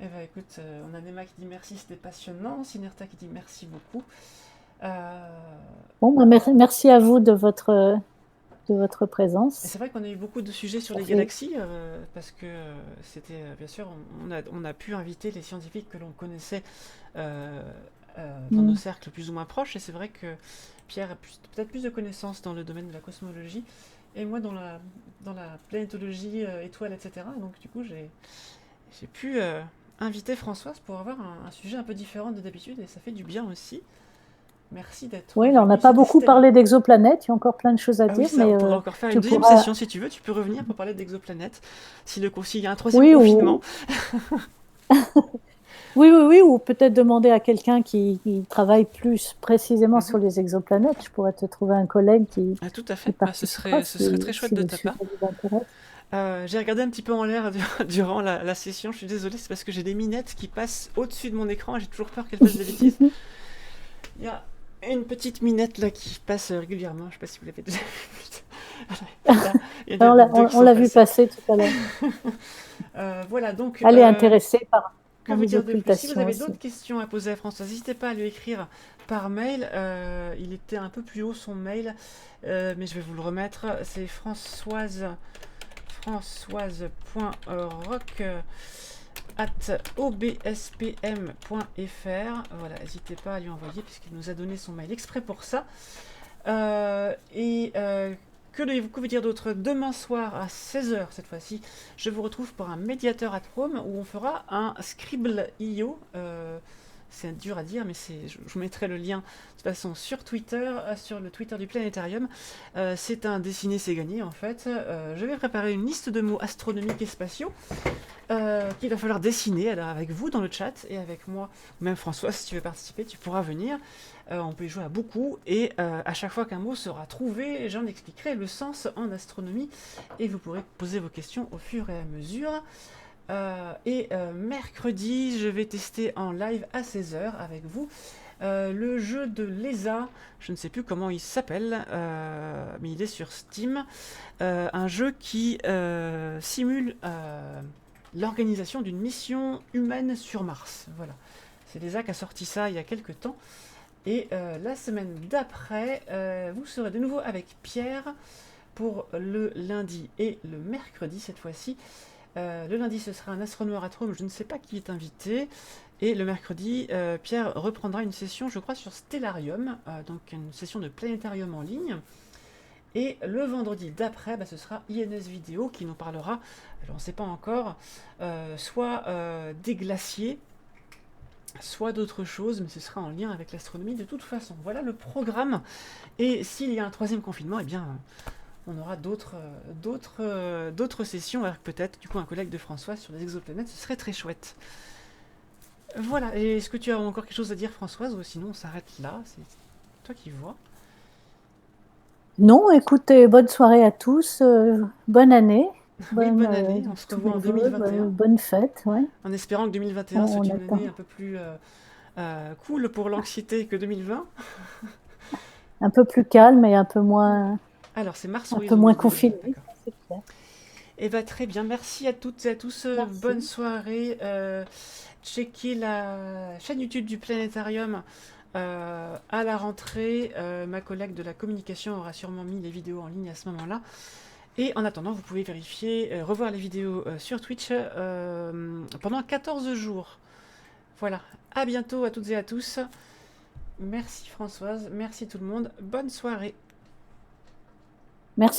Eh ben écoute, on a Nema qui dit merci, c'était passionnant. Sinerta qui dit merci beaucoup. Bon, bah, merci à vous de votre de votre Et présence. c'est vrai qu'on a eu beaucoup de sujets sur Ça les fait... galaxies, parce que c'était, bien sûr, on a pu inviter les scientifiques que l'on connaissait euh, dans nos Mm. cercles plus ou moins proches, et c'est vrai que Pierre a peut-être plus de connaissances dans le domaine de la cosmologie, et moi dans la planétologie, étoiles, etc. Donc du coup, j'ai pu inviter Françoise pour avoir un sujet un peu différent de d'habitude, et ça fait du bien aussi. Merci d'être Oui, là, on n'a venu, pas c'était beaucoup Stella. parlé d'exoplanètes, il y a encore plein de choses à Ah oui, dire, ça, on mais pourrait encore faire une tu deuxième pourras... session si tu veux. Tu peux revenir pour parler d'exoplanètes. S'il y a un troisième Oui, confinement. oui, ou peut-être demander à quelqu'un qui travaille plus précisément sur Mhm. les exoplanètes. Je pourrais te trouver un collègue Ah, tout à qui fait. Bah, participera ce serait très chouette si de le ta sujet part. vous intéresse. J'ai regardé un petit peu en l'air durant la session. Je suis désolée, c'est parce que j'ai des minettes qui passent au-dessus de mon écran et j'ai toujours peur qu'elles fassent des bêtises. Il y a une petite minette là qui passe régulièrement. Je sais pas si vous l'avez déjà vue. Là, il y a deux qui On sont l'a vu passés. passer tout à l'heure. Voilà, donc Elle est intéressée que par vous les dire de plus? Si vous occultations avez aussi. d'autres questions à poser à Françoise, n'hésitez pas à lui écrire par mail. Il était un peu plus haut son mail, mais je vais vous le remettre. C'est françoise.rock obspm.fr. Voilà, n'hésitez pas à lui envoyer puisqu'il nous a donné son mail exprès pour ça. Que vous dire d'autre? Demain soir à 16h cette fois-ci, je vous retrouve pour un médiateur at home où on fera un Scribble.io. C'est dur à dire, mais je vous mettrai le lien de toute façon sur Twitter, sur le Twitter du Planétarium. C'est un dessiné, c'est gagné en fait. Je vais préparer une liste de mots astronomiques et spatiaux qu'il va falloir dessiner alors, avec vous dans le chat et avec moi, même François, si tu veux participer, tu pourras venir. On peut y jouer à beaucoup et à chaque fois qu'un mot sera trouvé, j'en expliquerai le sens en astronomie et vous pourrez poser vos questions au fur et à mesure. Mercredi, je vais tester en live à 16h avec vous le jeu de l'ESA, je ne sais plus comment il s'appelle, mais il est sur Steam. Un jeu qui simule l'organisation d'une mission humaine sur Mars. Voilà. C'est l'ESA qui a sorti ça il y a quelques temps. Et la semaine d'après, vous serez de nouveau avec Pierre pour le lundi et le mercredi cette fois-ci. Le lundi, ce sera un astronomeur at home, je ne sais pas qui est invité. Et le mercredi, Pierre reprendra une session, je crois, sur Stellarium, donc une session de planétarium en ligne. Et le vendredi d'après, ce sera INS Vidéo qui nous parlera, alors on ne sait pas encore, soit des glaciers, soit d'autres choses, mais ce sera en lien avec l'astronomie de toute façon. Voilà le programme. Et s'il y a un troisième confinement, eh bien, on aura d'autres sessions, avec peut-être du coup un collègue de François sur les exoplanètes, ce serait très chouette. Voilà, et est-ce que tu as encore quelque chose à dire Françoise, ou sinon on s'arrête là, c'est toi qui vois. Non, écoutez, bonne soirée à tous, bonne année, Oui, bonne année, on se tous revoit mes en voeux, 2021, bonne fête, ouais. en espérant que 2021 soit On une année attend un peu plus cool pour l'anxiété que 2020. un peu plus calme et Alors c'est Mars un peu Horizon moins 2020, confiné, d'accord. ça, c'est clair. Et bah très bien, merci à toutes et à tous, bonne Merci. soirée. Checkez la chaîne YouTube du Planétarium à la rentrée. Ma collègue de la communication aura sûrement mis les vidéos en ligne à ce moment-là. Et en attendant, vous pouvez vérifier, revoir les vidéos sur Twitch pendant 14 jours. Voilà, à bientôt à toutes et à tous. Merci Françoise, merci tout le monde, bonne soirée. Merci.